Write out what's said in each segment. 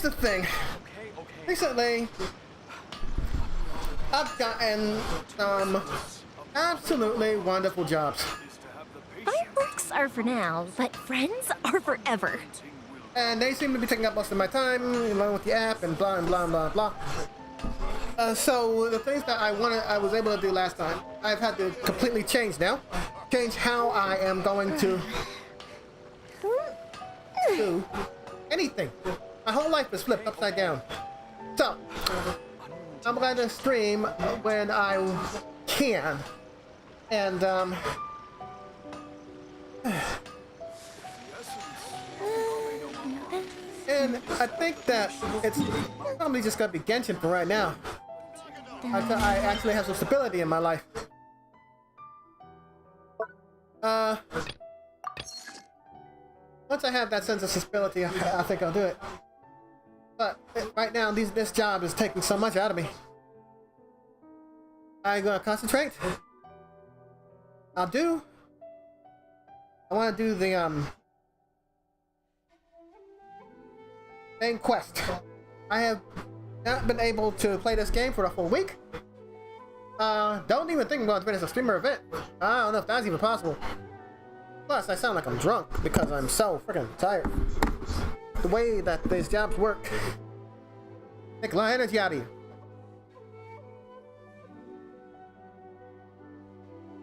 the thing. Recently, I've gotten some absolutely wonderful jobs. Fireworks are for now, but friends are forever. And they seem to be taking up most of my time, along with the app and blah and blah and blah and blah. So the things that I was able to do last time, I've had to completely change now. Change how I am going to do anything. My whole life is flipped upside down. So, I'm going to stream when I can. And, and I think that it's probably just going to be Genshin for right now. Until I actually have some stability in my life. Once I have that sense of stability, I think I'll do it. But right now, this job is taking so much out of me. I'm gonna concentrate. I want to do the main quest. I have not been able to play this game for a full week. Don't even think I'm going to finish a streamer event. I don't know if that's even possible. Plus, I sound like I'm drunk because I'm so freaking tired. The way that these jobs work take a lot of energy out of you.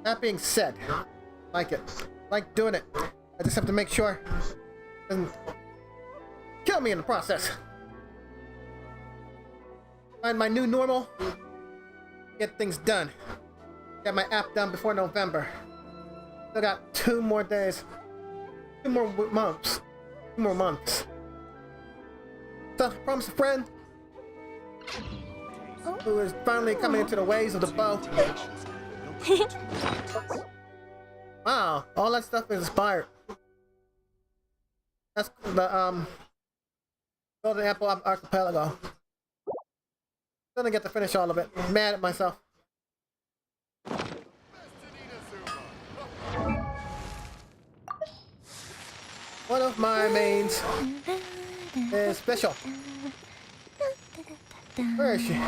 That being said, like it. Like doing it. I just have to make sure it doesn't kill me in the process. Find my new normal. Get things done. Get my app done before November. Still got 2 more days. 2 more months. 2 more months. So, promise a friend who is finally coming into the ways of the bow. Wow, all that stuff is inspired. That's the Golden Apple Archipelago. Gonna get to finish all of it. I'm mad at myself. One of my mains is Fischl. Where is she?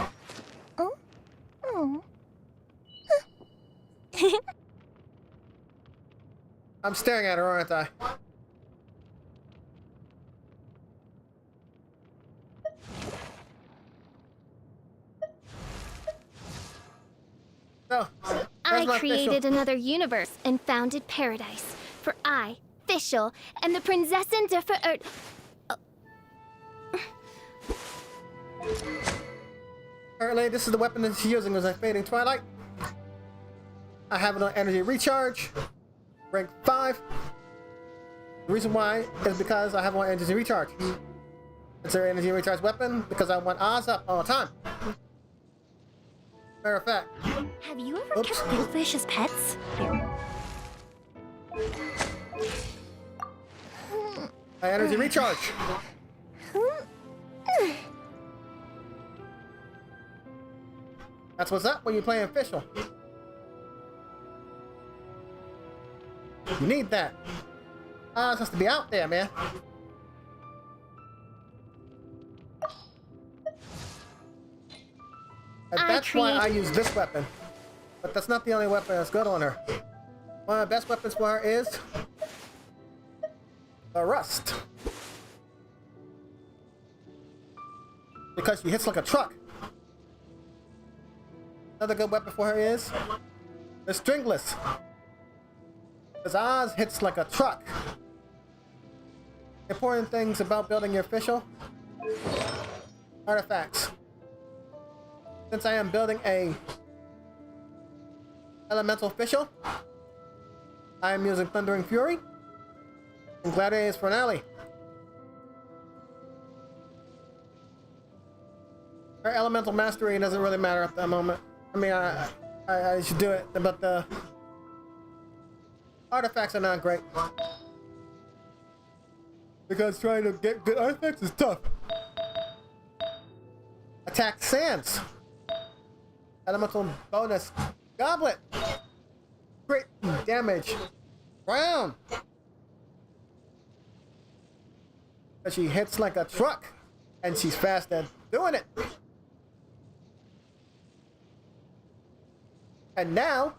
Oh. I'm staring at her, aren't I? So, I created another universe and founded paradise. For I, Fischl, am the Prinzessin der Ver... Apparently, this is the weapon that she's using as a fading twilight. I have it on energy recharge, rank 5. The reason why is because I have it on energy recharge. It's an energy recharge weapon because I want Oz up all the time. Matter of fact. Have you ever kept goldfish as pets? My energy recharge. That's what's up when you're playing Fischl. You need that. Oz has to be out there, man. And that's why I use this weapon. But that's not the only weapon that's good on her. One of the best weapons for her is the Rust. Because she hits like a truck. Another good weapon for her is the Stringless. Because Oz hits like a truck. Important things about building your Fischl. Artifacts. Since I am building a elemental Fischl, I am using Thundering Fury and Gladiator's Finale. Her elemental mastery doesn't really matter at the moment. I mean, I should do it, but the artifacts are not great. Because trying to get good artifacts is tough. Attack Sands. Elemental bonus. Goblet. Crit damage. Round. But she hits like a truck. And she's fast at doing it. And now,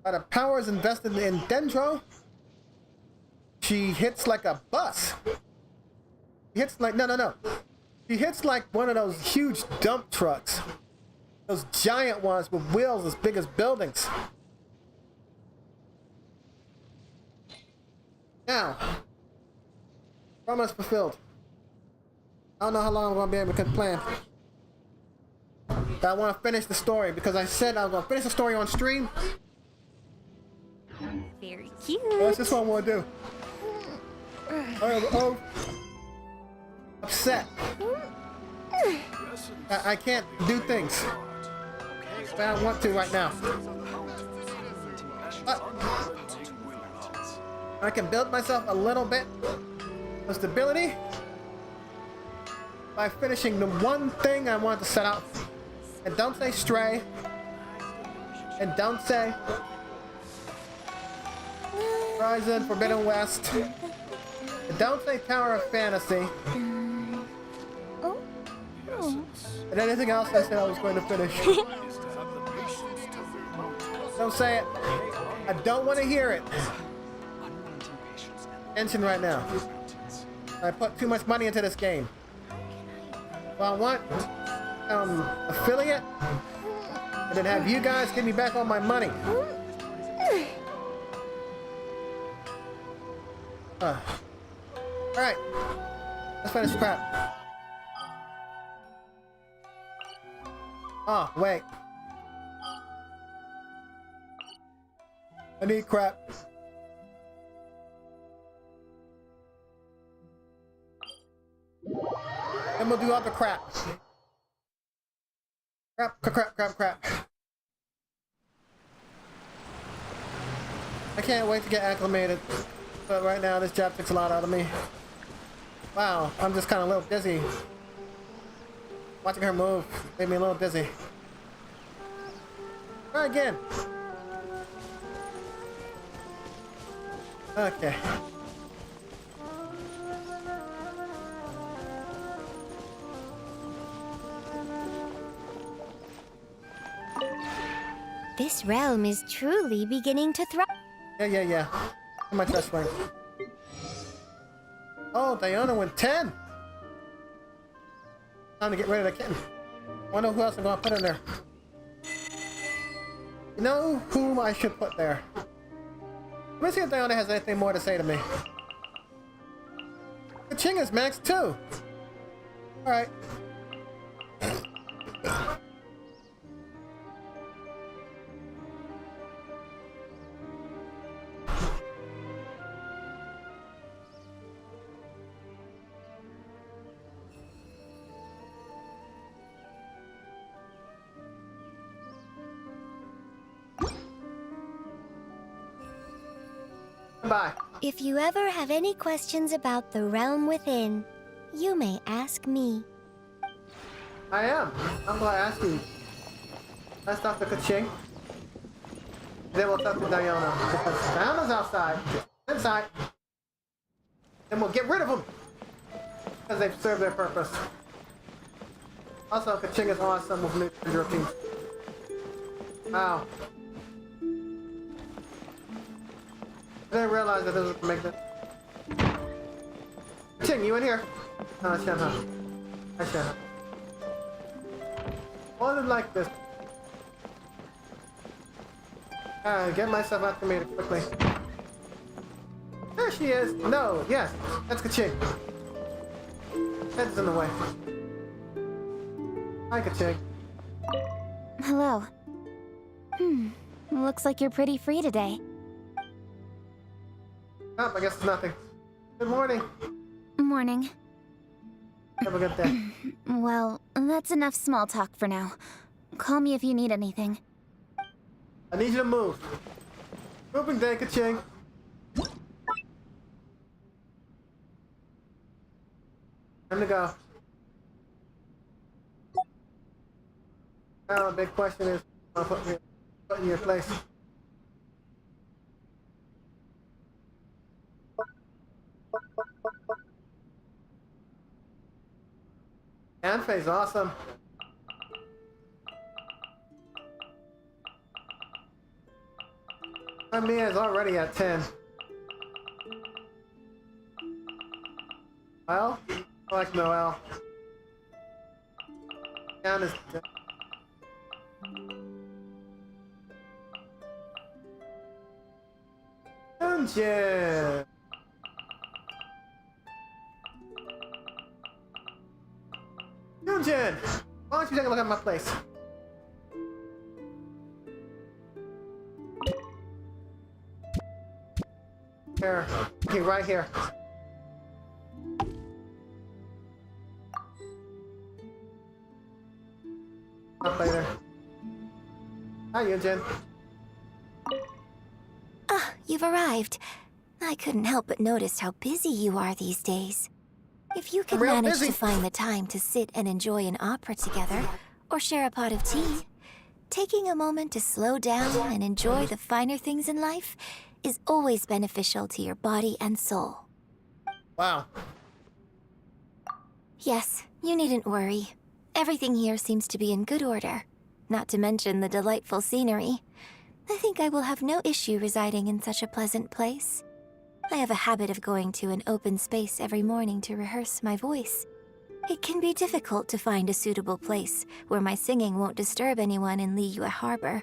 by the powers invested in Dendro, she hits like a bus. She hits like, no. She hits like one of those huge dump trucks. Those giant ones with wheels as big as buildings. Now, promise fulfilled. I don't know how long I'm gonna be able to plan. But I want to finish the story because I said I was gonna finish the story on stream. Very cute. That's just what I want to do. Oh, upset. I can't do things that I want to right now. I can build myself a little bit of stability by finishing the one thing I wanted to set out. And don't say Stray. And don't say Horizon Forbidden West. And don't say Tower of Fantasy. And anything else I said I was going to finish. Don't say it. I don't want to hear it. Tension right now. I put too much money into this game. Well, I want affiliate, and then have you guys give me back all my money. Alright. Let's finish crap. Oh, wait. I need crap. Then we'll do other crap. Crap. I can't wait to get acclimated. But right now, this job takes a lot out of me. Wow, I'm just kind of a little dizzy. Watching her move made me a little dizzy. Try again. Okay. This realm is truly beginning to thrive. Yeah. How much that's rank? Oh, Diana went 10. Time to get rid of the kitten. Wonder who else I'm gonna put in there. You know whom I should put there? Let me see if Diana has anything more to say to me. Keqing is max too. Alright. Bye. If you ever have any questions about the realm within, you may ask me. I am. I'm gonna ask you. Let's talk to Keqing. Then we'll talk to Diana. Because Diana's outside. Inside. And we'll get rid of them. Because they've served their purpose. Also, Keqing is awesome with new routines. Wow. I didn't realize that this was make it. Keqing, you in here? No, I shouldn't have. I shouldn't have. Wanted like this. Get myself acclimated quickly. There she is. No, yes, that's Keqing. Head's in the way. Hi, Keqing. Hello. Looks like you're pretty free today. Oh, I guess it's nothing. Good morning. Morning. Have a good day. Well, that's enough small talk for now. Call me if you need anything. I need you to move. Moving day, Keqing. Time to go. Now the big question is, I'll put in your place. Yanfei's awesome. Mia is already at 10. Well, I like Noelle. Yan is dead. Dungeon! Dungeon! Why don't you take a look at my place? Here. Okay, right here. Up later. Hi, Yunjin. Ah, you've arrived. I couldn't help but notice how busy you are these days. If you could Real manage busy. to find the time to sit and enjoy an opera together, or share a pot of tea, taking a moment to slow down and enjoy the finer things in life is always beneficial to your body and soul. Wow. Yes, you needn't worry. Everything here seems to be in good order, not to mention the delightful scenery. I think I will have no issue residing in such a pleasant place. I have a habit of going to an open space every morning to rehearse my voice. It can be difficult to find a suitable place where my singing won't disturb anyone in Liyue Harbor,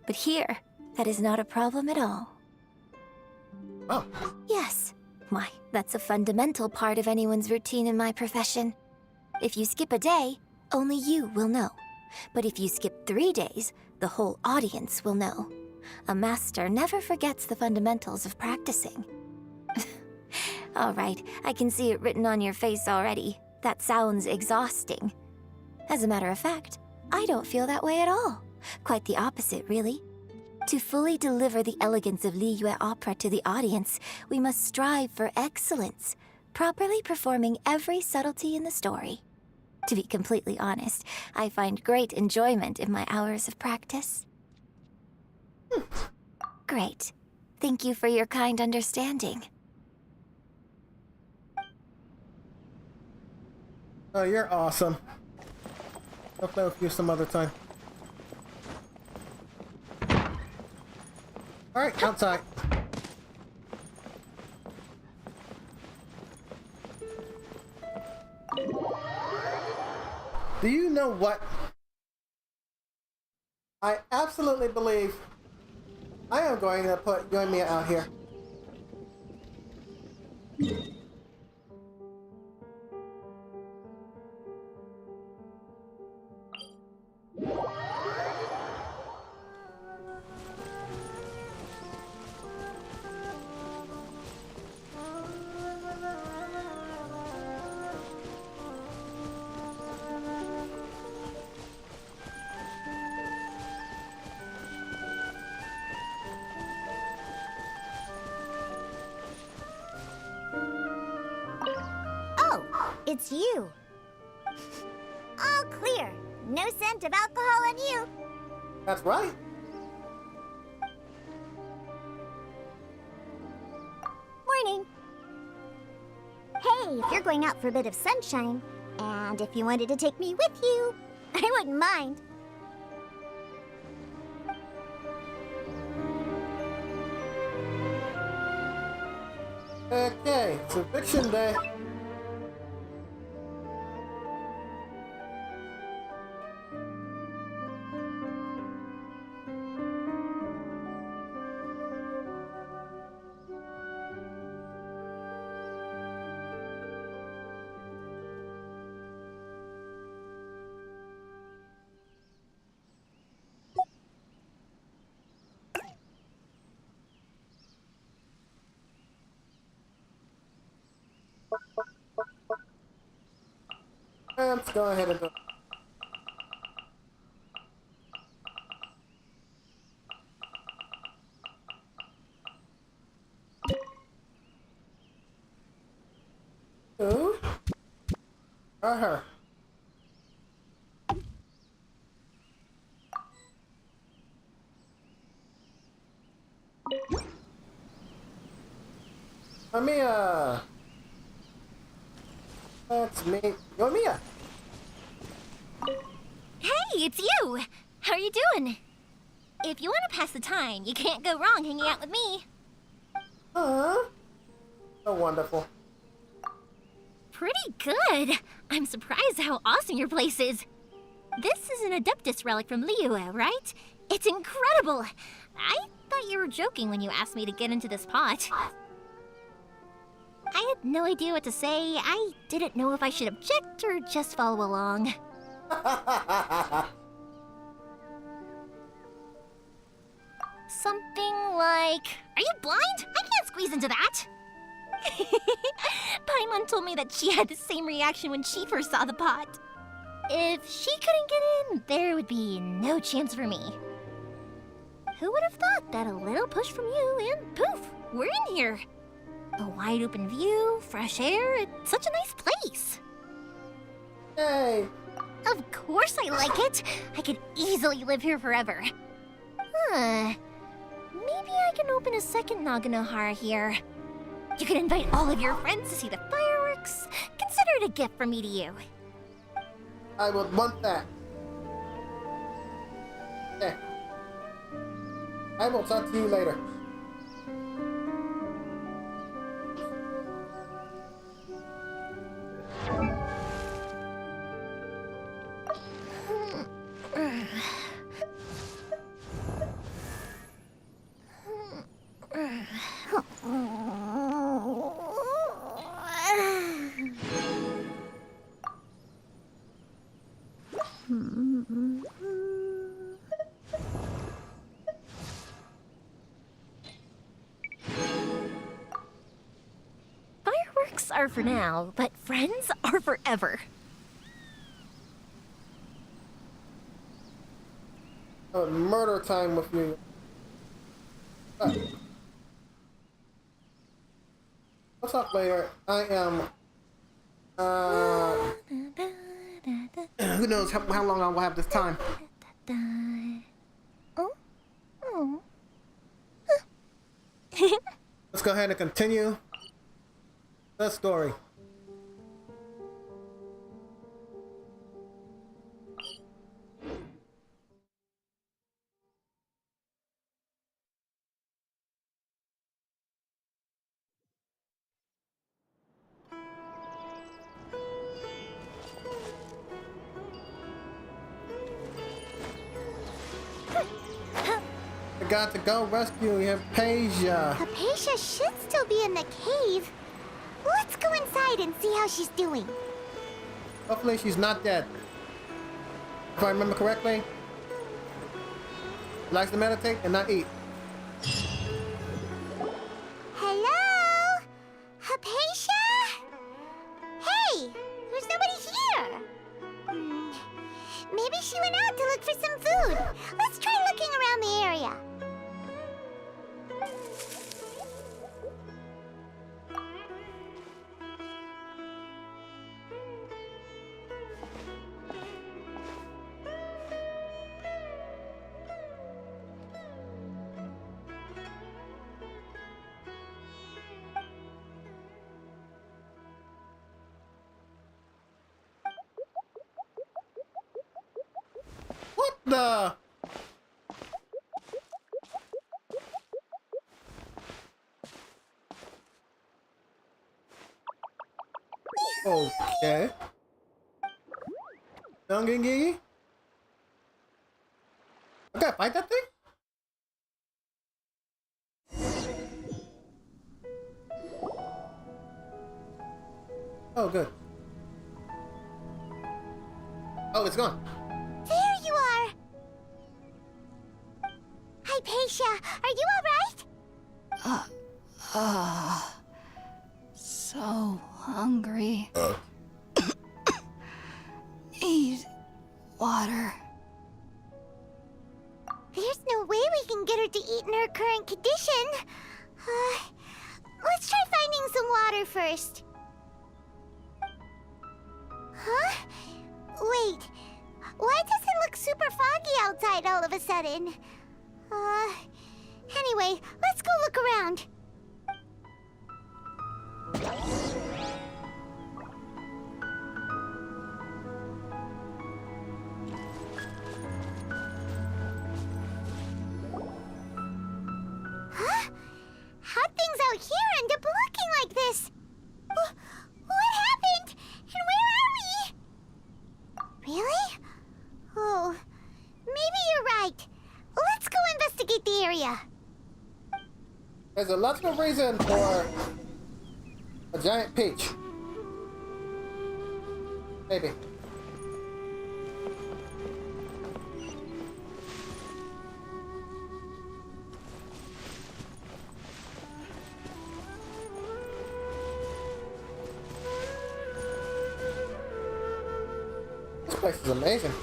but here, that is not a problem at all. Oh. Yes. Why, that's a fundamental part of anyone's routine in my profession. If you skip a day, only you will know. But if you skip 3 days, the whole audience will know. A master never forgets the fundamentals of practicing. All right, I can see it written on your face already. That sounds exhausting. As a matter of fact, I don't feel that way at all. Quite the opposite, really. To fully deliver the elegance of Liyue opera to the audience, we must strive for excellence, properly performing every subtlety in the story. To be completely honest, I find great enjoyment in my hours of practice. Great. Thank you for your kind understanding. Oh, you're awesome. I'll play with you some other time. Alright, outside. Do you know what? I absolutely believe I am going to put Yoimiya out here. It's you. All clear. No scent of alcohol on you. That's right. Morning. Hey, if you're going out for a bit of sunshine, and if you wanted to take me with you, I wouldn't mind. Okay, it's eviction day. Let's go ahead and do it. Who? Or her? Yoimiya! That's me. Yoimiya! it's you! How are you doing? If you want to pass the time, you can't go wrong hanging out with me. Huh? So wonderful. Pretty good. I'm surprised how awesome your place is. This is an Adeptus relic from Liyue, right? It's incredible. I thought you were joking when you asked me to get into this pot. I had no idea what to say. I didn't know if I should object or just follow along. Something like, are you blind? I can't squeeze into that. Paimon told me that she had the same reaction when she first saw the pot. If she couldn't get in, there would be no chance for me. Who would have thought that a little push from you and poof, we're in here. A wide open view, fresh air, it's such a nice place. Hey! Of course I like it. I could easily live here forever. Huh. Maybe I can open a second Naganohara here. You can invite all of your friends to see the fireworks. Consider it a gift from me to you. I would want that. Okay. I will talk to you later. Fireworks are for now, but friends are forever. Murder time with you. What's up, later? I am. Who knows how long I will have this time? Oh. Let's go ahead and continue the story. I got to go rescue Hypatia. Hypatia should still be in the cave. Let's go inside and see how she's doing. Hopefully she's not dead. If I remember correctly, she likes to meditate and not eat. Hello? Hypatia? Hey, there's nobody here. Maybe she went out to look for some food. Let's try looking around the area. What the? Okay. Gigi? I gotta fight that thing? Oh, good. Oh, it's gone. There you are. Hypatia, are you alright? So hungry. Need water. There's no way we can get her to eat in her current condition. Let's try finding some water first. Huh? Wait. Why does it look super foggy outside all of a sudden? Anyway, let's go look around. investigate the area. There's a logical reason for a giant peach. Maybe. This place is amazing.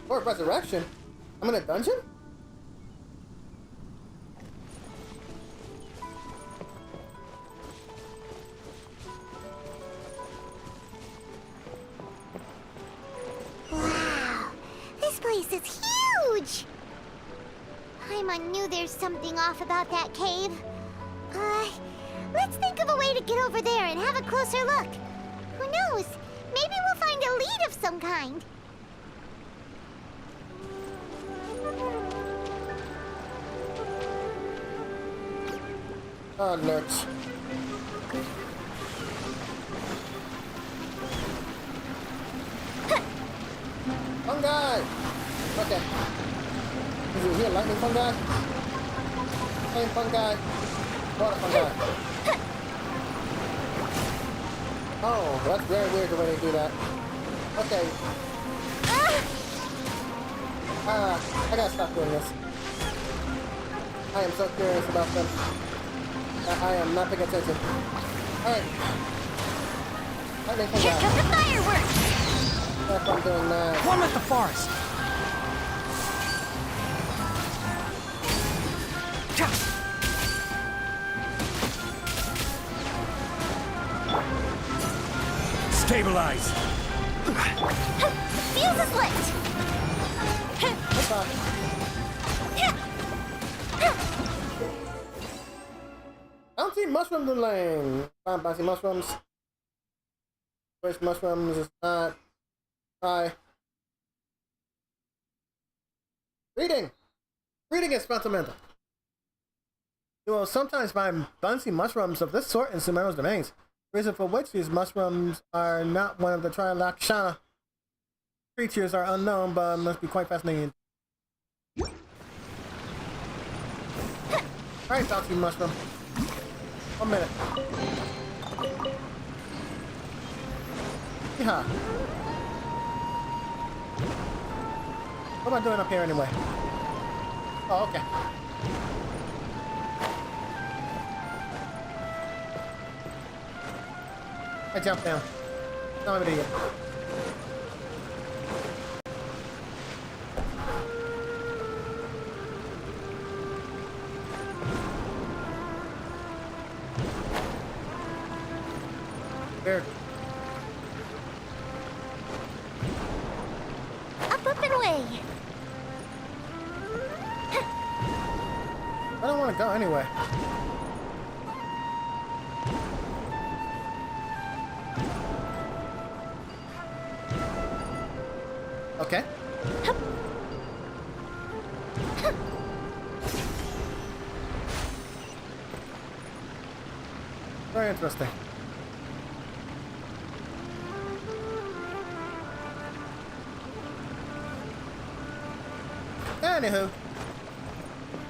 Or resurrection? I'm in a dungeon? Wow, this place is huge! Paimon knew there's something off about that cave. Let's think of a way to get over there and have a closer look. Who knows? Maybe we'll find a lead of some kind. Oh, nerds. Fungi! Okay. Is it here lightning fungi? Flame fungi? Water fungi? Oh, that's very weird the way they do that. Okay. I gotta stop doing this. I am so curious about them. I am not paying attention. Alright. Lightning fungi. Here come the fireworks! That's what I'm doing now. One with the forest. Stabilize. Fuse is lit! Bouncy mushrooms in lane. Find bouncy mushrooms. Fresh mushrooms is not. Try. Reading. Reading is fundamental. You will sometimes find bouncy mushrooms of this sort in Sumeru's domains. Reason for which these mushrooms are not one of the Trilakshana creatures are unknown, but must be quite fascinating. Alright, bouncy mushroom. 1 minute. Yeah. What am I doing up here anyway? Oh, okay. I jumped down. No, I'm an idiot. Weird. Up and away! I don't want to go anyway. Okay. Very interesting. Anywho,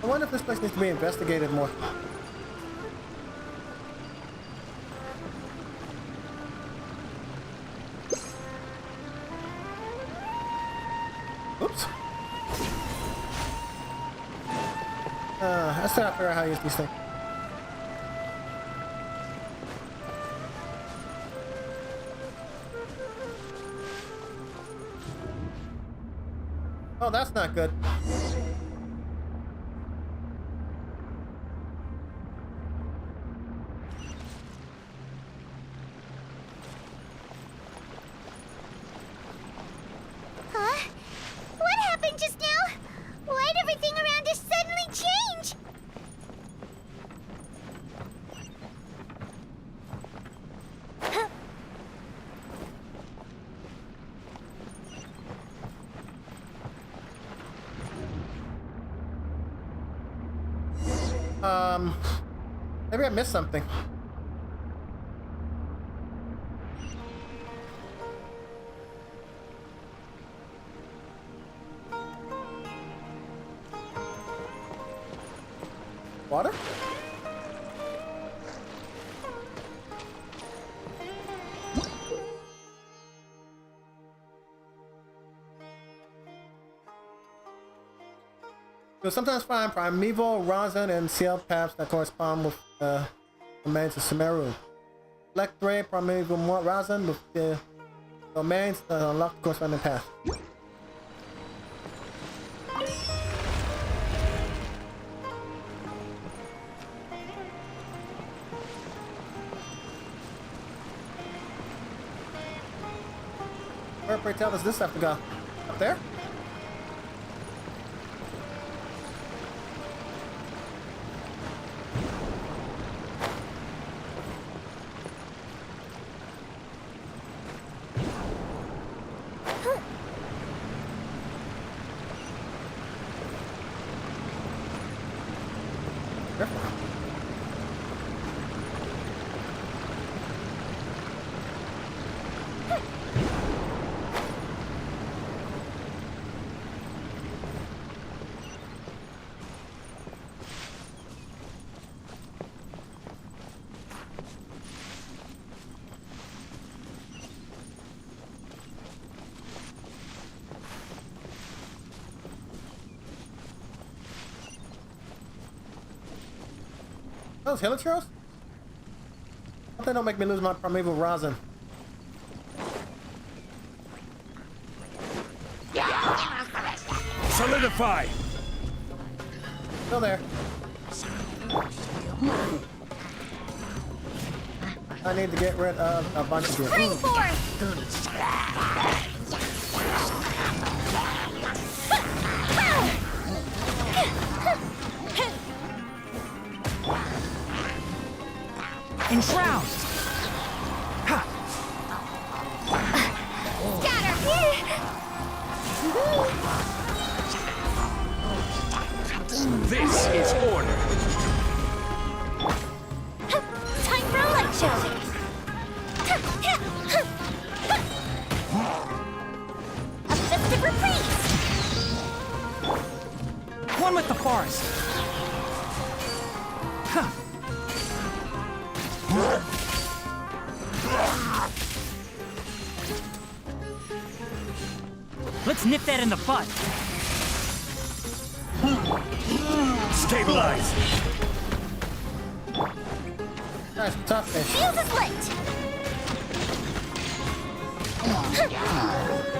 I wonder if this place needs to be investigated more. Oops. I still have to figure out how to use these things. Oh, that's not good. Huh? What happened just now? Why'd everything around us suddenly change? Maybe I missed something. Water? You'll sometimes find primeval rosin and sealed paths that correspond with the domains of Sumeru. Select 3 primeval rosin with the domains that unlock the corresponding path. Where, pray tell, does this have to go? Up there? Those Hilichurls? Hope they don't make me lose my primeval rosin. Solidify! Still there. I need to get rid of a bunch of you. Spring forth! Enshroud! Ha! This is order. Time for a light show! A festive reprise! One with the forest. Ha! Let's nip that in the bud. Stabilize. Nice, tough fish. Fuse is lit!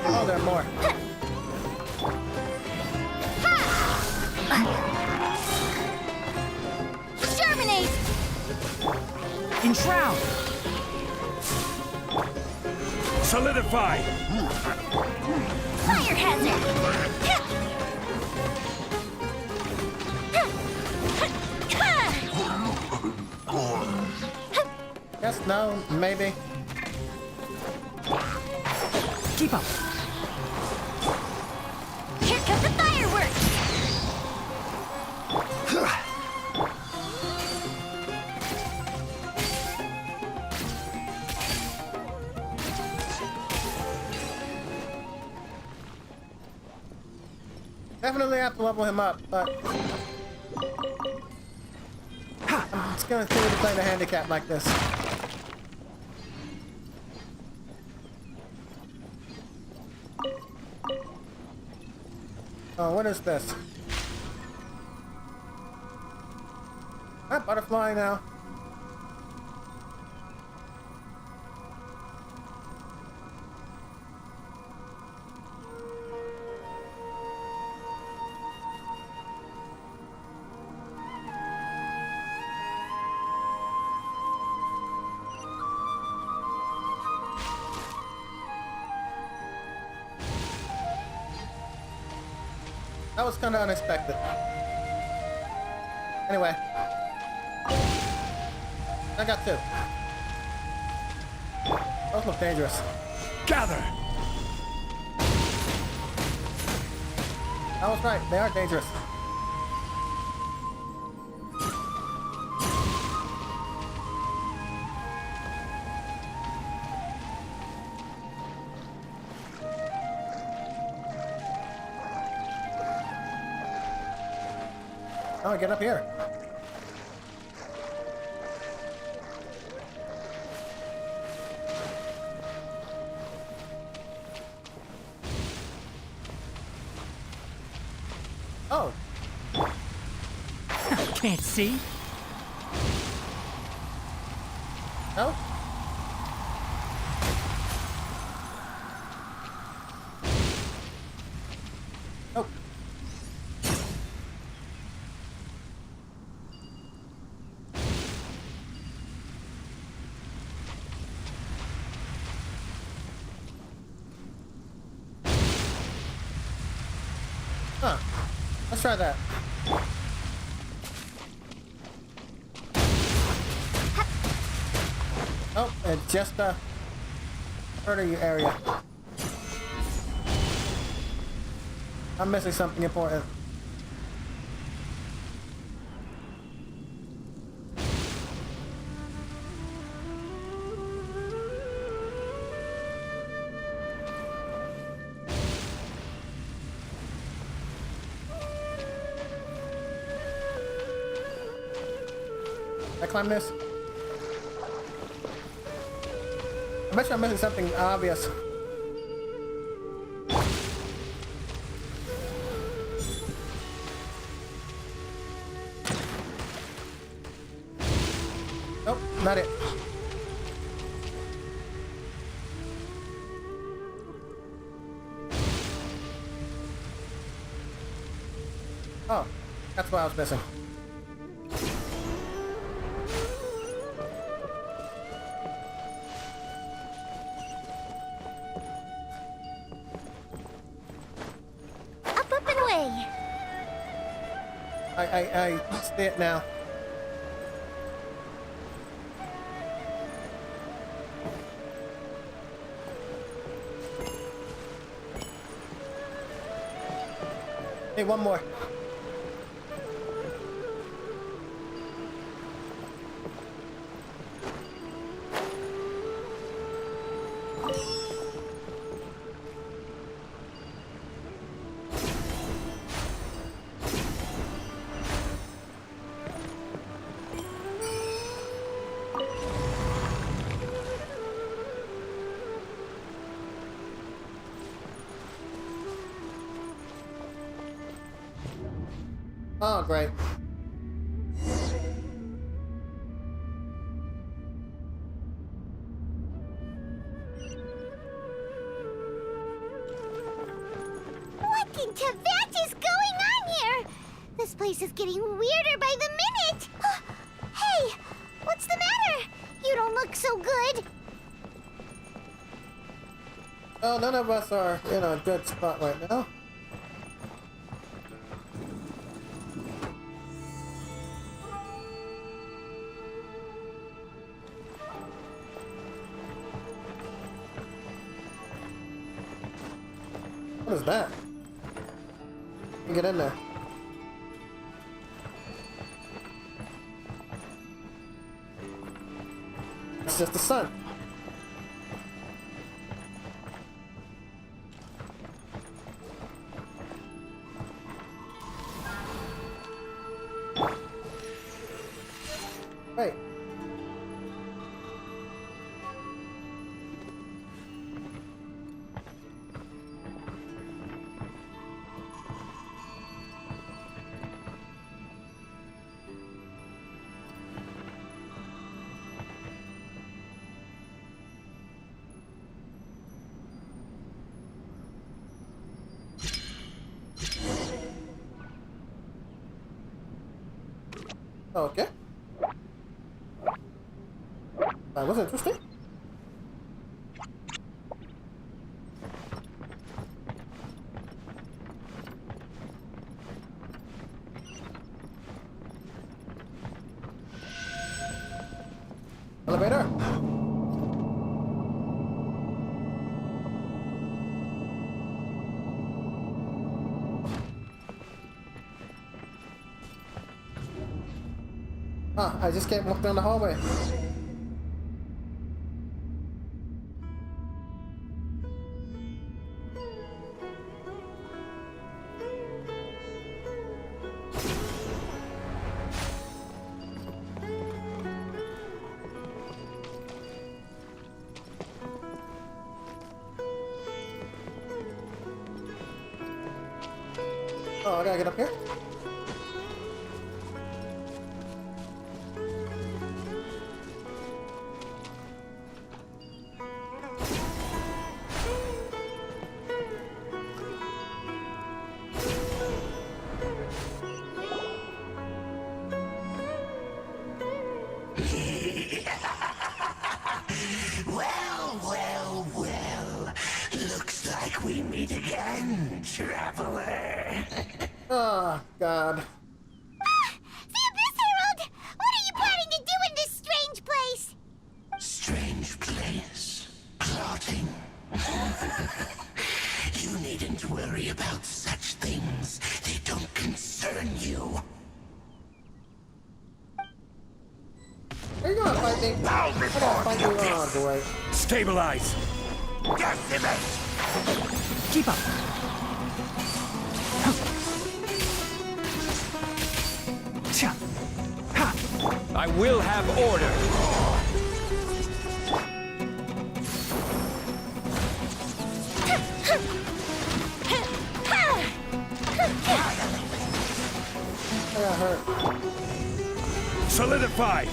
Oh, there are more. Germinate! Enshroud. Solidify. Fire hazard! Yes, no, maybe. Keep up. Here come the fireworks! Definitely have to level him up, but I'm just gonna continue to play the handicap like this. Oh, what is this? Ah, butterfly now. That was kind of unexpected. Anyway. I got 2. Those look dangerous. Gather. I was right, they are dangerous. Oh, get up here. Oh. Can't see? No? Oh. Huh. Let's try that. Oh, it's just the artery area. I'm missing something important. Can I climb this? I bet you I'm missing something obvious. Nope, not it. Oh, that's what I was missing. Up and away. I see it now. Hey, one more. Oh, great. What in Teyvat is going on here? This place is getting weirder by the minute. Hey, what's the matter? You don't look so good. Oh, none of us are in a good spot right now. What is that? Get in there. It's just the sun. Wait. Okay. That was interesting. Elevator. Ah, I just can't walk down the hallway. Oh, I gotta get up here. Well. Looks like we meet again, traveler. Oh, God. The Abyss Herald! What are you planning to do in this strange place? Strange place. Plotting. You needn't worry about such things. They don't concern you. Are you gonna fight me? Bow I before gotta fight the you. abyss. Oh, great. Stabilize. Decimate! Keep up. Cha. Ha. I will have order. I got hurt. Solidify.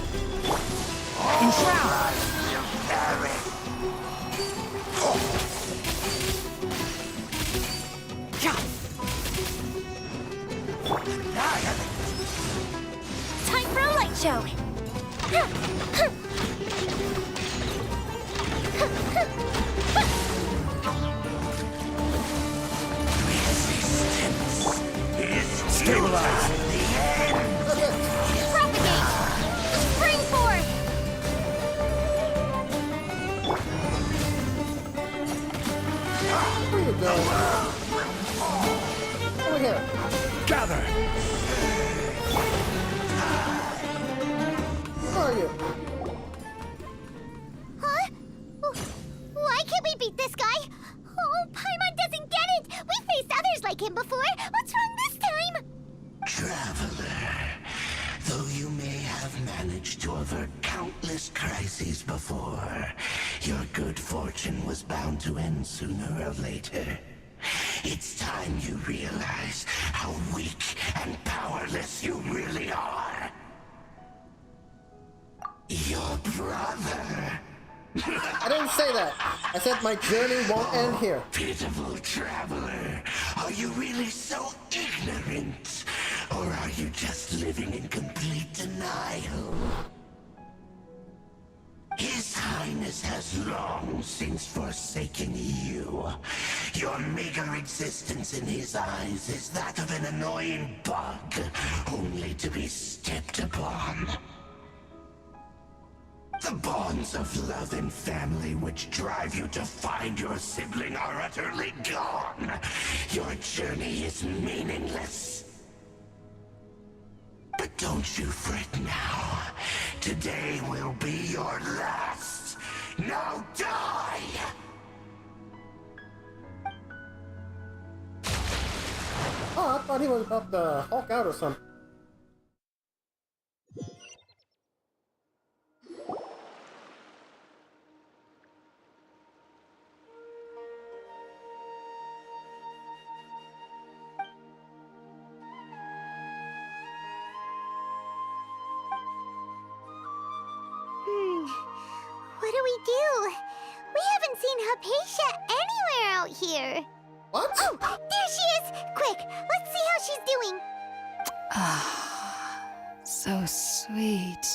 Time for a light show. Stabilize. Propagate. Spring forth. Where you going? Over here. Gather. Where are you? Huh? Why can't we beat this guy? Oh, Paimon doesn't get it! We faced others like him before! What's wrong this time? Traveler, though you may have managed to avert countless crises before, your good fortune was bound to end sooner or later. It's time you realize how weak and powerless you really are. Your brother. I didn't say that. I said my journey won't end here. Pitiful traveler, are you really so ignorant? Or are you just living in complete denial? His Highness has long since forsaken you. Your meager existence in his eyes is that of an annoying bug, only to be stepped upon. The bonds of love and family which drive you to find your sibling are utterly gone. Your journey is meaningless. But don't you fret now. Today will be your last. Now die! Oh, I thought he was about to Hulk out or something. What do we do? We haven't seen Hypatia anywhere out here. What? Oh, there she is! Quick, let's see how she's doing. Ah, so sweet.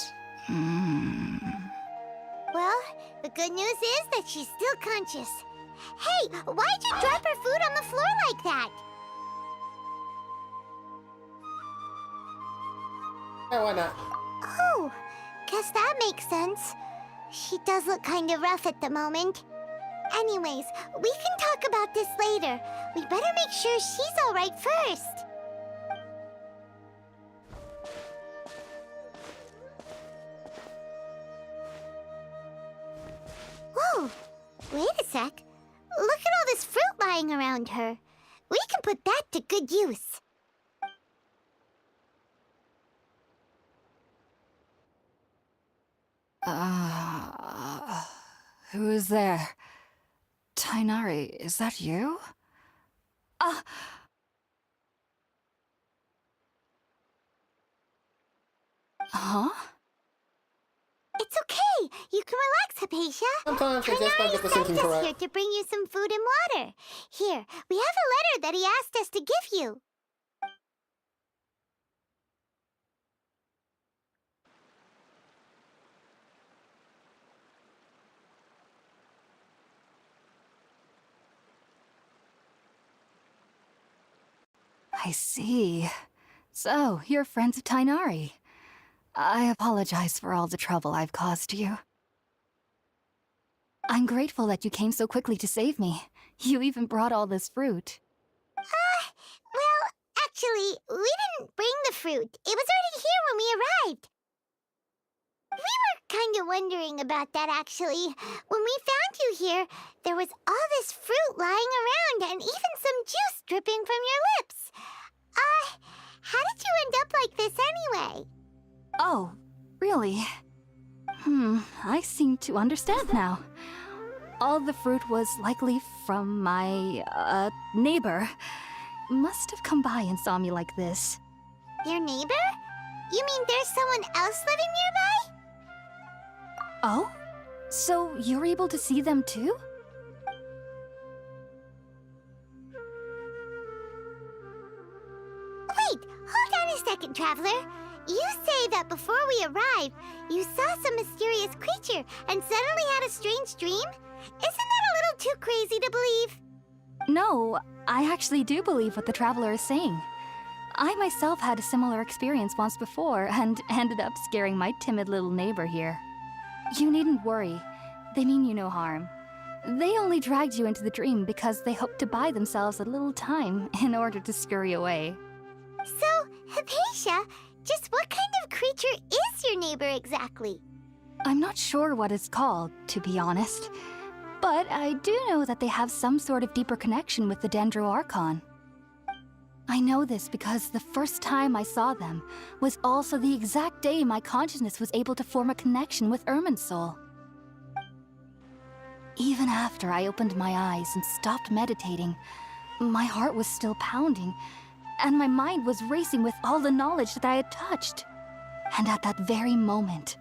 Mm. Well, the good news is that she's still conscious. Hey, why'd you drop her food on the floor like that? Yeah, why not? Oh, guess that makes sense. She does look kind of rough at the moment. Anyways, we can talk about this later. We better make sure she's all right first. Whoa, wait a sec. Look at all this fruit lying around her. We can put that to good use. Who is there? Tainari, is that you? Huh? It's okay. You can relax, Hypatia. Sometimes I just don't get the sent thinking us correct. here to bring you some food and water. Here, we have a letter that he asked us to give you. I see. So, you're friends of Tainari. I apologize for all the trouble I've caused you. I'm grateful that you came so quickly to save me. You even brought all this fruit. Well, actually, we didn't bring the fruit. It was already here when we arrived. We were kind of wondering about that, actually. When we found you here, there was all this fruit lying around and even some juice dripping from your lips. How did you end up like this anyway? Oh, really? I seem to understand now. All the fruit was likely from my, neighbor. Must have come by and saw me like this. Your neighbor? You mean there's someone else living nearby? Oh? So you're able to see them too? Wait, hold on a second, Traveler. You say that before we arrived, you saw some mysterious creature and suddenly had a strange dream? Isn't that a little too crazy to believe? No, I actually do believe what the Traveler is saying. I myself had a similar experience once before and ended up scaring my timid little neighbor here. You needn't worry. They mean you no harm. They only dragged you into the dream because they hoped to buy themselves a little time in order to scurry away. So, Hypatia, just what kind of creature is your neighbor exactly? I'm not sure what it's called, to be honest. But I do know that they have some sort of deeper connection with the Dendro Archon. I know this because the first time I saw them was also the exact day my consciousness was able to form a connection with Irminsul. Even after I opened my eyes and stopped meditating, my heart was still pounding, and my mind was racing with all the knowledge that I had touched. And at that very moment,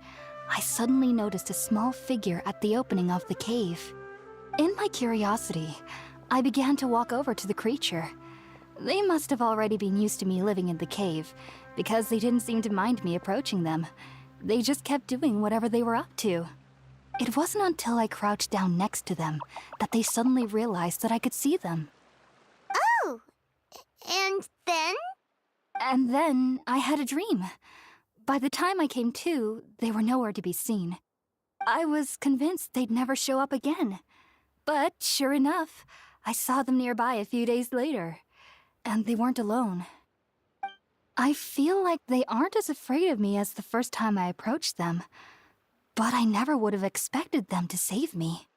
I suddenly noticed a small figure at the opening of the cave. In my curiosity, I began to walk over to the creature. They must have already been used to me living in the cave, because they didn't seem to mind me approaching them. They just kept doing whatever they were up to. It wasn't until I crouched down next to them that they suddenly realized that I could see them. Oh, and then? And then I had a dream. By the time I came to, they were nowhere to be seen. I was convinced they'd never show up again. But sure enough, I saw them nearby a few days later. And they weren't alone. I feel like they aren't as afraid of me as the first time I approached them. But I never would have expected them to save me.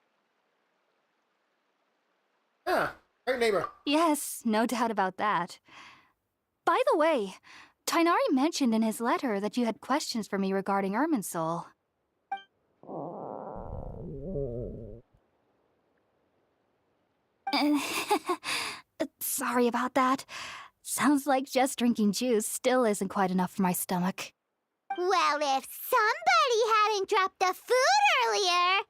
Yeah, great neighbor. Yes, no doubt about that. By the way, Tainari mentioned in his letter that you had questions for me regarding Irminsul. Sorry about that. Sounds like just drinking juice still isn't quite enough for my stomach. Well, if somebody hadn't dropped the food earlier...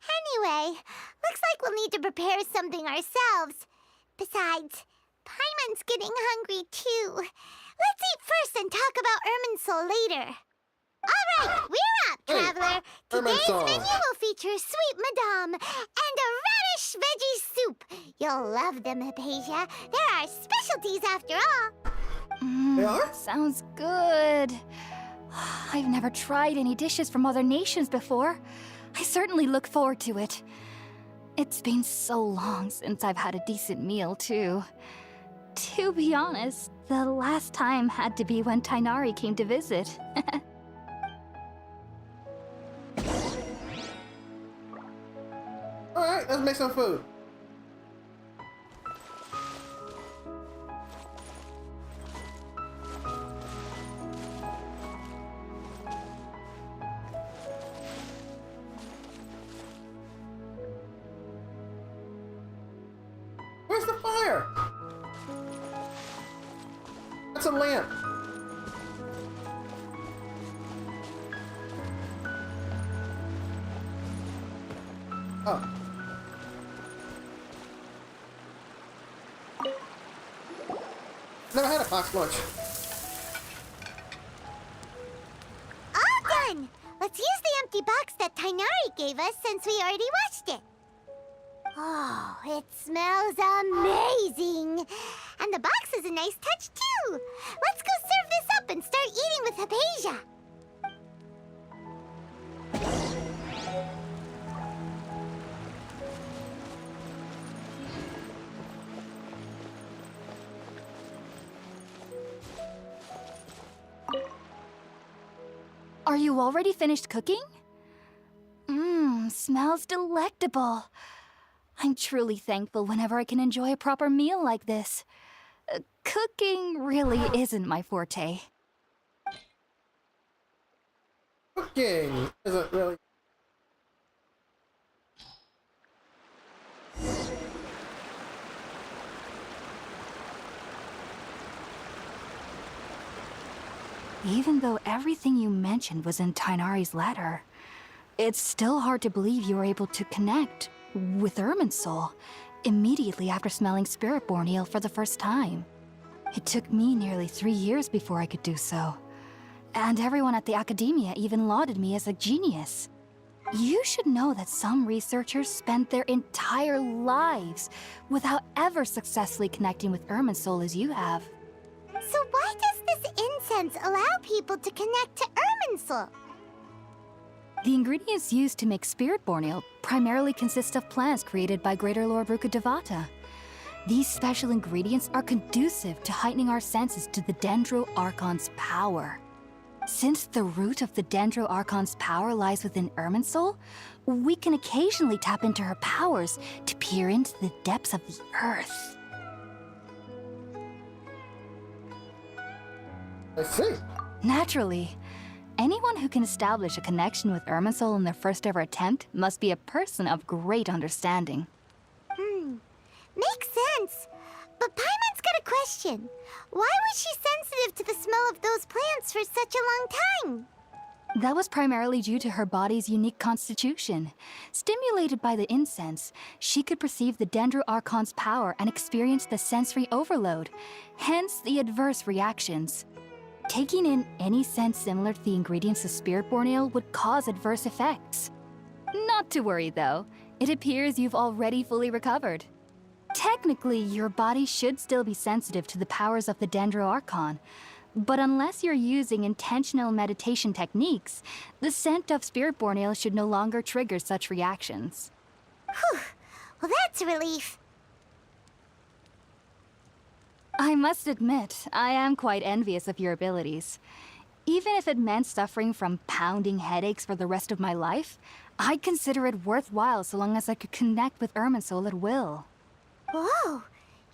Anyway, looks like we'll need to prepare something ourselves. Besides, Paimon's getting hungry too. Let's eat first and talk about Irminsul later. All right, we're up, Traveler. Today's Irminsul. menu will feature sweet madame and a radish veggie soup. You'll love them, Hypatia. They're our specialties after all. They are? Sounds good. I've never tried any dishes from other nations before. I certainly look forward to it. It's been so long since I've had a decent meal, too. To be honest, the last time had to be when Tainari came to visit. Alright, let's make some food. Where's the fire? That's a lamp. Oh. Never had a box lunch. All done! Let's use the empty box that Tainari gave us since we already washed it. Oh, it smells amazing! And the box is a nice touch, too! Let's go serve this up and start eating with Hypatia! Are you already finished cooking? Mmm, smells delectable. I'm truly thankful whenever I can enjoy a proper meal like this. Cooking really isn't my forte. Cooking isn't really. Even though everything you mentioned was in Tainari's letter, it's still hard to believe you were able to connect with Irminsul immediately after smelling Spiritborn Ale for the first time. It took me nearly 3 years before I could do so. And everyone at the Academia even lauded me as a genius. You should know that some researchers spent their entire lives without ever successfully connecting with Irminsul as you have. So why does this incense allow people to connect to Irminsul? The ingredients used to make Spiritborn Ale primarily consist of plants created by Greater Lord Rukkhadevata. These special ingredients are conducive to heightening our senses to the Dendro Archon's power. Since the root of the Dendro Archon's power lies within Irminsul, we can occasionally tap into her powers to peer into the depths of the earth. I see. Naturally. Anyone who can establish a connection with Irminsul in their first ever attempt must be a person of great understanding. Makes sense. But Paimon's got a question. Why was she sensitive to the smell of those plants for such a long time? That was primarily due to her body's unique constitution. Stimulated by the incense, she could perceive the Dendro Archon's power and experience the sensory overload, hence the adverse reactions. Taking in any scent similar to the ingredients of Spiritborn Ale would cause adverse effects. Not to worry though, it appears you've already fully recovered. Technically, your body should still be sensitive to the powers of the Dendro Archon, but unless you're using intentional meditation techniques, the scent of Spiritborn Ale should no longer trigger such reactions. Whew. Well, that's a relief. I must admit, I am quite envious of your abilities. Even if it meant suffering from pounding headaches for the rest of my life, I'd consider it worthwhile so long as I could connect with Irminsul at will. Whoa,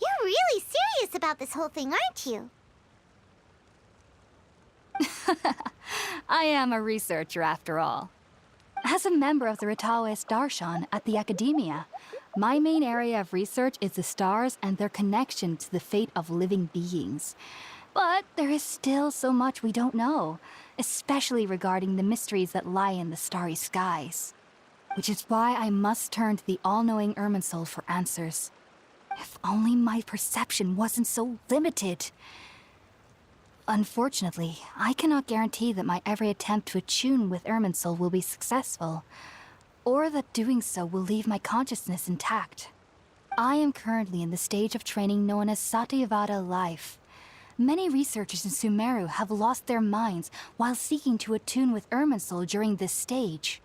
you're really serious about this whole thing, aren't you? I am a researcher after all. As a member of the Ritaoist Darshan at the Academia, my main area of research is the stars and their connection to the fate of living beings. But there is still so much we don't know, especially regarding the mysteries that lie in the starry skies. Which is why I must turn to the all-knowing Irminsul for answers. If only my perception wasn't so limited. Unfortunately, I cannot guarantee that my every attempt to attune with Irminsul will be successful, or that doing so will leave my consciousness intact. I am currently in the stage of training known as Satyavada life. Many researchers in Sumeru have lost their minds while seeking to attune with Irminsul during this stage.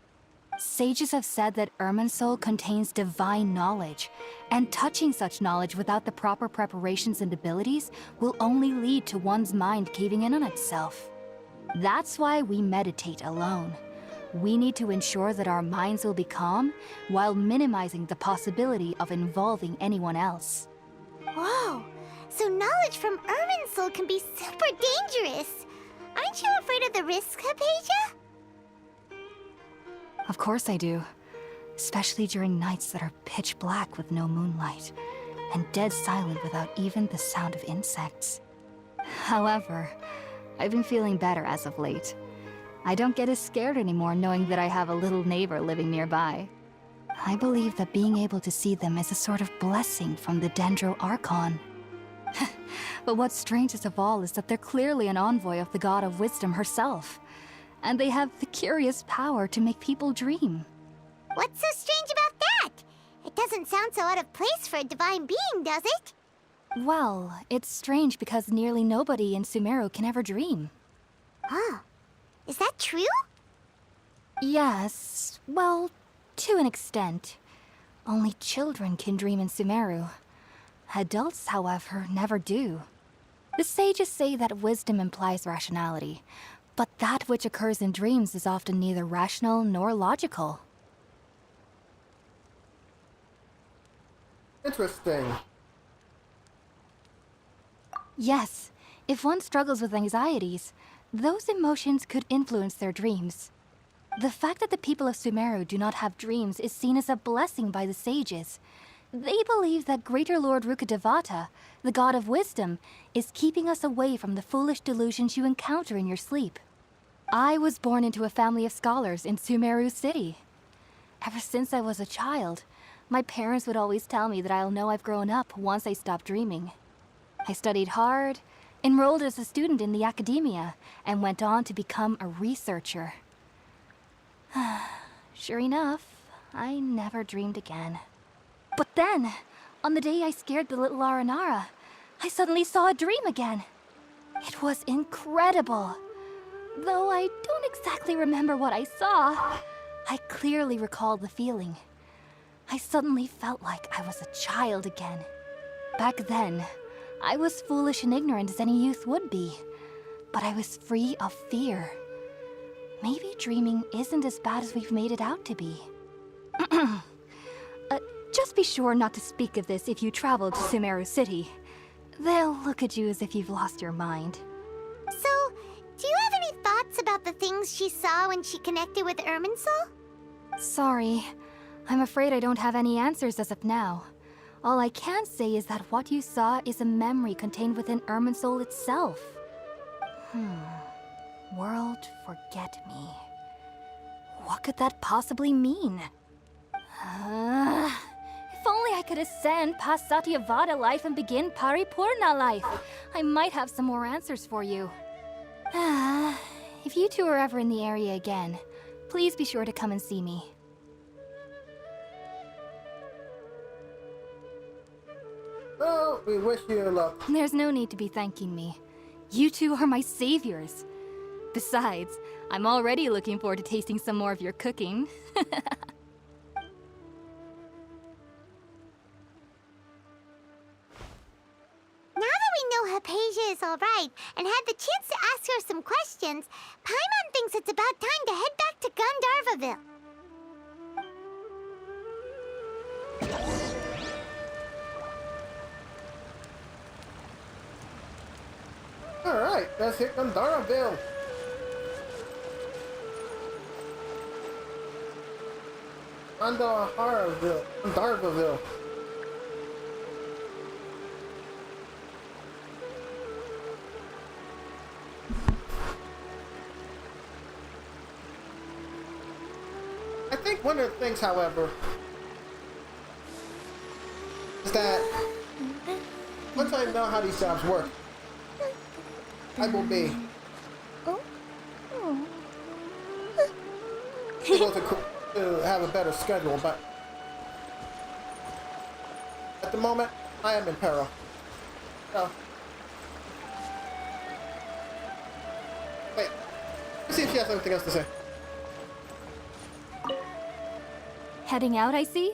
Sages have said that Irminsul contains divine knowledge, and touching such knowledge without the proper preparations and abilities will only lead to one's mind caving in on itself. That's why we meditate alone. We need to ensure that our minds will be calm while minimizing the possibility of involving anyone else. Whoa, so knowledge from Irminsul can be super dangerous. Aren't you afraid of the risks, Hypatia? Of course I do. Especially during nights that are pitch black with no moonlight, and dead silent without even the sound of insects. However, I've been feeling better as of late. I don't get as scared anymore knowing that I have a little neighbor living nearby. I believe that being able to see them is a sort of blessing from the Dendro Archon. But what's strangest of all is that they're clearly an envoy of the God of Wisdom herself. And they have the curious power to make people dream. What's so strange about that? It doesn't sound so out of place for a divine being, does it? Well, it's strange because nearly nobody in Sumeru can ever dream. Oh, is that true? Yes, well, to an extent. Only children can dream in Sumeru. Adults, however, never do. The sages say that wisdom implies rationality, but that which occurs in dreams is often neither rational nor logical. Interesting. Yes, if one struggles with anxieties, those emotions could influence their dreams. The fact that the people of Sumeru do not have dreams is seen as a blessing by the sages. They believe that Greater Lord Rukkhadevata, the God of Wisdom, is keeping us away from the foolish delusions you encounter in your sleep. I was born into a family of scholars in Sumeru City. Ever since I was a child, my parents would always tell me that I'll know I've grown up once I stop dreaming. I studied hard, enrolled as a student in the academia, and went on to become a researcher. Sure enough, I never dreamed again. But then, on the day I scared the little Aranara, I suddenly saw a dream again. It was incredible. Though I don't exactly remember what I saw, I clearly recall the feeling. I suddenly felt like I was a child again. Back then, I was foolish and ignorant as any youth would be, but I was free of fear. Maybe dreaming isn't as bad as we've made it out to be. Just be sure not to speak of this if you travel to Sumeru City. They'll look at you as if you've lost your mind. So, do you have any thoughts about the things she saw when she connected with Irminsul? Sorry. I'm afraid I don't have any answers as of now. All I can say is that what you saw is a memory contained within Irminsul itself. World Forget Me. What could that possibly mean? If only I could ascend past Satyavada life and begin Paripurna life. I might have some more answers for you. If you two are ever in the area again, please be sure to come and see me. Well, we wish you luck. There's no need to be thanking me. You two are my saviors. Besides, I'm already looking forward to tasting some more of your cooking. Now that we know Hypatia is alright and had the chance to ask her some questions, Paimon thinks it's about time to head back to Gandharvaville. Alright, let's hit Gandharvaville. Gandharvaville. I think one of the things, however, is that once I know how these jobs work, I will be able to have a better schedule, but at the moment, I am in peril. So, wait, let's see if she has anything else to say. Heading out, I see?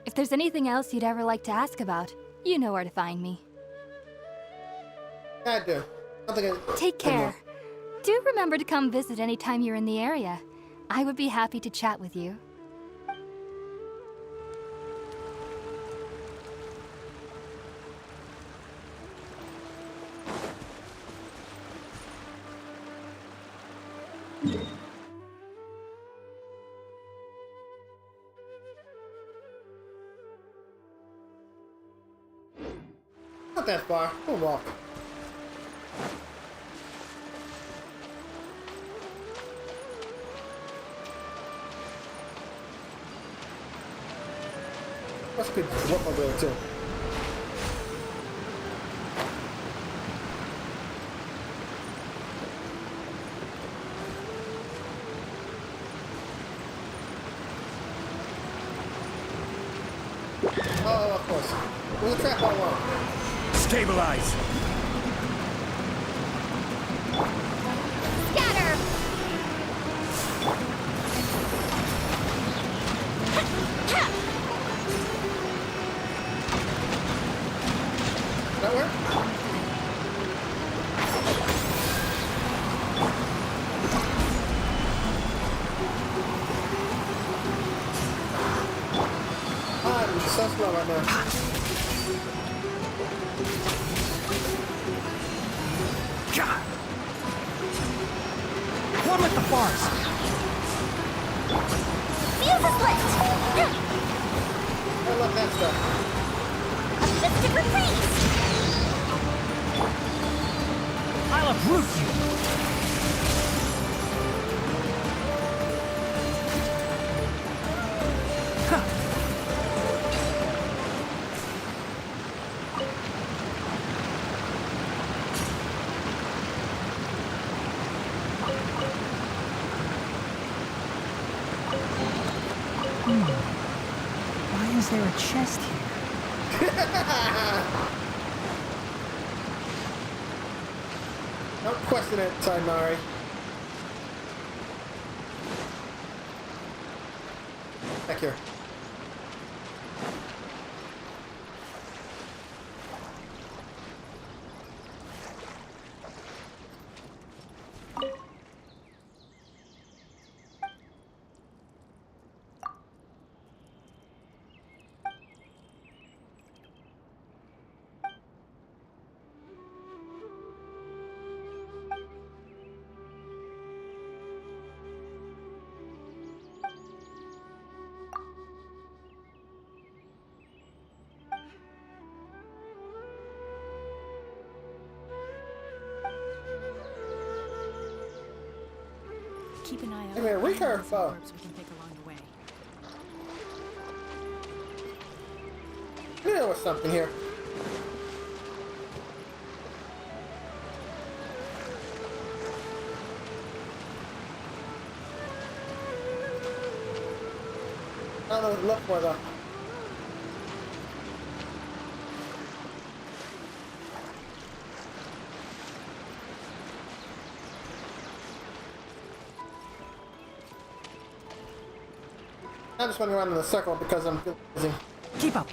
If there's anything else you'd ever like to ask about, you know where to find me. I do. Take care. Do remember to come visit anytime you're in the area. I would be happy to chat with you. Not that far. We'll walk. Must could work over there too. Oh, of course. There's a trap all along. Stabilize. Scatter! That work? I'm so slow right now. God. What with the farce? Fuse is lit! I love that stuff. A mystic reprise! I'll uproot you. Why is there a chest here? Don't question it, Tainari. Back here. Keep an eye out. Hey, man, recurve for bow. orbs we can pick along the way. There was something here. I don't know what to look for though. I'm just running around in a circle because I'm feeling busy. Keep up.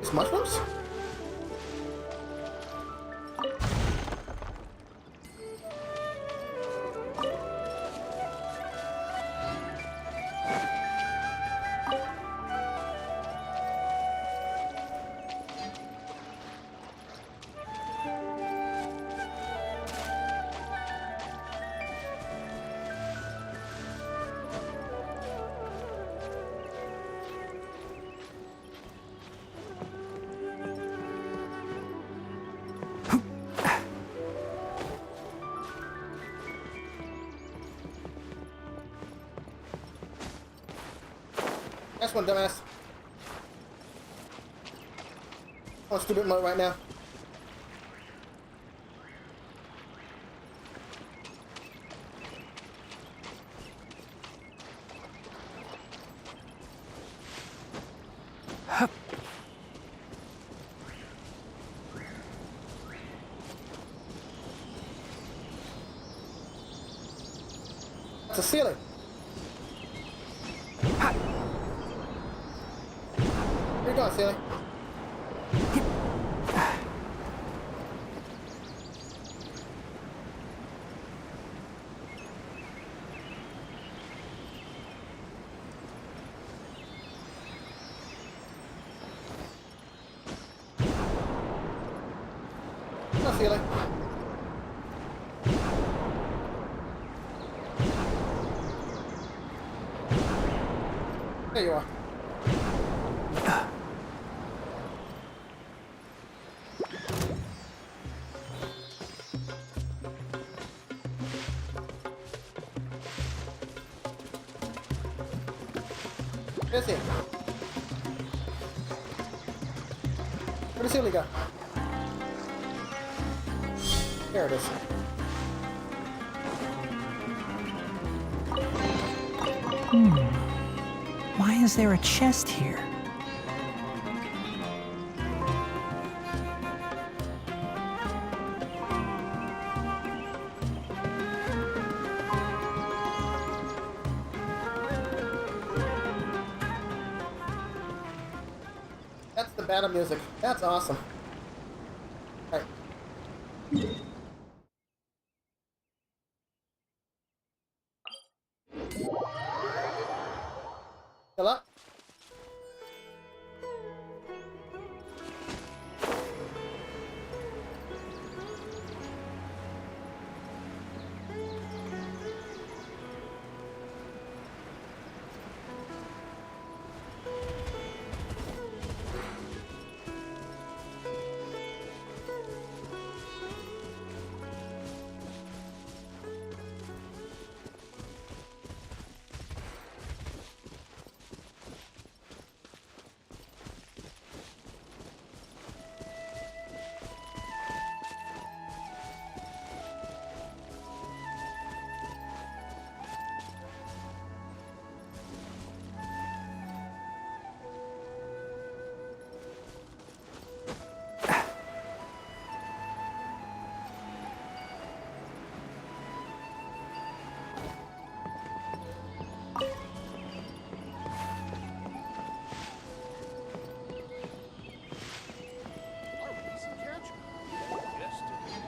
It's mushrooms? That's one, dumbass. I'm on stupid mode right now. It's a ceiling. Where you going, ceiling? No, ceiling. There you are. Where's he? Where does Sealy go? There it is. Why is there a chest here? That's the battle music. That's awesome. Alright. Good luck.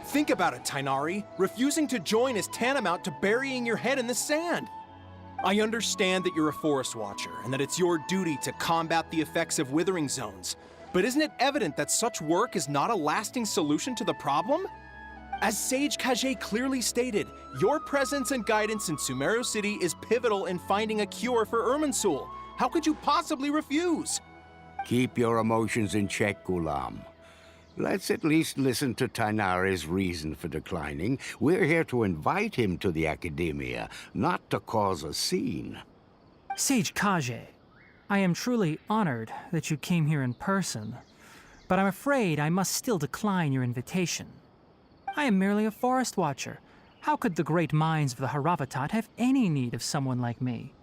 Think about it, Tighnari. Refusing to join is tantamount to burying your head in the sand. I understand that you're a forest watcher and that it's your duty to combat the effects of withering zones. But isn't it evident that such work is not a lasting solution to the problem? As Sage Kage clearly stated, your presence and guidance in Sumeru City is pivotal in finding a cure for Irminsul. How could you possibly refuse? Keep your emotions in check, Gulam. Let's at least listen to Tighnari's reason for declining. We're here to invite him to the Academia, not to cause a scene. Sage Kage, I am truly honored that you came here in person, but I'm afraid I must still decline your invitation. I am merely a forest watcher. How could the great minds of the Haravatat have any need of someone like me?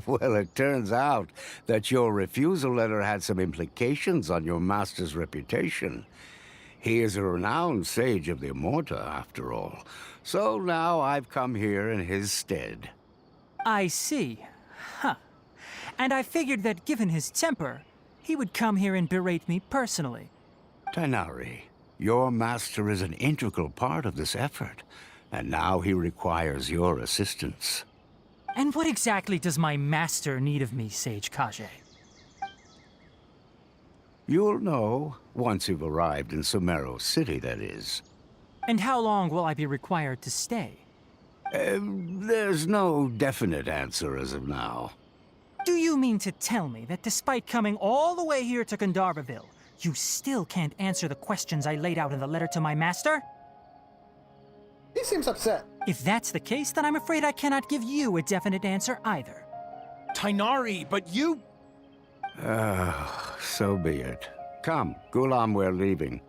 Well, it turns out that your refusal letter had some implications on your master's reputation. He is a renowned sage of the Immorta, after all. So now I've come here in his stead. I see. Huh. And I figured that given his temper, he would come here and berate me personally. Tighnari, your master is an integral part of this effort, and now he requires your assistance. And what exactly does my master need of me, Sage Kage? You'll know, once you've arrived in Sumeru City, that is. And how long will I be required to stay? There's no definite answer as of now. Do you mean to tell me that despite coming all the way here to Gandharvaville, you still can't answer the questions I laid out in the letter to my master? He seems upset. If that's the case, then I'm afraid I cannot give you a definite answer either. Tighnari, but you... So be it. Come, Gulam, we're leaving.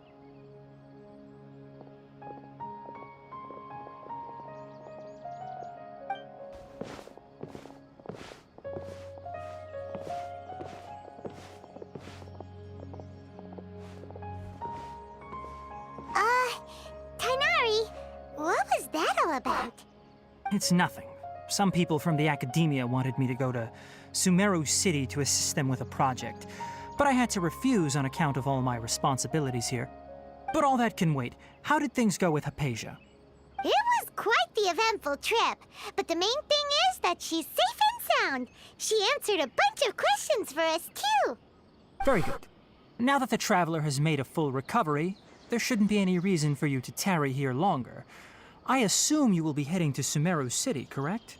Tighnari, what was that all about? It's nothing. Some people from the Academia wanted me to go to Sumeru City to assist them with a project, but I had to refuse on account of all my responsibilities here. But all that can wait. How did things go with Hypatia? It was quite the eventful trip, but the main thing is that she's safe and sound. She answered a bunch of questions for us, too. Very good. Now that the Traveler has made a full recovery, there shouldn't be any reason for you to tarry here longer. I assume you will be heading to Sumeru City, correct?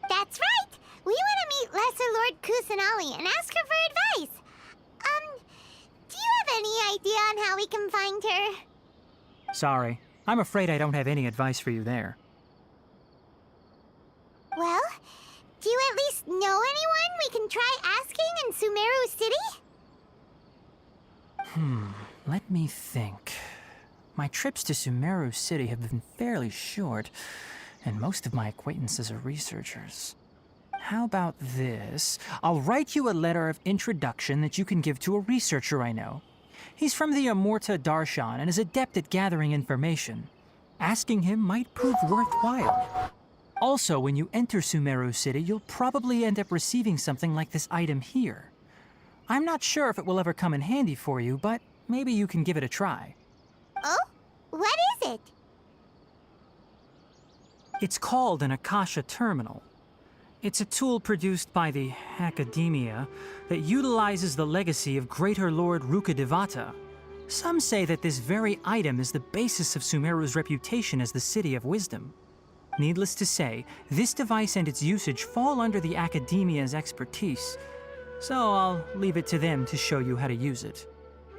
That's right. We want to Professor Lord Kusanali and ask her for advice. Do you have any idea on how we can find her? Sorry, I'm afraid I don't have any advice for you there. Well, do you at least know anyone we can try asking in Sumeru City? Let me think. My trips to Sumeru City have been fairly short, and most of my acquaintances are researchers. How about this? I'll write you a letter of introduction that you can give to a researcher I know. He's from the Amurta Darshan and is adept at gathering information. Asking him might prove worthwhile. Also, when you enter Sumeru City, you'll probably end up receiving something like this item here. I'm not sure if it will ever come in handy for you, but maybe you can give it a try. Oh? What is it? It's called an Akasha Terminal. It's a tool produced by the Academia that utilizes the legacy of Greater Lord Rukkhadevata. Some say that this very item is the basis of Sumeru's reputation as the City of Wisdom. Needless to say, this device and its usage fall under the Academia's expertise, so I'll leave it to them to show you how to use it.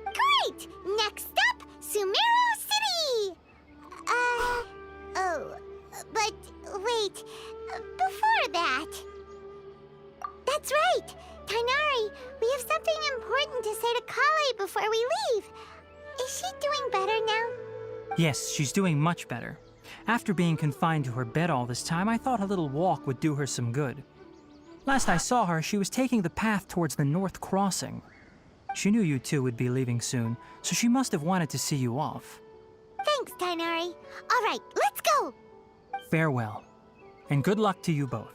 Great! Next up, Sumeru City! But wait, before that... That's right! Tighnari, we have something important to say to Kale before we leave. Is she doing better now? Yes, she's doing much better. After being confined to her bed all this time, I thought a little walk would do her some good. Last I saw her, she was taking the path towards the North Crossing. She knew you two would be leaving soon, so she must have wanted to see you off. Thanks, Tighnari. All right, let's go! Farewell, and good luck to you both.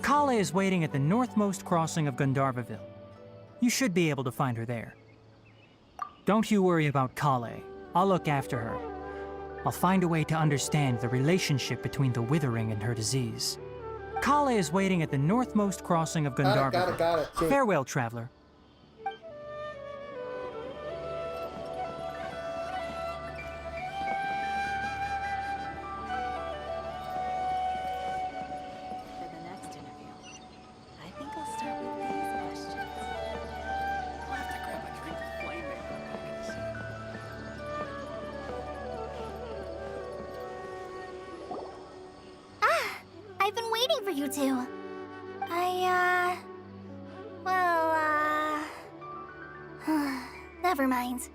Kale is waiting at the northmost crossing of Gandharvaville. You should be able to find her there. Don't you worry about Kale. I'll look after her. I'll find a way to understand the relationship between the withering and her disease. Kale is waiting at the northmost crossing of Gandharvaville. Got it. Farewell, traveler. For the next interview, I think I'll start with these questions. I'll have to grab a drink with Flame I've been waiting for you two. Never mind.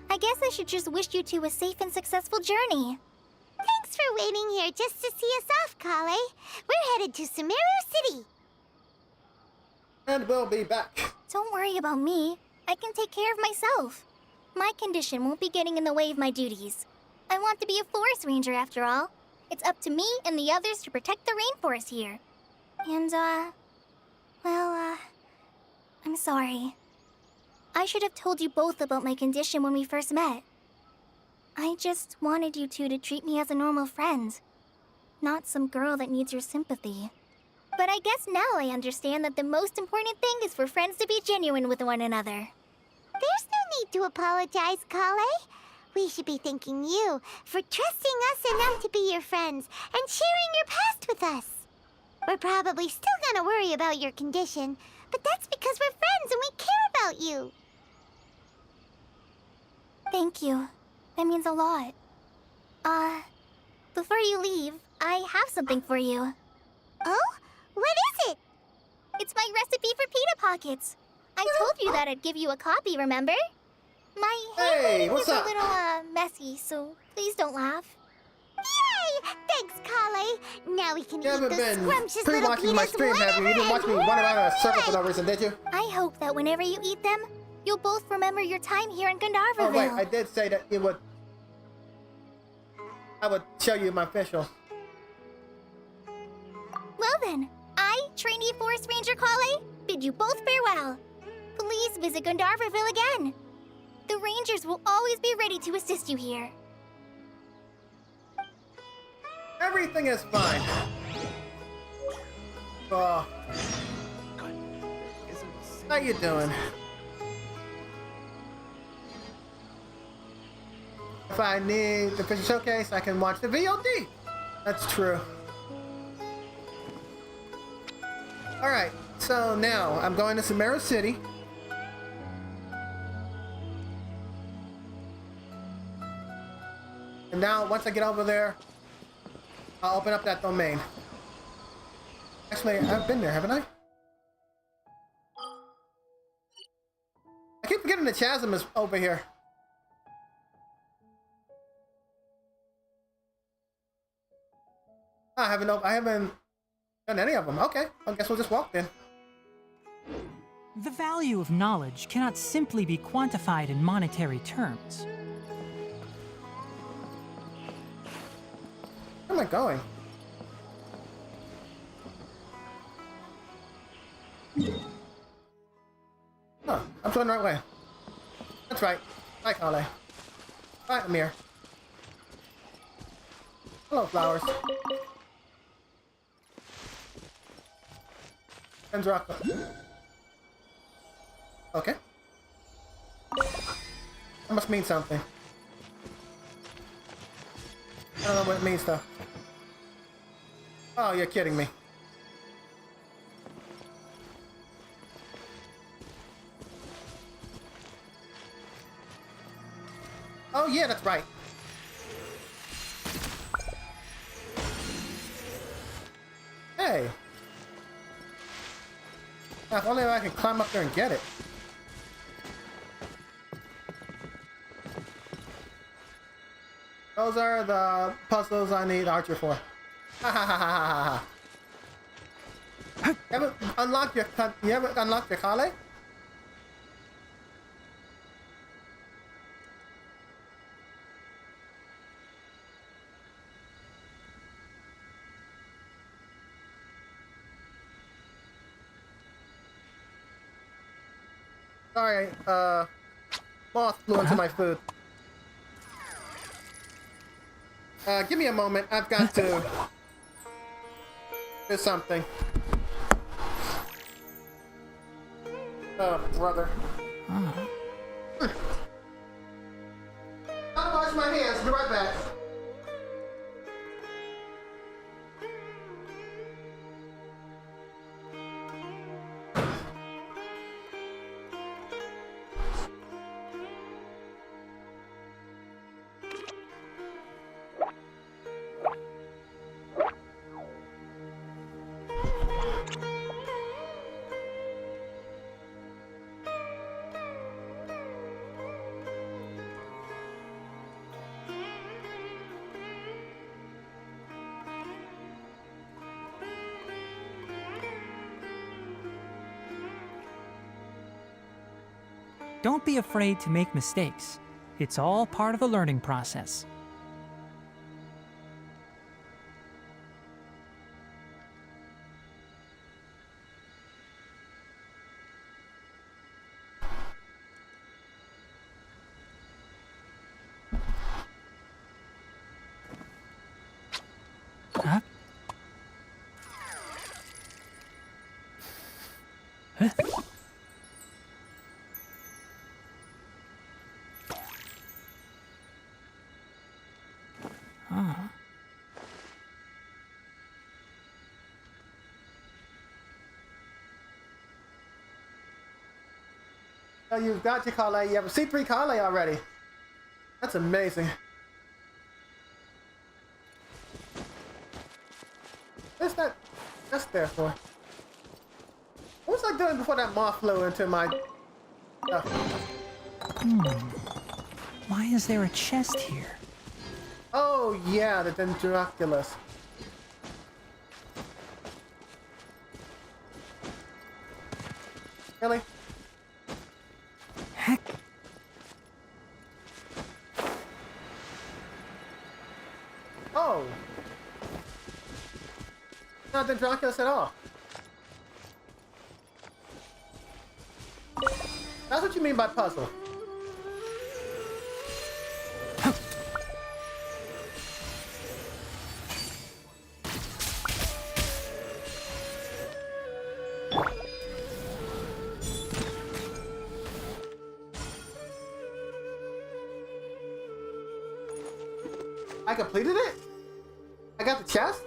I guess I should just wish you two a safe and successful journey. Thanks for waiting here just to see us off, Kale. We're headed to Sumeru City. And we'll be back. Don't worry about me. I can take care of myself. My condition won't be getting in the way of my duties. I want to be a forest ranger after all. It's up to me and the others to protect the rainforest here. And, I'm sorry. I should have told you both about my condition when we first met. I just wanted you two to treat me as a normal friend, not some girl that needs your sympathy. But I guess now I understand that the most important thing is for friends to be genuine with one another. There's no need to apologize, Kale. We should be thanking you for trusting us enough to be your friends and sharing your past with us. We're probably still gonna worry about your condition, but that's because we're friends and we care about you. Thank you. That means a lot. Before you leave, I have something for you. Oh? What is it? It's my recipe for pita pockets. I told you that I'd give you a copy, remember? My handwriting what's is up? a little, messy, so please don't laugh. Yay! Thanks, Kale. Now we can You eat haven't those been scrumptious little pre-watching my peanuts stream, have you? You didn't watch me run around in a circle for no reason, did you? I hope that whenever you eat them, you'll both remember your time here in Gandharvaville. Oh wait, I did say that I would show you my official. Well then, I, trainee Forest Ranger Kale, bid you both farewell. Please visit Gandharvaville again. The Rangers will always be ready to assist you here. Everything is fine. Oh. How you doing? If I need the Fisher Showcase, I can watch the VOD. That's true. Alright, so now I'm going to Samara City. And now, once I get over there, I'll open up that domain. Actually, I've been there, haven't I? I keep forgetting the chasm is over here. I haven't done any of them. Okay, I guess we'll just walk then. The value of knowledge cannot simply be quantified in monetary terms. Where am I going? Oh, I'm going the right way. That's right. Hi, Kale. Hi, Amir. Hello, flowers. And Rocco. Okay. That must mean something. I don't know what it means, though. Oh, you're kidding me. Oh, yeah, that's right. Hey. Now, if only I can climb up there and get it. Those are the puzzles I need Archer for. Ha ha ha ha ha ha. You haven't unlocked your Kale? Sorry, moth flew into my food. Give me a moment. I've got to do something. Oh, brother. I'll wash my hands. Be right back. Don't be afraid to make mistakes. It's all part of the learning process. Huh? Huh? Oh, you've got your Kale. You have a C3 Kale already. That's amazing. What's that? That's there for? What was I doing before that moth flew into my stuff? Why is there a chest here? Oh yeah, the Dendroculus. Really? Heck. Oh. Not Dendroculus at all. That's what you mean by puzzle. completed it? I got the chest?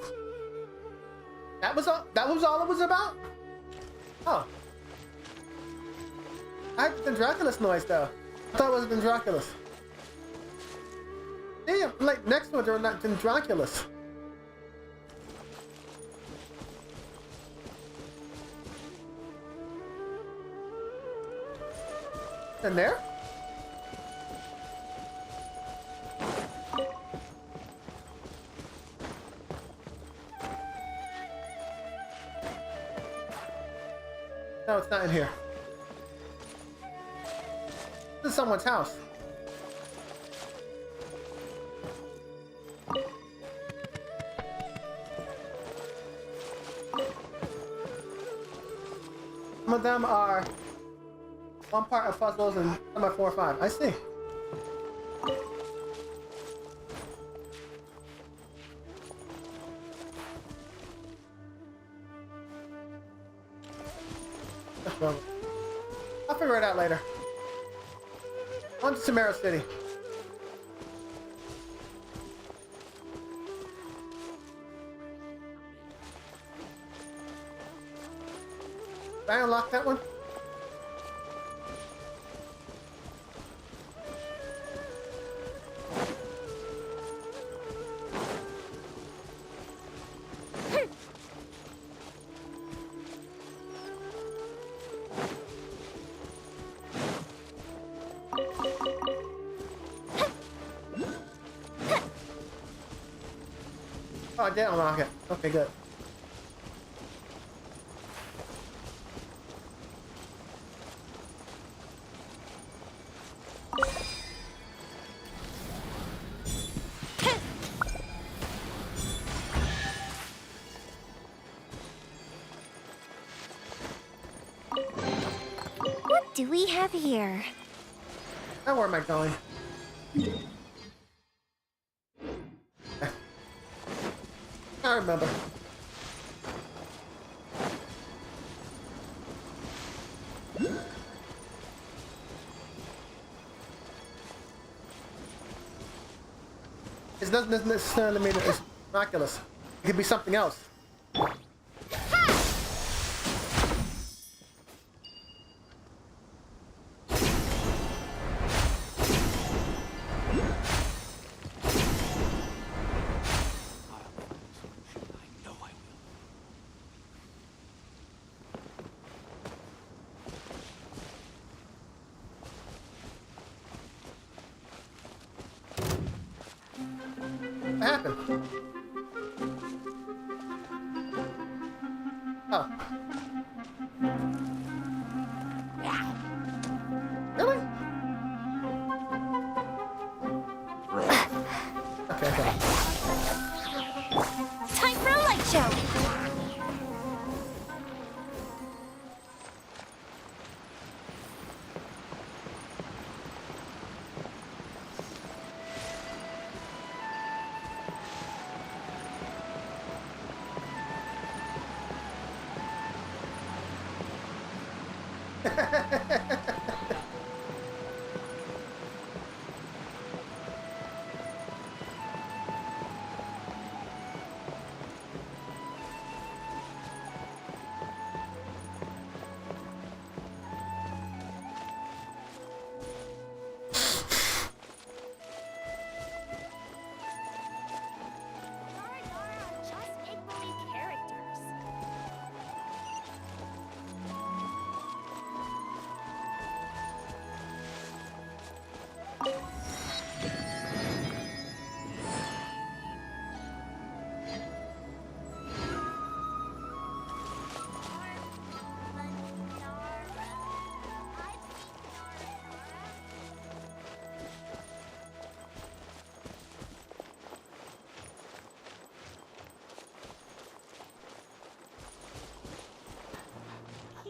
That was all it was about? Oh. I had the Dracula's noise though. I thought it was the Dracula's. Damn, like next one they're not Dracula's. In there? No, it's not in here. This is someone's house. Some of them are one part of puzzles and some are 4 or 5. I see. I'll figure it out later. On to Samara City. Did I unlock that one? Oh, I did unlock it. Okay, good. What do we have here? Now where am I going? I remember. It doesn't necessarily mean it's miraculous. It could be something else. What happened? Oh. Really? Okay. Time for a light show!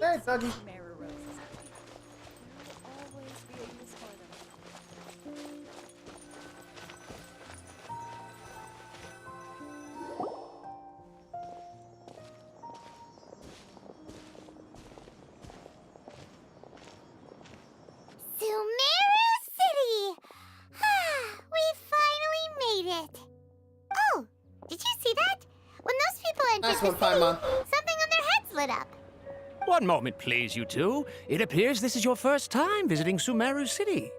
Hey, Dougie. Sumeru City! We finally made it! Nice the one, city, Paimon. something on their heads lit up. One moment, please, you two. It appears this is your first time visiting Sumeru City.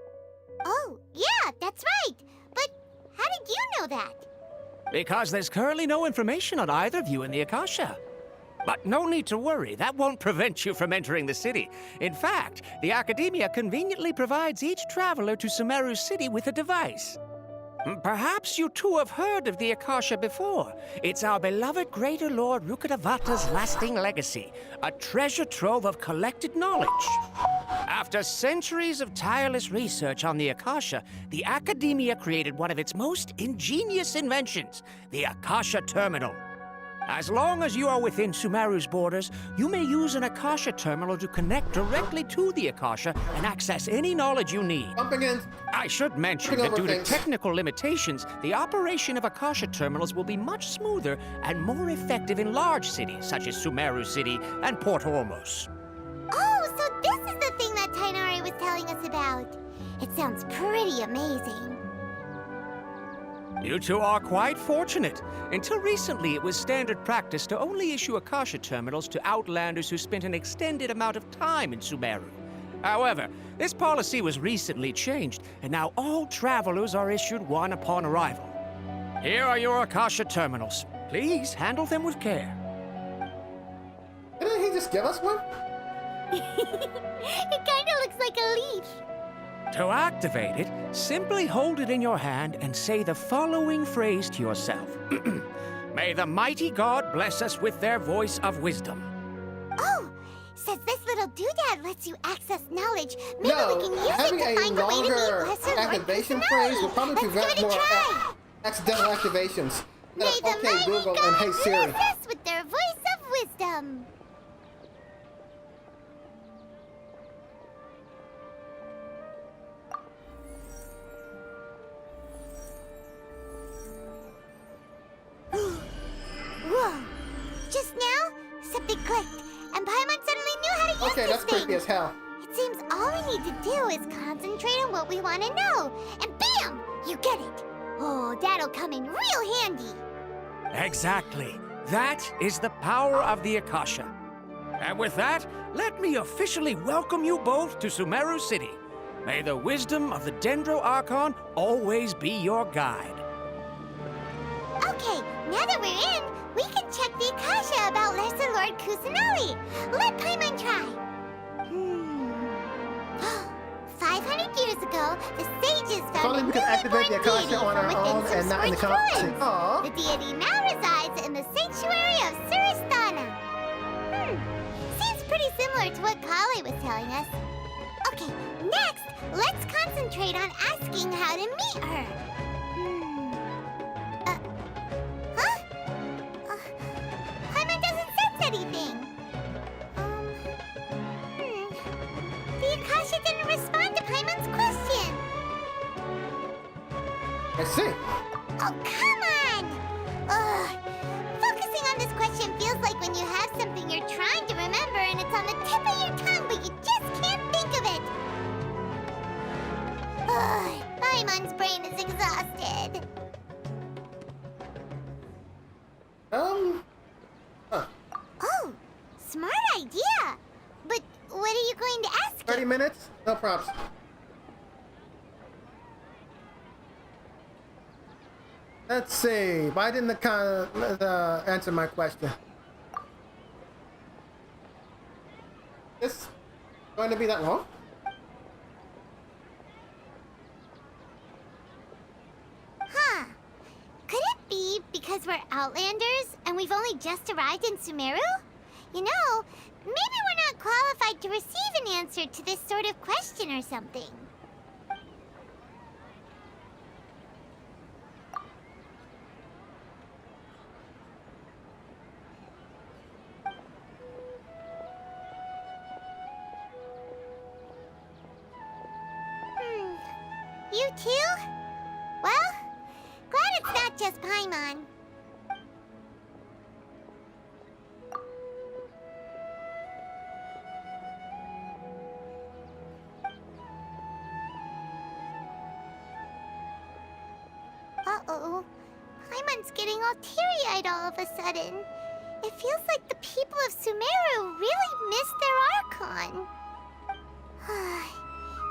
Oh, yeah, that's right. But how did you know that? Because there's currently no information on either of you in the Akasha. But no need to worry, that won't prevent you from entering the city. In fact, the Academia conveniently provides each traveler to Sumeru City with a device. Perhaps you two have heard of the Akasha before. It's our beloved Greater Lord Rukkhadevata's lasting legacy, a treasure trove of collected knowledge. After centuries of tireless research on the Akasha, the Academia created one of its most ingenious inventions, the Akasha Terminal. As long as you are within Sumeru's borders, you may use an Akasha terminal to connect directly to the Akasha and access any knowledge you need. I should mention that due to technical limitations, the operation of Akasha terminals will be much smoother and more effective in large cities such as Sumeru City and Port Ormos. Oh, so this is the thing that Tighnari was telling us about. It sounds pretty amazing. You two are quite fortunate. Until recently, it was standard practice to only issue Akasha terminals to outlanders who spent an extended amount of time in Sumeru. However, this policy was recently changed, and now all travelers are issued one upon arrival. Here are your Akasha terminals. Please handle them with care. Didn't he just give us one? It kind of looks like a leaf. To activate it, simply hold it in your hand and say the following phrase to yourself. May the mighty God bless us with their voice of wisdom. Oh, since this little doodad lets you access knowledge, maybe we can use it to find a way to meet Lesser Lord activation phrase will probably Let's prevent give it a more try. accidental activations. May the Okay, mighty Google God and Hey Siri. bless us with their voice of wisdom. Whoa! Just now, something clicked, and Paimon suddenly knew how to use Okay, this that's thing. creepy as hell. It seems all we need to do is concentrate on what we want to know, and bam! You get it. Oh, that'll come in real handy. Exactly. That is the power of the Akasha. And with that, let me officially welcome you both to Sumeru City. May the wisdom of the Dendro Archon always be your guide. Okay, now that we're in, we can check the Akasha about Lesser Lord Kusanali. Let Paimon try. 500 years ago, the sages If only found a we could newly activate the born Akasha deity on from our within own some and not in the scorched competition. ruins. Aw. The deity now resides in the sanctuary of Suristana. Seems pretty similar to what Kale was telling us. Okay, next, let's concentrate on asking how to meet her. Paimon doesn't sense anything. The Akasha didn't respond to Paimon's question. I see. Oh, come on! Ugh. Focusing on this question feels like when you have something you're trying to remember and it's on the tip of your tongue, but you just can't think of it. Ugh. Paimon's brain is exhausted. Oh, smart idea. But what are you going to ask? 30 minutes? No props. Let's see. Why didn't the answer my question? This going to be that long? Huh. Could it be because we're Outlanders and we've only just arrived in Sumeru? You know, maybe we're not qualified to receive an answer to this sort of question or something. You too? Well, glad it's not just Paimon. Uh-oh. Paimon's getting all teary-eyed all of a sudden. It feels like the people of Sumeru really missed their Archon.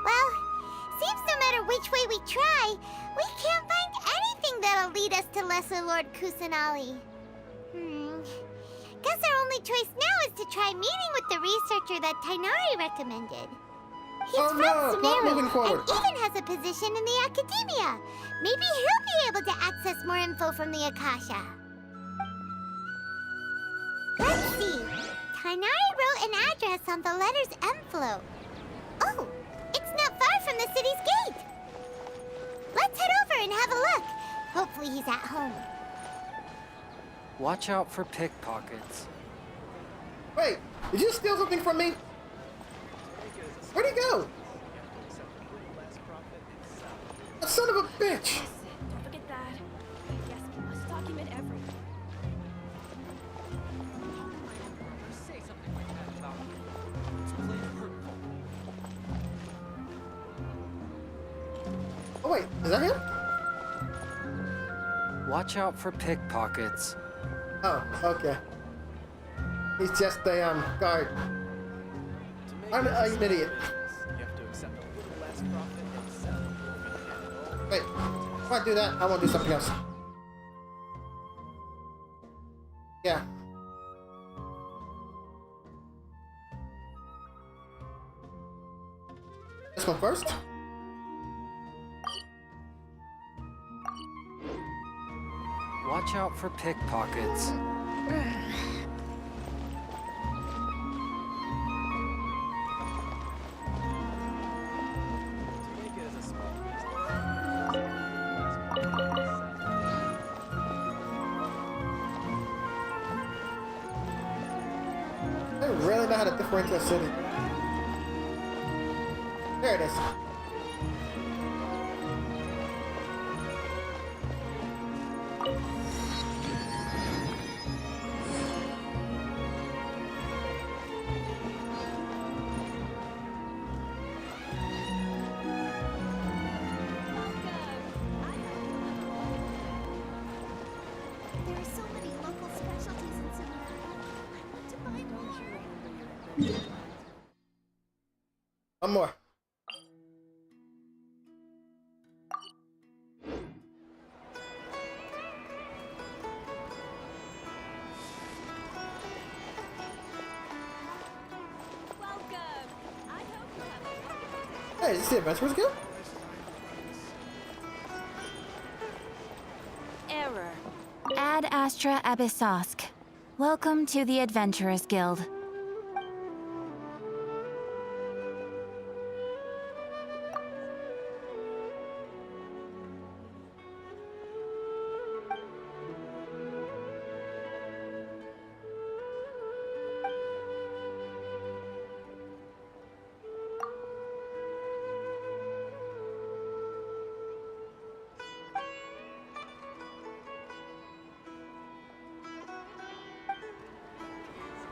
Well, seems no matter which way we try, we can't find anything that'll lead us to Lesser Lord Kusanali. Guess our only choice now is to try meeting with the researcher that Tainari recommended. He's from Sumeru and even has a position in the Academia. Maybe he'll be able to access more info from the Akasha. Let's see. Tainari wrote an address on the letter's envelope. Oh, it's not far from the city's gate. Let's head over and have a look. Hopefully he's at home. Watch out for pickpockets. Wait, did you steal something from me? Where'd he go? That son of a bitch! Don't forget that. Yes, we must document everything. Say something like that about me. It's plain hurtful. Oh wait, is that him? Watch out for pickpockets. Oh, okay. He's just a guard. I'm an idiot. Wait, if I do that, I won't do something else. Yeah. This one first. Watch out for pickpockets. I really know how to differentiate a city. There it is. There are so many local specialties in Sumeru. I want to buy more. One more. Hey, is this the Adventurers Guild? Error. Ad Astra Abyssosk. Welcome to the Adventurers Guild.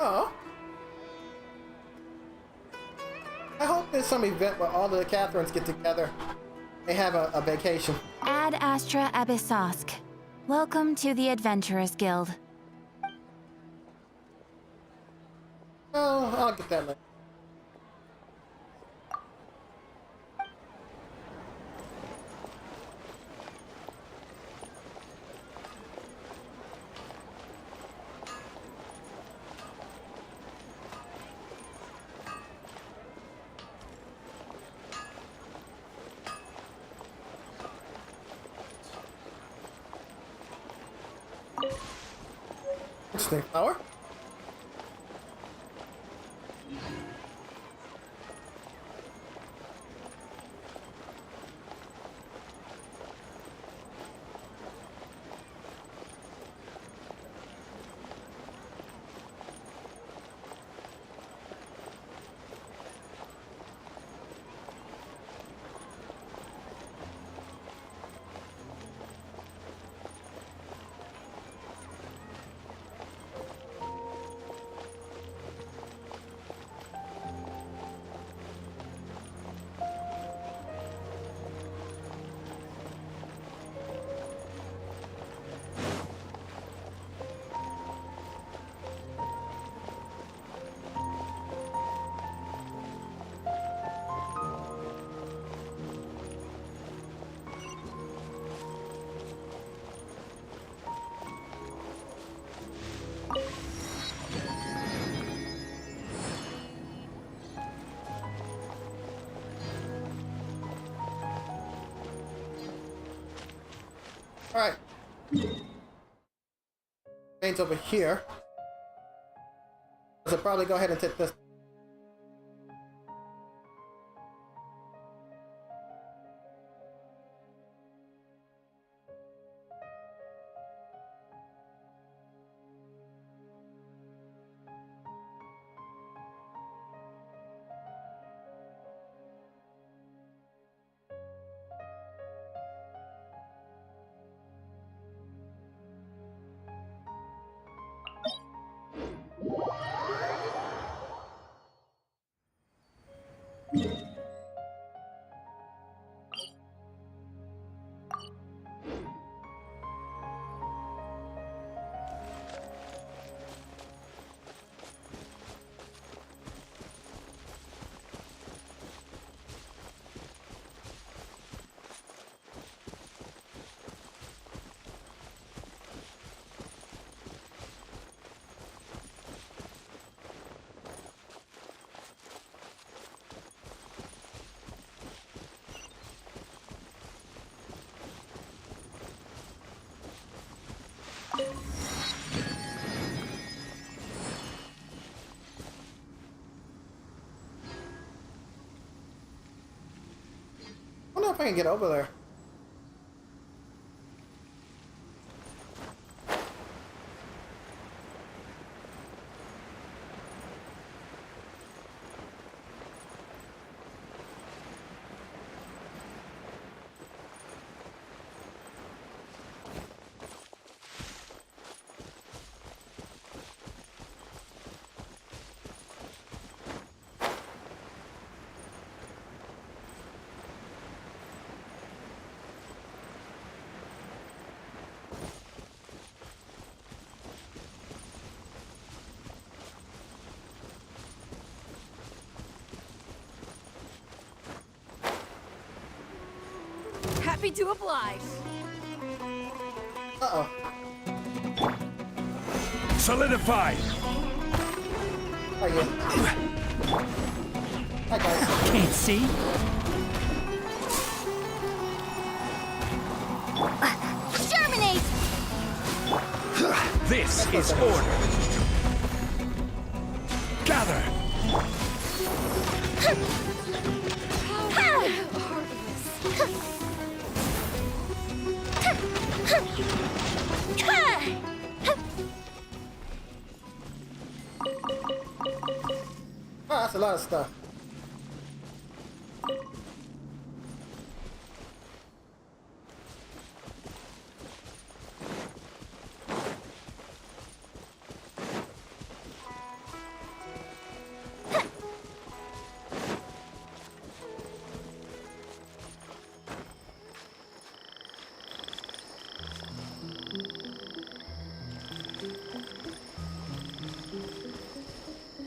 Oh. I hope there's some event where all of the Catherines get together. They have a vacation. Ad Astra Abyssosk. Welcome to the Adventurers Guild. Oh, I'll get that later. Interesting. Power? Alright. Train's over here. So probably go ahead and take this. I don't know if I can get over there. Happy to oblige. Uh-oh. Solidify! Hi, you. Hi, guys. Can't see? Germinate! This is order. Gather! Oh, that's a lot of stuff.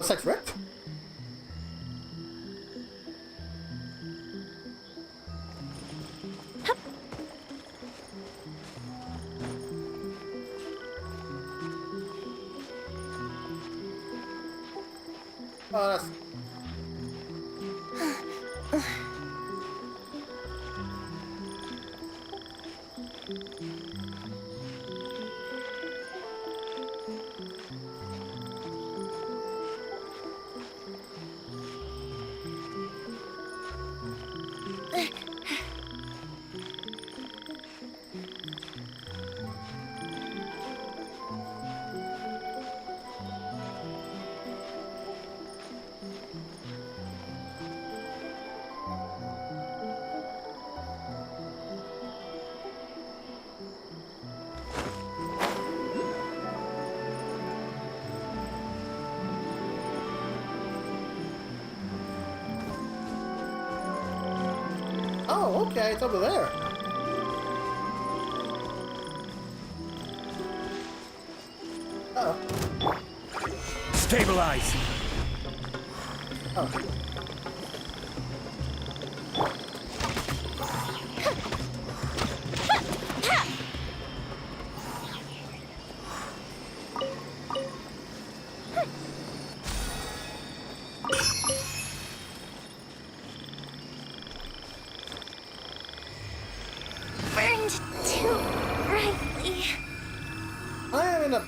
Sex wrecked? Oh, that's... Oh, okay, it's over there. Uh-oh. Stabilize! Oh. Burned to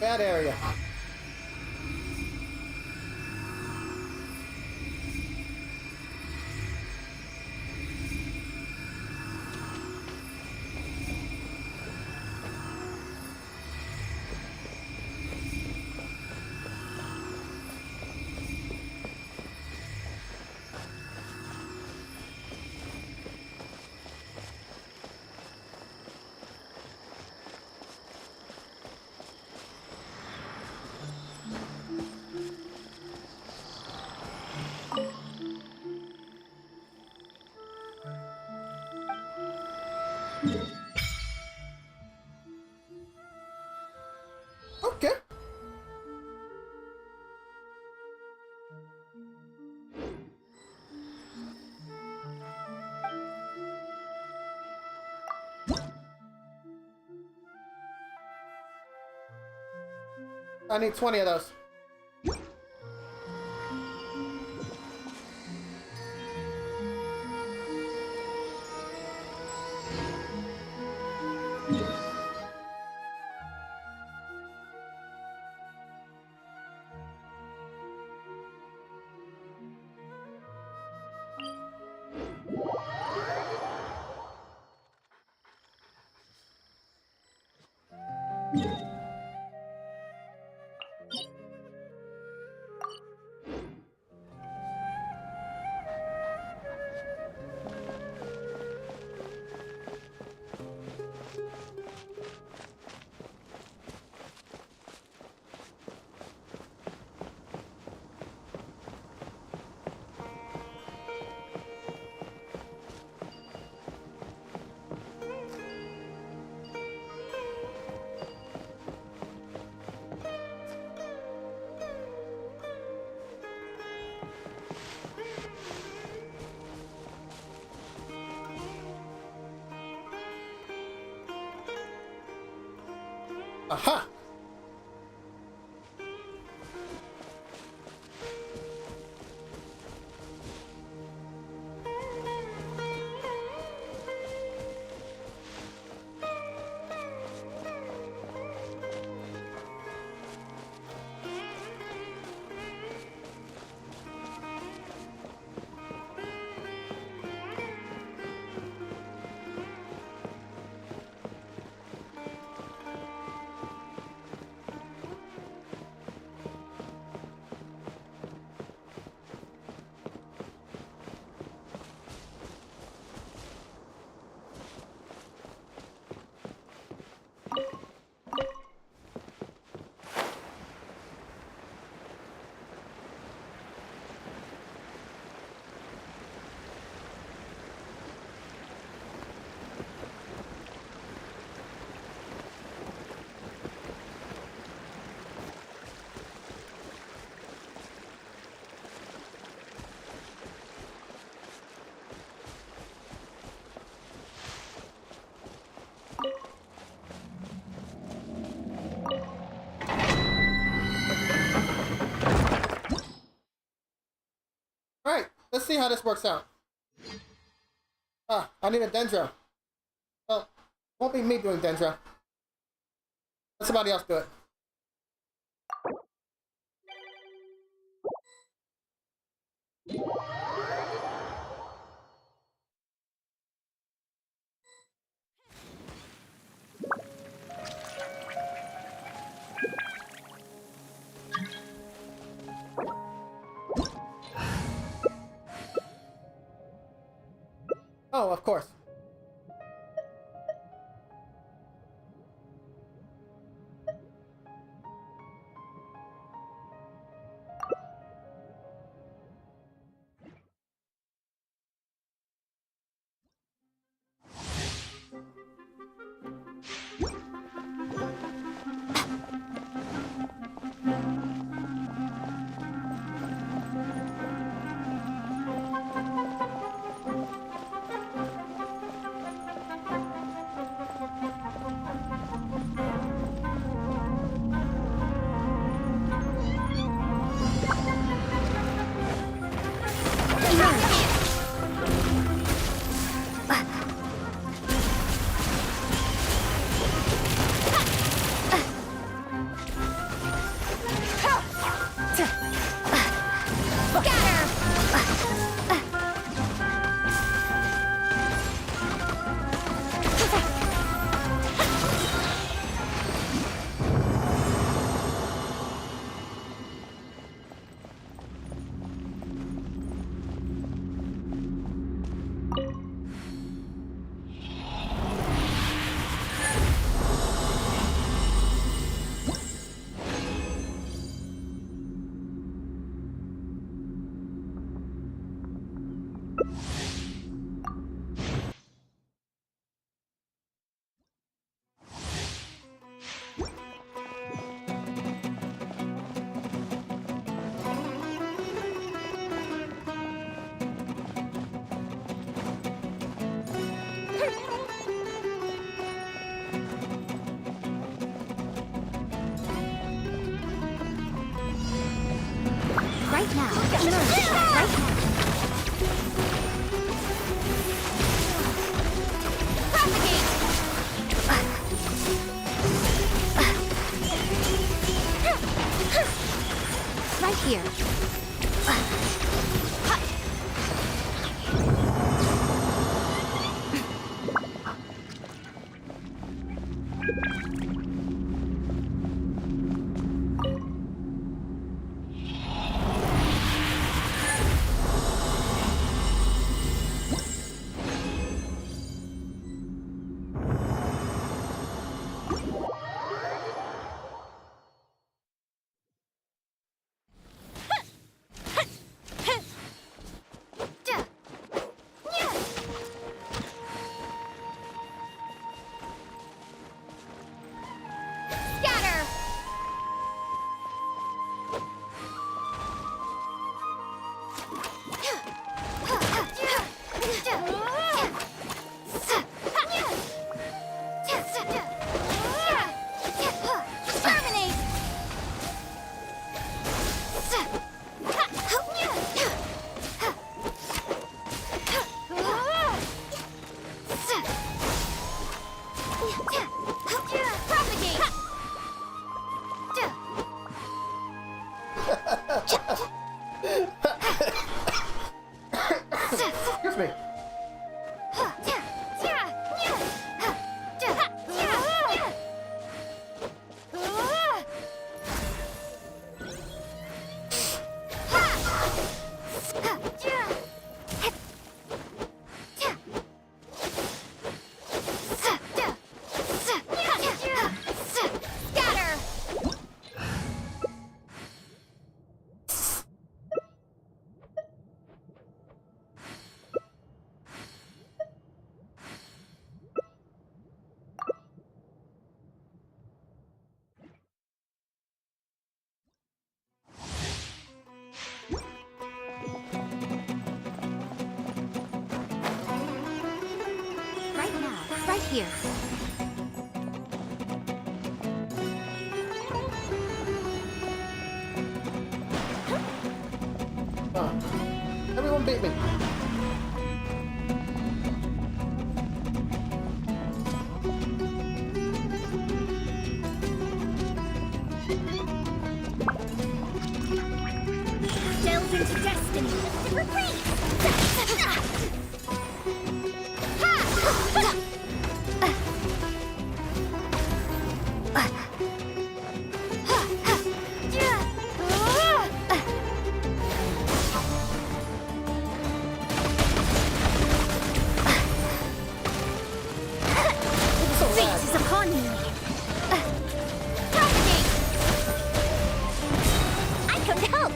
bad area. Okay. I need 20 of those. Aha! Alright, let's see how this works out. Ah, I need a Dendro. Well, won't be me doing Dendro. Let somebody else do it. Oh, of course. Right now. Emerge. Right now. Right here. Excuse me. Right now. Right here. Everyone beat me. Delve into destiny. Retreat! Fate is upon you. Propagate! I come to help!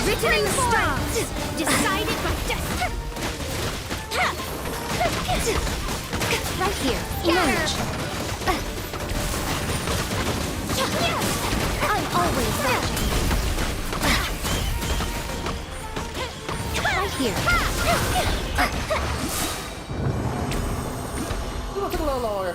Written in the stars. Decided by destiny. Right here. Emerge. I'm always ready. Right here. It'll take a little longer.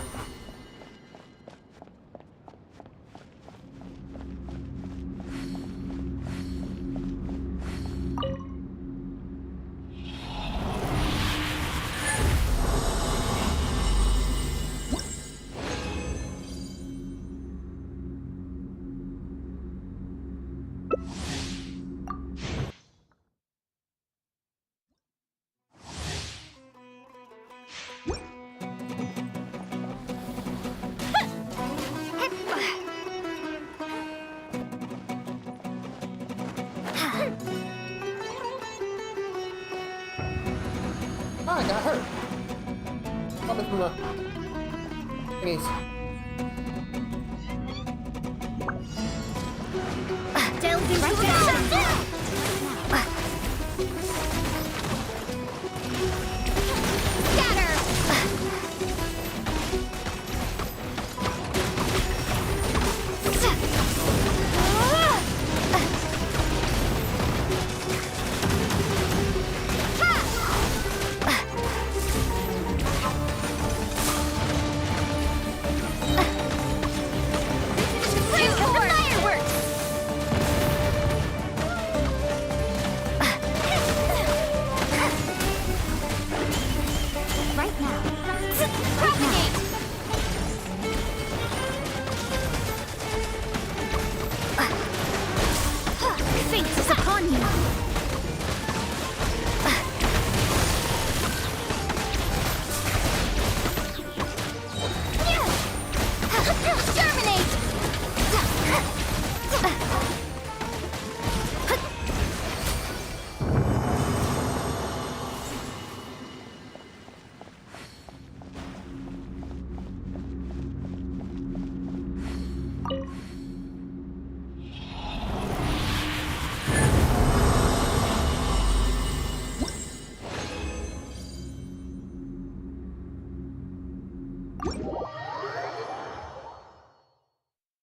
I got hurt. Probably from the thingies. Delve into Right destiny! Scatter!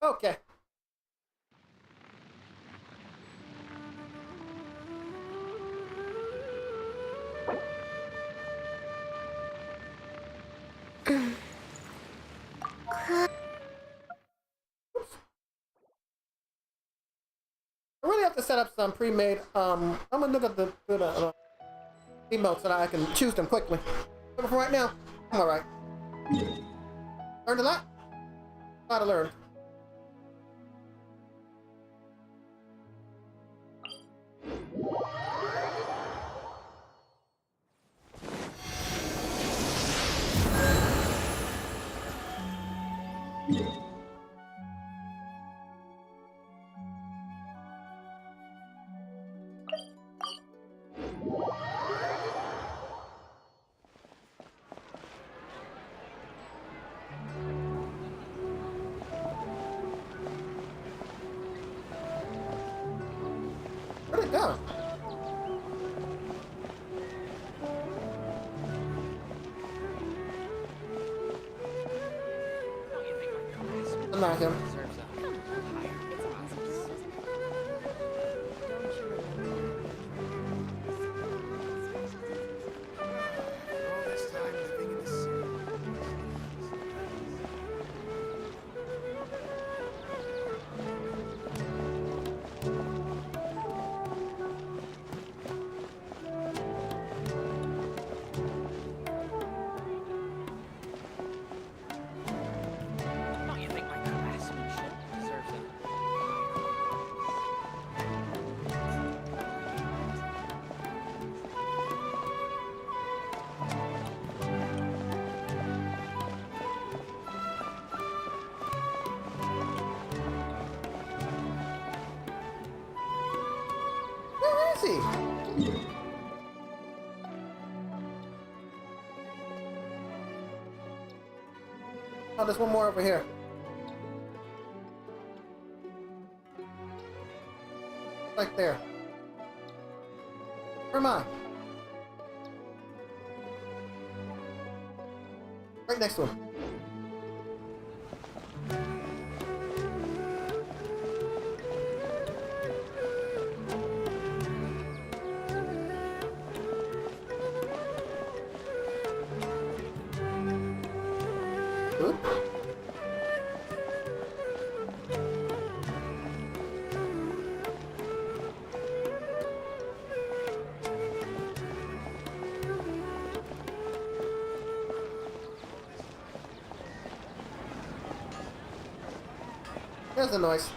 Okay. I really have to set up some pre-made, I'm gonna look at the emotes so that I can choose them quickly. But for right now, I'm alright. Learned a lot? A lot to learn. Where'd it go? I'm not him. Where is he? Oh, there's one more over here. Right there. Where am I? Right next to him. Oop. There's the noise.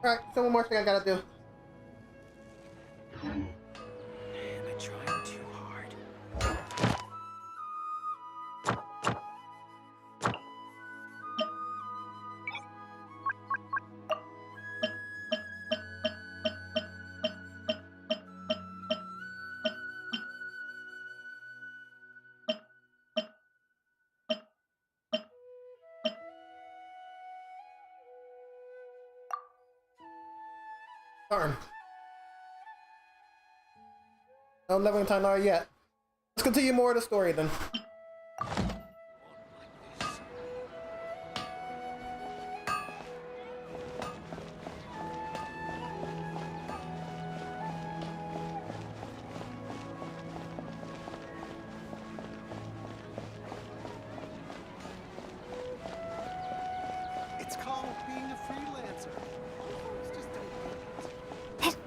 Alright, so one more thing I gotta do. Am I trying too hard? Darn. I'm never in Tainari yet. Let's continue more of the story then. It's called being a freelancer. Folks just don't get it.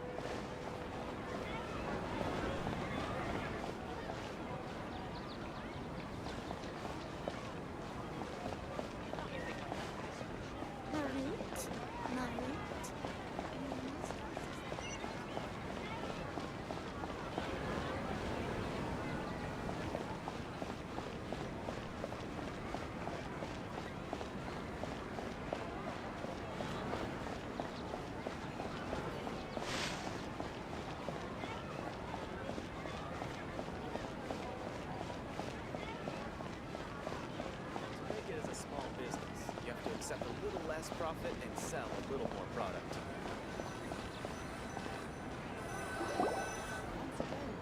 Make it as a small business. You have to accept a little less profit and sell a little more product.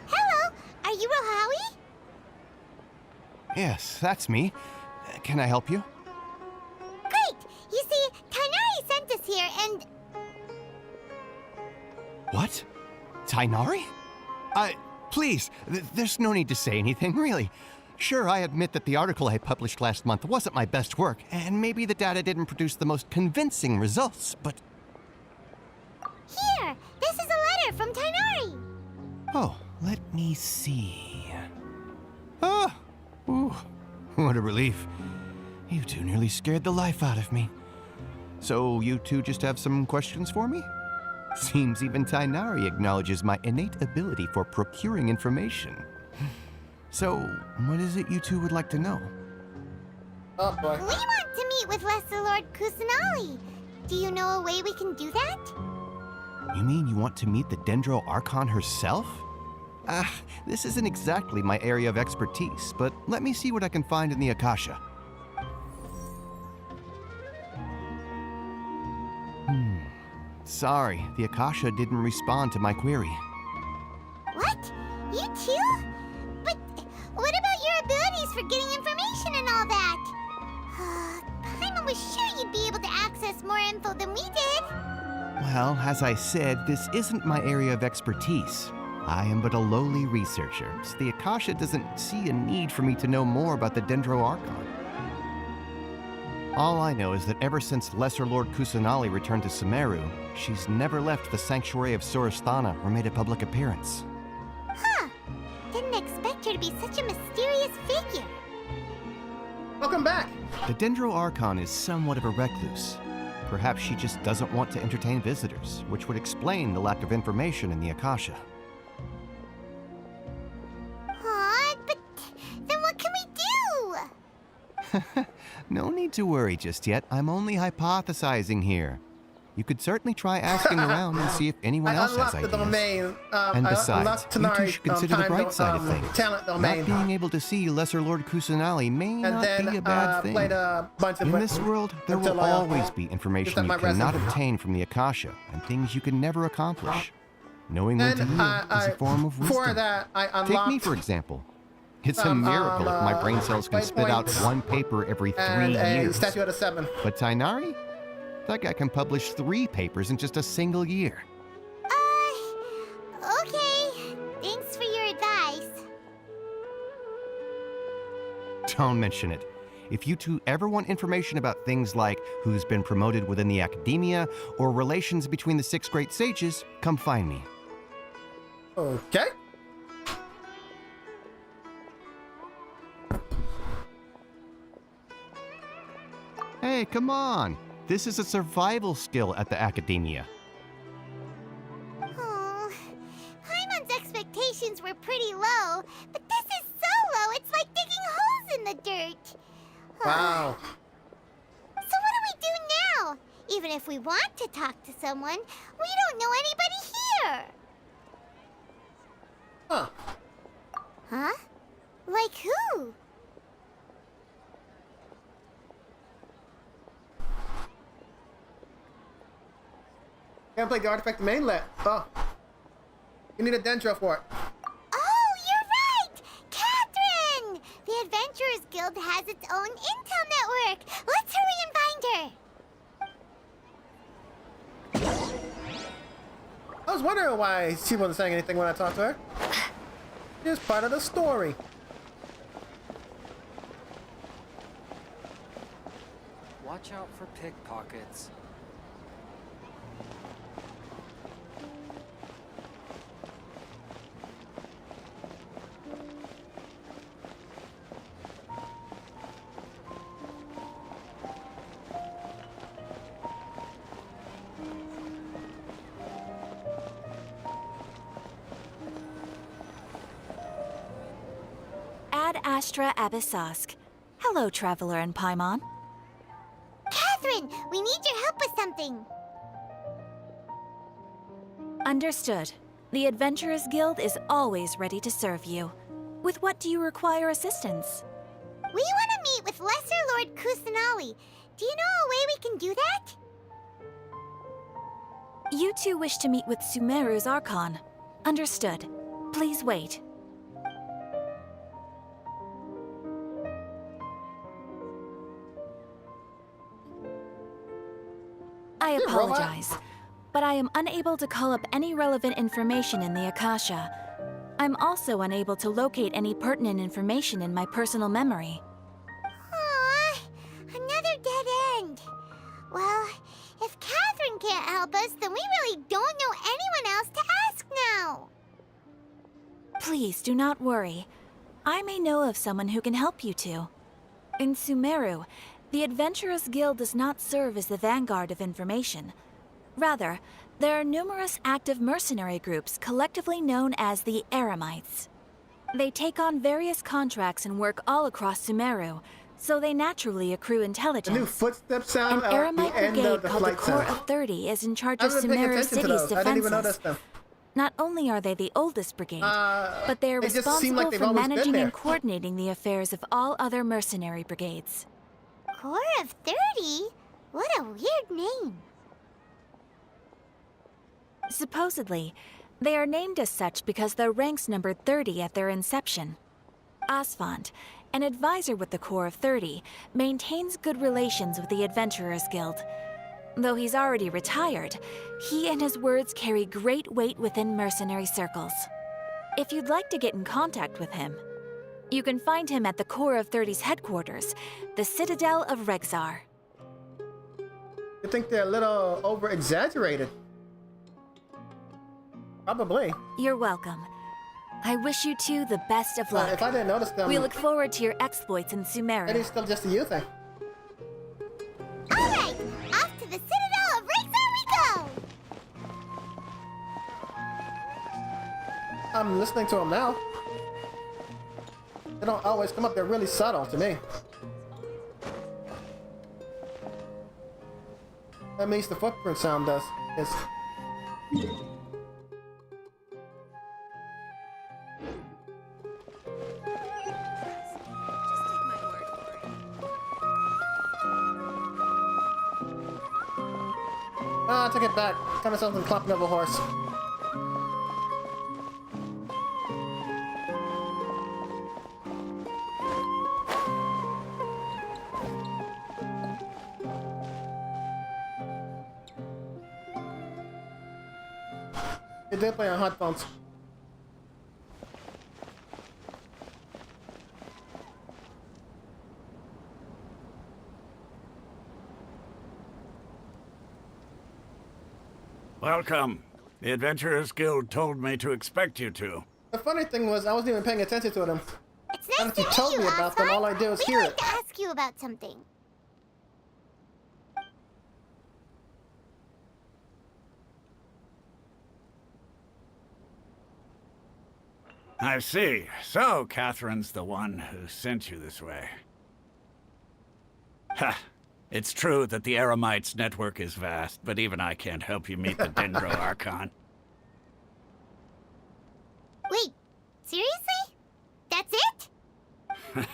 Hello, are you Rohawi? Yes, that's me. Can I help you? Great! You see, Tainari sent us here and... What? Tainari? Please, there's no need to say anything, really. Sure, I admit that the article I published last month wasn't my best work, and maybe the data didn't produce the most convincing results, but... Here! This is a letter from Tainari! Oh, let me see. Oh! Ooh, what a relief. You two nearly scared the life out of me. So, you two just have some questions for me? Seems even Tainari acknowledges my innate ability for procuring information. So, what is it you two would like to know? Oh boy. We want to meet with Lesser Lord Kusanali. Do you know a way we can do that? You mean you want to meet the Dendro Archon herself? This isn't exactly my area of expertise, but let me see what I can find in the Akasha. Sorry, the Akasha didn't respond to my query. What? You too? But what about your abilities for getting information and all that? Paimon was sure you'd be able to access more info than we did. Well, as I said, this isn't my area of expertise. I am but a lowly researcher, so the Akasha doesn't see a need for me to know more about the Dendro Archon. All I know is that ever since Lesser Lord Kusanali returned to Sumeru, she's never left the Sanctuary of Sorasthana or made a public appearance. Huh. Didn't expect her to be such a mysterious figure. Welcome back! The Dendro Archon is somewhat of a recluse. Perhaps she just doesn't want to entertain visitors, which would explain the lack of information in the Akasha. Aw, but then what can we do? No need to worry just yet. I'm only hypothesizing here. You could certainly try asking around and see if anyone else has ideas. The domain. And besides, you two should consider the bright side of things. Talent domain. Not being able to see Lesser Lord Kusanali may not be a bad thing. Played a bunch of In this world, there will always be information you cannot obtain from the Akasha, and things you can never accomplish. Knowing when to yield is a form of wisdom. Before that, I unlocked... Take me, for example. It's a miracle if my brain cells can spit out one paper every 3 years. Statue out of 7. But Tainari? That guy can publish 3 papers in just a single year. Okay. Thanks for your advice. Don't mention it. If you two ever want information about things like who's been promoted within the academia or relations between the 6 great sages, come find me. Okay. Hey, come on. This is a survival skill at the academia. Oh, Paimon's expectations were pretty low, but this is so low, it's like digging holes in the dirt. Wow. So what do we do now? Even if we want to talk to someone, we don't know anybody here. Huh. Huh? Like who? Can't play the artifact mainlet. Oh. You need a dendro for it. Oh, you're right! Catherine! The Adventurers Guild has its own intel network. Let's hurry and find her. I was wondering why she wasn't saying anything when I talked to her. It's part of the story. Watch out for pickpockets. Ad Astra Abyssosk. Hello, Traveler in Paimon. Catherine, we need your help with something. Understood. The Adventurers Guild is always ready to serve you. With what do you require assistance? We want to meet with Lesser Lord Kusanali. Do you know a way we can do that? You two wish to meet with Sumeru's Archon. Understood. Please wait. I apologize, but I am unable to call up any relevant information in the Akasha. I'm also unable to locate any pertinent information in my personal memory. Aww, another dead end. Well, if Catherine can't help us, then we really don't know anyone else to ask now. Please do not worry. I may know of someone who can help you two. In Sumeru, the Adventurers Guild does not serve as the vanguard of information. Rather, there are numerous active mercenary groups collectively known as the Eremites. They take on various contracts and work all across Sumeru, so they naturally accrue intelligence. The new footsteps sound An Eremite brigade called the Corps of 30 is in charge of Sumeru City's defenses. Not only are they the oldest brigade, but they are responsible for managing and coordinating the affairs of all other mercenary brigades. Corps of 30? What a weird name. Supposedly, they are named as such because their ranks numbered 30 at their inception. Asfand, an advisor with the Corps of 30, maintains good relations with the Adventurers Guild. Though he's already retired, he and his words carry great weight within mercenary circles. If you'd like to get in contact with him, you can find him at the Corps of 30's headquarters, the Citadel of Rexar. You think they're a little over-exaggerated? Probably. You're welcome. I wish you two the best of luck. If I didn't notice them... We look forward to your exploits in Sumeru. Maybe it's still just a you thing. Alright, off to the Citadel of Rexar we go! I'm listening to them now. They don't always come up, they're really subtle to me. That means the footprint sound does. Is I took it back. Kind of sounds like clapping of a horse. They did play on headphones. Welcome. The Adventurers Guild told me to expect you two. The funny thing was, I wasn't even paying attention to them. It's nice And if to you meet told you, me about them, all I did was hear We'd like it. to ask you about something. I see. So, Catherine's the one who sent you this way. Ha! It's true that the Eremites' network is vast, but even I can't help you meet the Dendro Archon. Wait, seriously? That's it?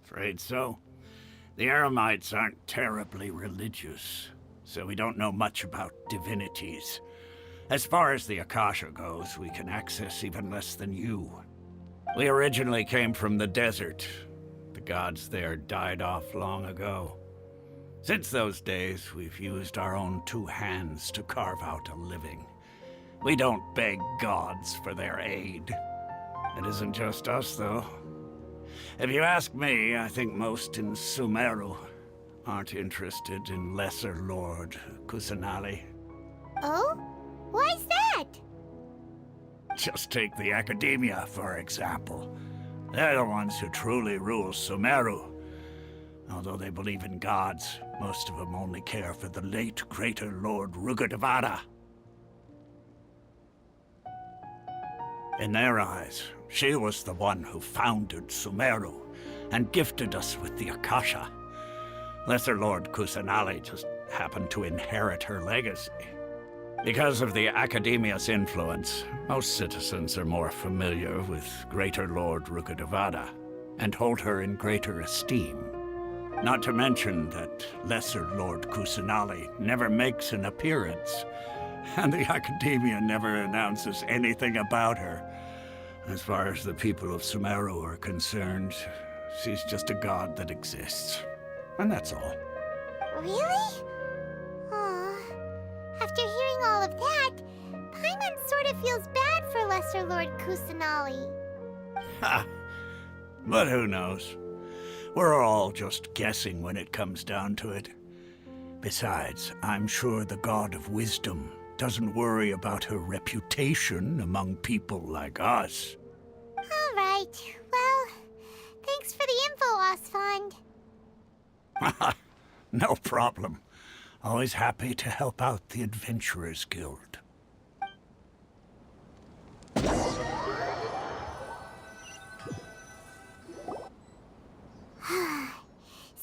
Afraid so. The Eremites aren't terribly religious. so we don't know much about divinities. As far as the Akasha goes, we can access even less than you. We originally came from the desert. The gods there died off long ago. Since those days, we've used our own two hands to carve out a living. We don't beg gods for their aid. It isn't just us, though. If you ask me, I think most in Sumeru aren't interested in Lesser Lord Kusanali. Oh? Why's that? Just take the Academia, for example. They're the ones who truly rule Sumeru. Although they believe in gods, most of them only care for the late Greater Lord Rukkhadevata. In their eyes, she was the one who founded Sumeru and gifted us with the Akasha. Lesser Lord Kusanali just happened to inherit her legacy. Because of the Academia's influence, most citizens are more familiar with Greater Lord Rukkhadevata and hold her in greater esteem. Not to mention that Lesser Lord Kusanali never makes an appearance, and the Academia never announces anything about her. As far as the people of Sumeru are concerned, she's just a god that exists. And that's all. Really? Aw. After hearing all of that, Paimon sort of feels bad for Lesser Lord Kusanali. Ha! But who knows? We're all just guessing when it comes down to it. Besides, I'm sure the God of Wisdom doesn't worry about her reputation among people like us. All right. Well, thanks for the info, Osfond. No problem. Always happy to help out the Adventurers Guild.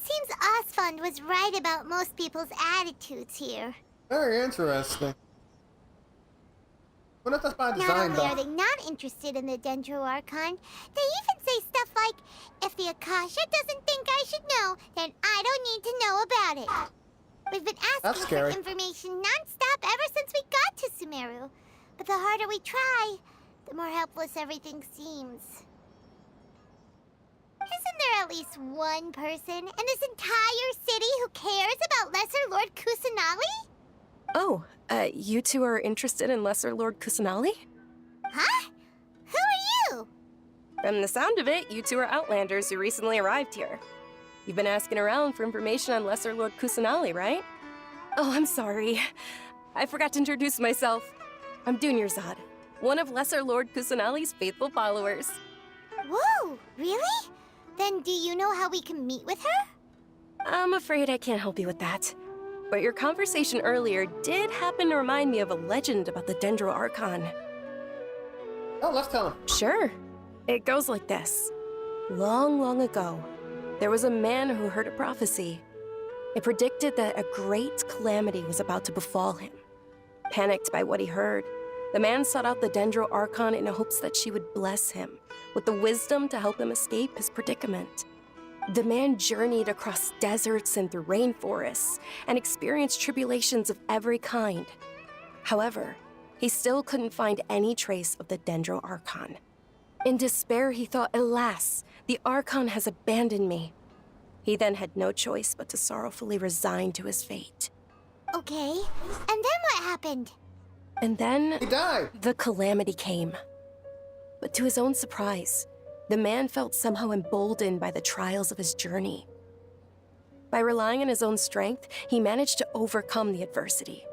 Seems Osfond was right about most people's attitudes here. Very interesting. What if that's by Not design, only are though? they not interested in the Dendro Archon, they even say stuff like, if the Akasha doesn't think I should know, then I don't need to know about it. We've been asking for information non-stop ever since we got to Sumeru. But the harder we try, the more helpless everything seems. Isn't there at least one person in this entire city who cares about Lesser Lord Kusanali? Oh, you two are interested in Lesser Lord Kusanali? Huh? Who are you? From the sound of it, you two are Outlanders who recently arrived here. You've been asking around for information on Lesser Lord Kusanali, right? Oh, I'm sorry. I forgot to introduce myself. I'm Dunyarzad, one of Lesser Lord Kusanali's faithful followers. Whoa, really? Then do you know how we can meet with her? I'm afraid I can't help you with that. But your conversation earlier did happen to remind me of a legend about the Dendro Archon. Oh, let's tell him. Sure. It goes like this. Long, long ago, there was a man who heard a prophecy. It predicted that a great calamity was about to befall him. Panicked by what he heard, the man sought out the Dendro Archon in hopes that she would bless him with the wisdom to help him escape his predicament. The man journeyed across deserts and through rainforests and experienced tribulations of every kind. However, he still couldn't find any trace of the Dendro Archon. In despair, he thought, alas, the Archon has abandoned me. He then had no choice but to sorrowfully resign to his fate. Okay, and then what happened? And then he died. The calamity came. But to his own surprise, the man felt somehow emboldened by the trials of his journey. By relying on his own strength, he managed to overcome the adversity.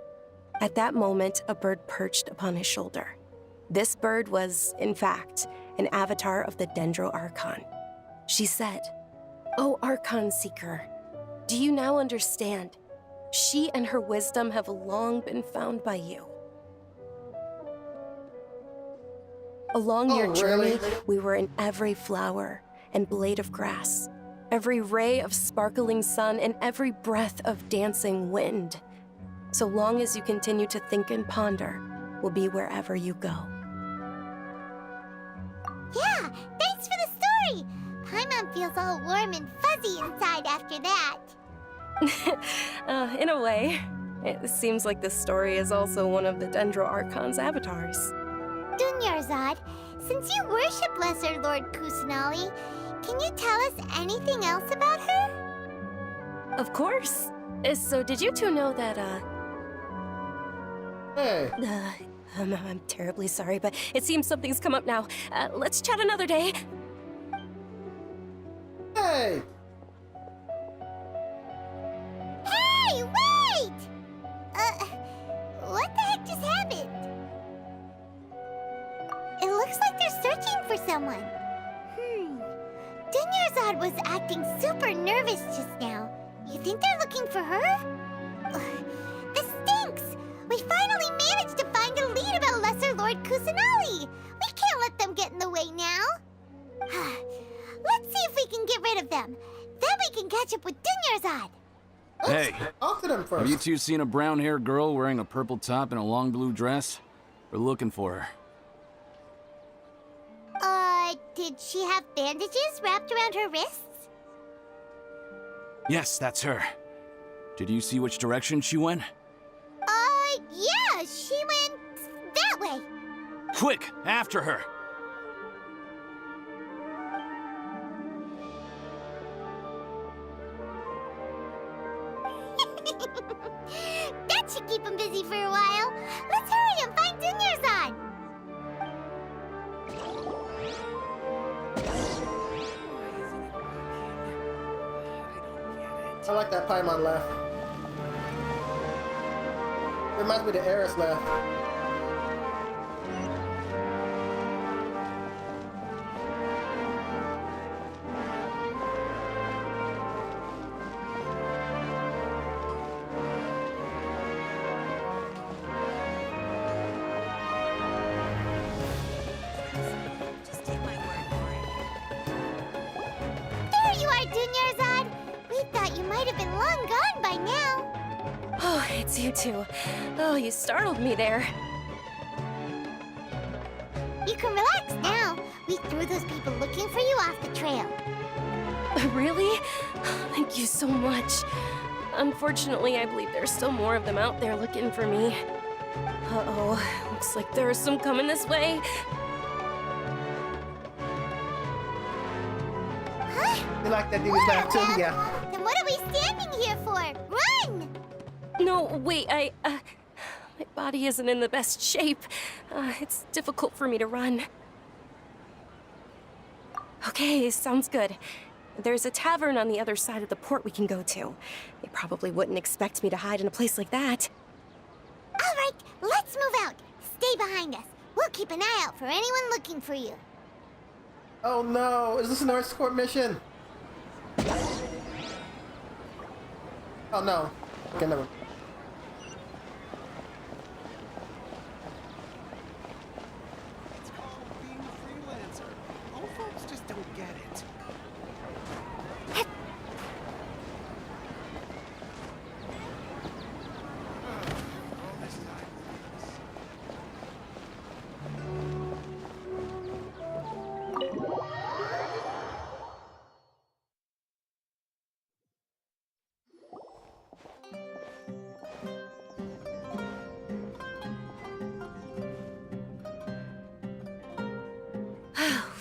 At that moment, a bird perched upon his shoulder. This bird was, in fact, an avatar of the Dendro Archon. She said, "O Archon Seeker, do you now understand? She and her wisdom have long been found by you." Along your journey, we were in every flower and blade of grass, every ray of sparkling sun, and every breath of dancing wind. So long as you continue to think and ponder, we'll be wherever you go. Yeah, thanks for the story! Paimon feels all warm and fuzzy inside after that. In a way. It seems like this story is also one of the Dendro Archon's avatars. Dunyarzad, since you worship Lesser Lord Kusanali, can you tell us anything else about her? Of course. So did you two know that, Hey. I'm terribly sorry, but it seems something's come up now. Let's chat another day. Hey! Hey, wait! What the heck just happened? It looks like they're searching for someone. Dunyarzad was acting super nervous just now. You think they're looking for her? This stinks! We finally managed to find a lead about Lesser Lord Kusanali! We can't let them get in the way now. Let's see if we can get rid of them. Then we can catch up with Dunyarzad. Hey, Talk to them first. have you two seen a brown-haired girl wearing a purple top and a long blue dress? We're looking for her. Did she have bandages wrapped around her wrists? Yes, that's her. Did you see which direction she went? Yeah, she went that way. Quick, after her! That should keep him busy for a while. Let's hurry and find Dunyarzad. I like that Paimon laugh. Reminds me of the Eris laugh. There you are, Dunyarzad. We thought you might have been long gone by now. Oh, it's you two. Oh, you startled me there. You can relax now. We threw those people looking for you off the trail. Really? Thank you so much. Unfortunately, I believe there's still more of them out there looking for me. Uh-oh, looks like there are some coming this way. You like that dude's laugh too? Yeah. Then what are we standing here for? Run! No, wait, my body isn't in the best shape. It's difficult for me to run. Okay, sounds good. There's a tavern on the other side of the port we can go to. They probably wouldn't expect me to hide in a place like that. All right, let's move out. Stay behind us. We'll keep an eye out for anyone looking for you. Oh no, is this an escort mission? Oh no. Okay, never. It's called being a freelancer. Old folks just don't get it.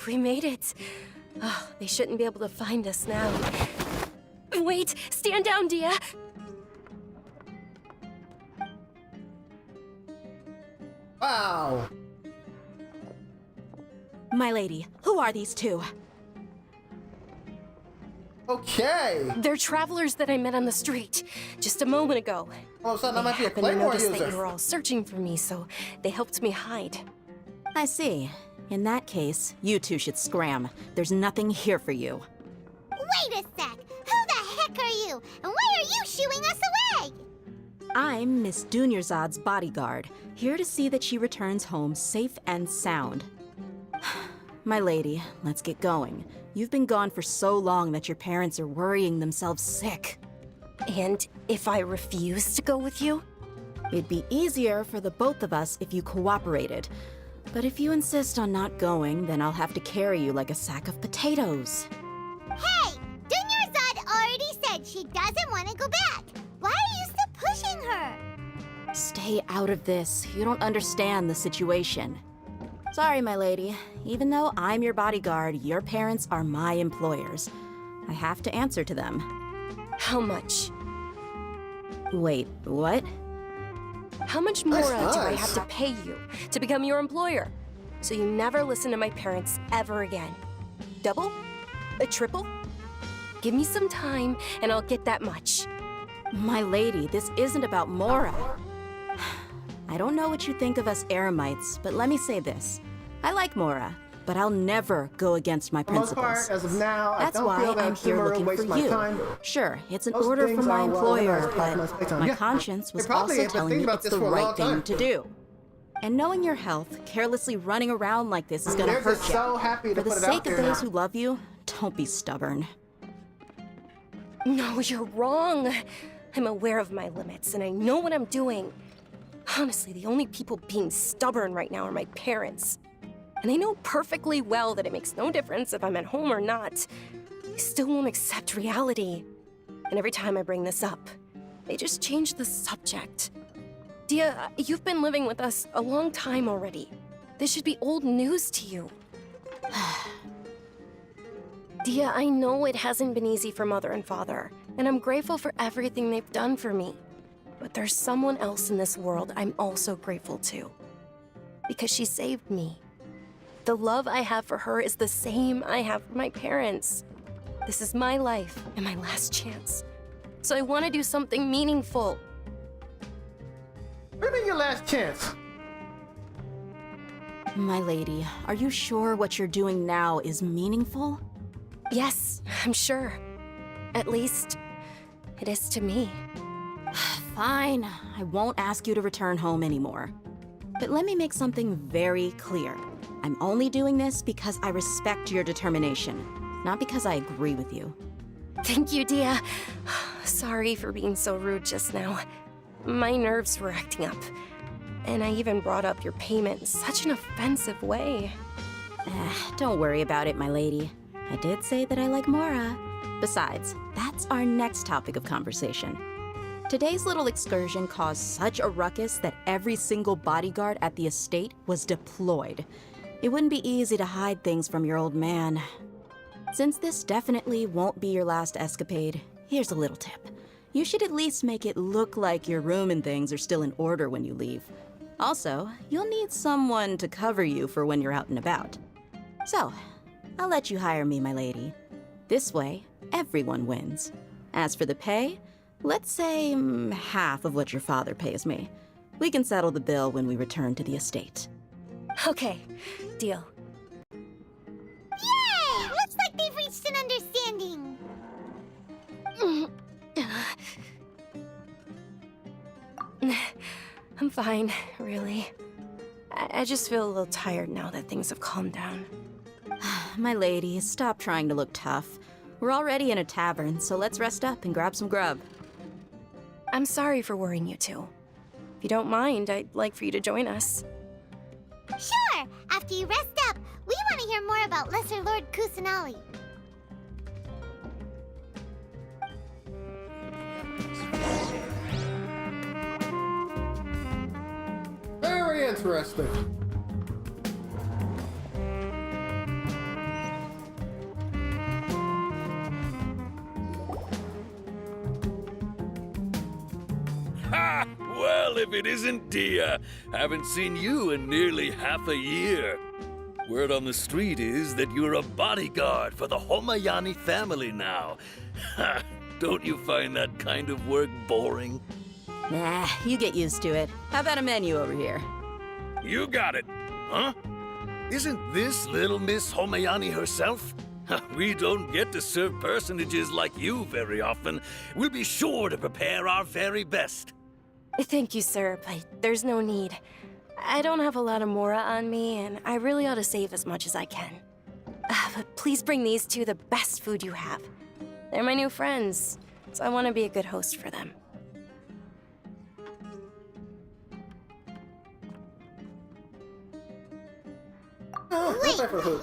We made it. Oh, they shouldn't be able to find us now. Wait, stand down, Dia. Wow. My lady, who are these two? Okay. They're travelers that I met on the street just a moment ago. All of a sudden, that might be a happened to Claymore notice that user. you were all searching for me, so they helped me hide. I see. In that case, you two should scram. There's nothing here for you. Wait a sec. Who the heck are you? And why are you shooing us away? I'm Miss Dunyarzad's bodyguard, here to see that she returns home safe and sound. My lady, let's get going. You've been gone for so long that your parents are worrying themselves sick. And if I refuse to go with you? It'd be easier for the both of us if you cooperated. But if you insist on not going, then I'll have to carry you like a sack of potatoes. Hey! Dunyarzad already said she doesn't want to go back. Why are you still pushing her? Stay out of this. You don't understand the situation. Sorry, my lady. Even though I'm your bodyguard, your parents are my employers. I have to answer to them. How much? Wait, what? How much more do I nice. have to pay you to become your employer? So you never listen to my parents ever again. Double? A triple? Give me some time and I'll get that much. My lady, this isn't about Mora. I don't know what you think of us Eremites, but let me say this. I like Mora, but I'll never go against my For the most principles. part, as of now, That's I don't why feel that I'm here Sumeru looking wastes for my you. time. Sure, it's an Most order things from my are well employer, organized, but on. my Yeah. conscience was They probably also have been telling thinking me about it's this the for a long right thing time. to do. And knowing your health, carelessly running around like this is gonna They're hurt just you. so happy to For the put it out sake of there those now. who love you, don't be stubborn. No, you're wrong. I'm aware of my limits and I know what I'm doing. Honestly, the only people being stubborn right now are my parents. And they know perfectly well that it makes no difference if I'm at home or not. They still won't accept reality. And every time I bring this up, they just change the subject. Dia, you've been living with us a long time already. This should be old news to you. Dia, I know it hasn't been easy for Mother and Father, and I'm grateful for everything they've done for me. But there's someone else in this world I'm also grateful to. Because she saved me. The love I have for her is the same I have for my parents. This is my life and my last chance. So I want to do something meaningful. What do you mean your last chance? My lady, are you sure what you're doing now is meaningful? Yes, I'm sure. At least, it is to me. Fine, I won't ask you to return home anymore. But let me make something very clear. I'm only doing this because I respect your determination, not because I agree with you. Thank you, Dia. Sorry for being so rude just now. My nerves were acting up. And I even brought up your payment in such an offensive way. Don't worry about it, my lady. I did say that I like Mora. Besides, that's our next topic of conversation. Today's little excursion caused such a ruckus that every single bodyguard at the estate was deployed. It wouldn't be easy to hide things from your old man. Since this definitely won't be your last escapade, here's a little tip. You should at least make it look like your room and things are still in order when you leave. Also, you'll need someone to cover you for when you're out and about. So, I'll let you hire me, my lady. This way, everyone wins. As for the pay, let's say half of what your father pays me. We can settle the bill when we return to the estate. Okay, deal. Yay! Looks like they've reached an understanding. I'm fine, really. I just feel a little tired now that things have calmed down. My lady, stop trying to look tough. We're already in a tavern, so let's rest up and grab some grub. I'm sorry for worrying you two. If you don't mind, I'd like for you to join us. Sure! After you rest up, we want to hear more about Lesser Lord Kusanali. Very interesting. Ha! Well, if it isn't Dia. Haven't seen you in nearly half a year. Word on the street is that you're a bodyguard for the Homayani family now. Ha! Don't you find that kind of work boring? Nah, you get used to it. How about a menu over here? You got it. Huh? Isn't this little Miss Homayani herself? We don't get to serve personages like you very often. We'll be sure to prepare our very best. Thank you, sir, but there's no need. I don't have a lot of Mora on me, and I really ought to save as much as I can. But please bring these two the best food you have. They're my new friends, so I want to be a good host for them. Wait,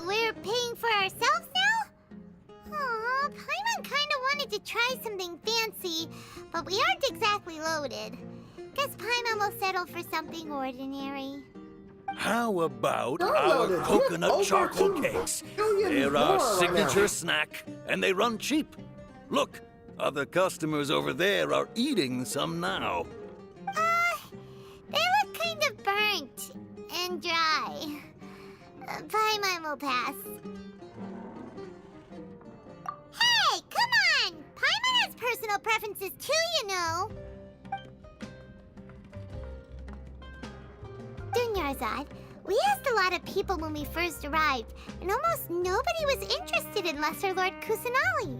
we're paying for ourselves now? Aw, Paimon kinda wanted to try something fancy, but we aren't exactly loaded. Guess Paimon will settle for something ordinary. How about Oh, the our coconut over charcoal 2 cakes? billion They're our more right signature now. snack, and they run cheap. Look, other customers over there are eating some now. They look kind of burnt and dry. Paimon will pass. Hey, come on! Paimon has personal preferences too, you know. Dunyarzad, we asked a lot of people when we first arrived, and almost nobody was interested in Lesser Lord Kusanali.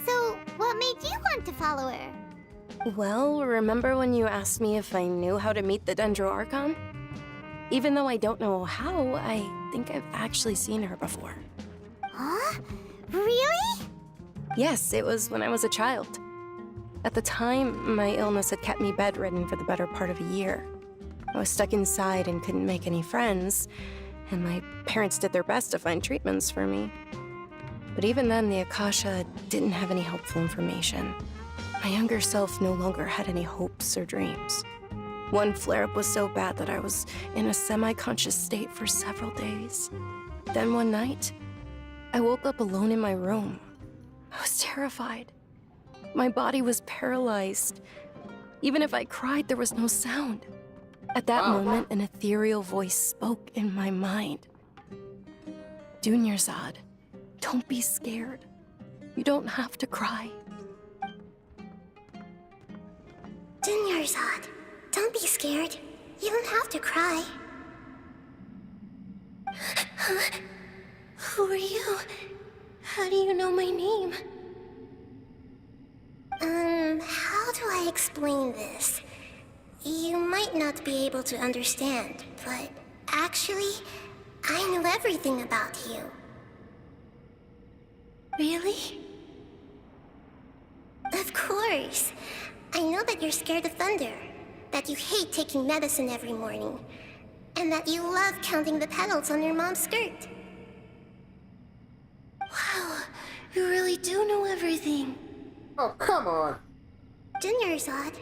So, what made you want to follow her? Well, remember when you asked me if I knew how to meet the Dendro Archon? Even though I don't know how, I think I've actually seen her before. Huh? Really? Yes, it was when I was a child. At the time, my illness had kept me bedridden for the better part of a year. I was stuck inside and couldn't make any friends, and my parents did their best to find treatments for me. But even then, the Akasha didn't have any helpful information. My younger self no longer had any hopes or dreams. One flare-up was so bad that I was in a semi-conscious state for several days. Then one night, I woke up alone in my room. I was terrified. My body was paralyzed. Even if I cried, there was no sound. At that moment, an ethereal voice spoke in my mind. Dunyarzad, don't be scared. You don't have to cry. Dunyarzad, don't be scared. You don't have to cry. Who are you? How do you know my name? How do I explain this? You might not be able to understand, but actually, I know everything about you. Really? Of course. I know that you're scared of thunder, that you hate taking medicine every morning, and that you love counting the petals on your mom's skirt. Wow, you really do know everything. Oh, come on. Dunyarzad,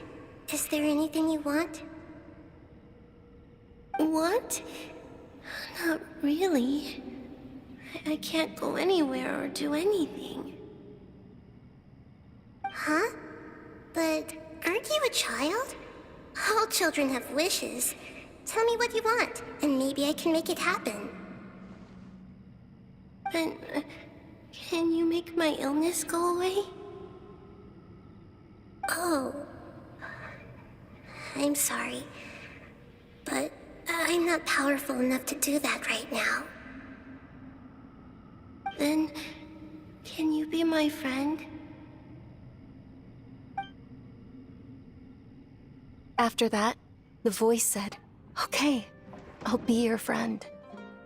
is there anything you want? What? Not really. I can't go anywhere or do anything. Huh? But aren't you a child? All children have wishes. Tell me what you want, and maybe I can make it happen. But can you make my illness go away? Oh. I'm sorry. But I'm not powerful enough to do that right now. Then, can you be my friend? After that, the voice said, "Okay, I'll be your friend."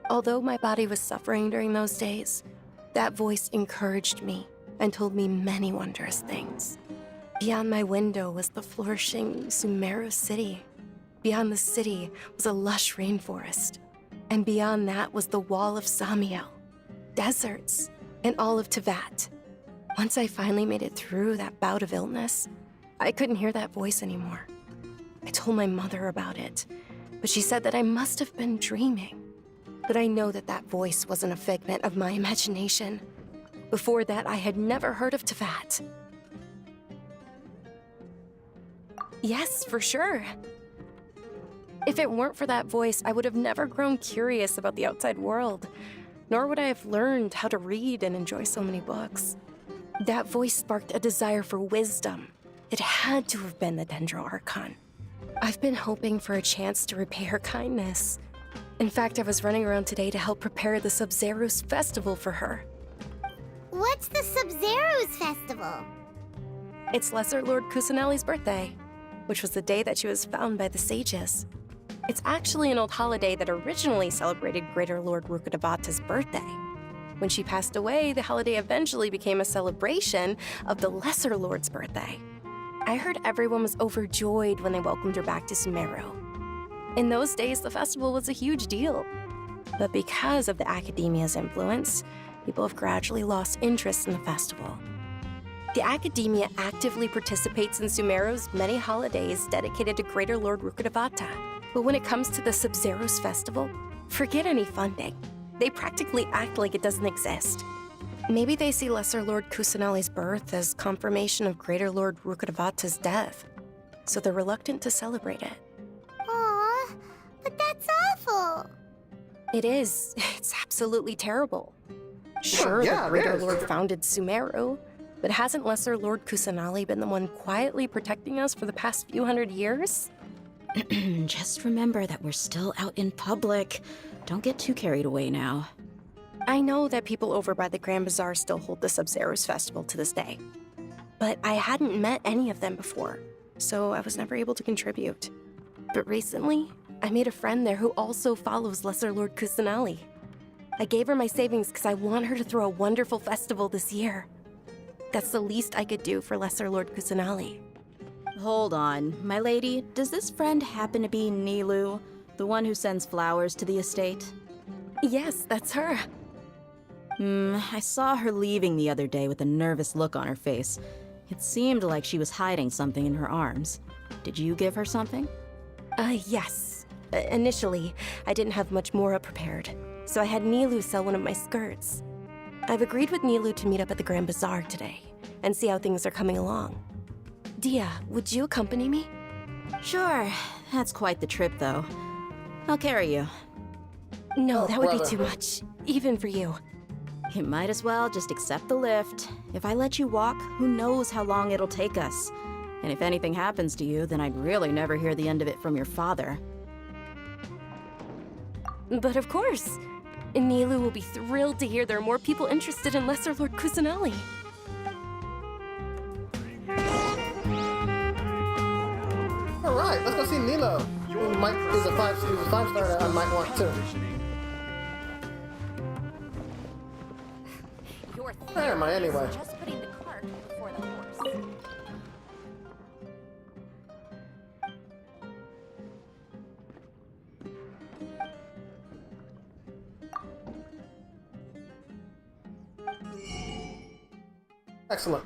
Although my body was suffering during those days, that voice encouraged me and told me many wondrous things. Beyond my window was the flourishing Sumeru city. Beyond the city was a lush rainforest. And beyond that was the wall of Samiel, deserts, and all of Teyvat. Once I finally made it through that bout of illness, I couldn't hear that voice anymore. I told my mother about it, but she said that I must have been dreaming. But I know that that voice wasn't a figment of my imagination. Before that, I had never heard of Teyvat. Yes, for sure. If it weren't for that voice, I would have never grown curious about the outside world, nor would I have learned how to read and enjoy so many books. That voice sparked a desire for wisdom. It had to have been the Dendro Archon. I've been hoping for a chance to repay her kindness. In fact, I was running around today to help prepare the Sub-Zerus festival for her. What's the Sub-Zerus festival? It's Lesser Lord Kusanali's birthday, which was the day that she was found by the sages. It's actually an old holiday that originally celebrated Greater Lord Rukkhadevata's birthday. When she passed away, the holiday eventually became a celebration of the Lesser Lord's birthday. I heard everyone was overjoyed when they welcomed her back to Sumeru. In those days, the festival was a huge deal. But because of the Academia's influence, people have gradually lost interest in the festival. The Academia actively participates in Sumeru's many holidays dedicated to Greater Lord Rukkhadevata. But when it comes to the Sub-Zero's festival, forget any funding. They practically act like it doesn't exist. Maybe they see Lesser Lord Kusanali's birth as confirmation of Greater Lord Rukkhadevata's death, so they're reluctant to celebrate it. Aw, but that's awful. It is. It's absolutely terrible. Sure, Yeah, the Greater it is. Lord founded Sumeru, but hasn't Lesser Lord Kusanali been the one quietly protecting us for the past few hundred years? Just remember that we're still out in public. Don't get too carried away now. I know that people over by the Grand Bazaar still hold the Sub-Zero's festival to this day, but I hadn't met any of them before, so I was never able to contribute. But recently, I made a friend there who also follows Lesser Lord Kusanali. I gave her my savings because I want her to throw a wonderful festival this year. That's the least I could do for Lesser Lord Kusanali. Hold on, my lady. Does this friend happen to be Nilu, the one who sends flowers to the estate? Yes, that's her. I saw her leaving the other day with a nervous look on her face. It seemed like she was hiding something in her arms. Did you give her something? Yes. Initially, I didn't have much more prepared, so I had Nilu sell one of my skirts. I've agreed with Nilu to meet up at the Grand Bazaar today and see how things are coming along. Dia, would you accompany me? Sure. That's quite the trip, though. I'll carry you. No, Oh, that would be brother. too much, even for you. You might as well just accept the lift. If I let you walk, who knows how long it'll take us. And if anything happens to you, then I'd really never hear the end of it from your father. But of course, Nilu will be thrilled to hear there are more people interested in Lesser Lord Kusanali. Alright, let's go see Nilo. Who might is a five star that I might want too. Never mind, anyway. Just putting the cart before the horse. Excellent.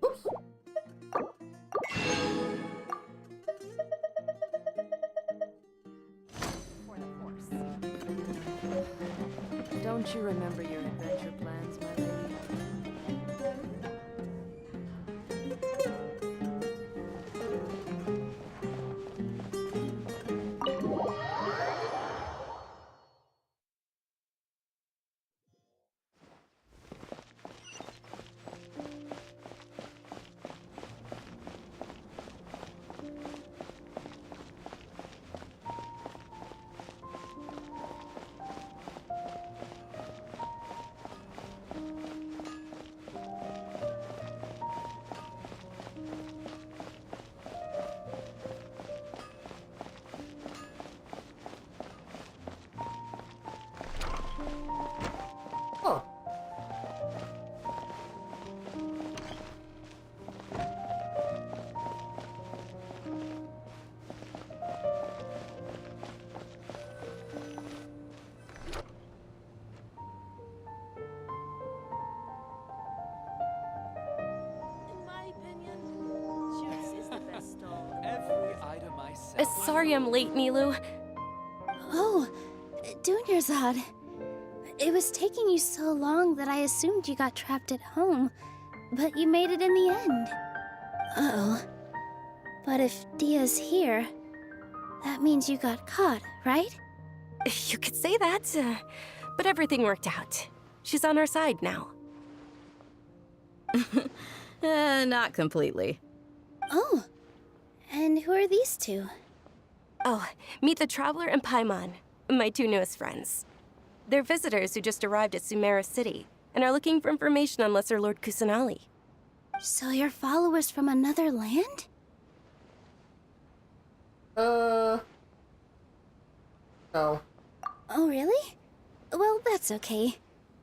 Oops. Don't you remember your adventure plans, my lady? Oh. In my opinion, Juice is the best stall. Every item I sell. Sorry I'm late, Nilu. Oh, Dunyarzad. It was taking you so long that I assumed you got trapped at home, but you made it in the end. Uh-oh. But if Dia's here, that means you got caught, right? You could say that, but everything worked out. She's on our side now. Not completely. Oh, and who are these two? Oh, meet the Traveler and Paimon, my two newest friends. They're visitors who just arrived at Sumeru City and are looking for information on Lesser Lord Kusanali. So you're followers from another land? No. Oh, really? Well, that's okay.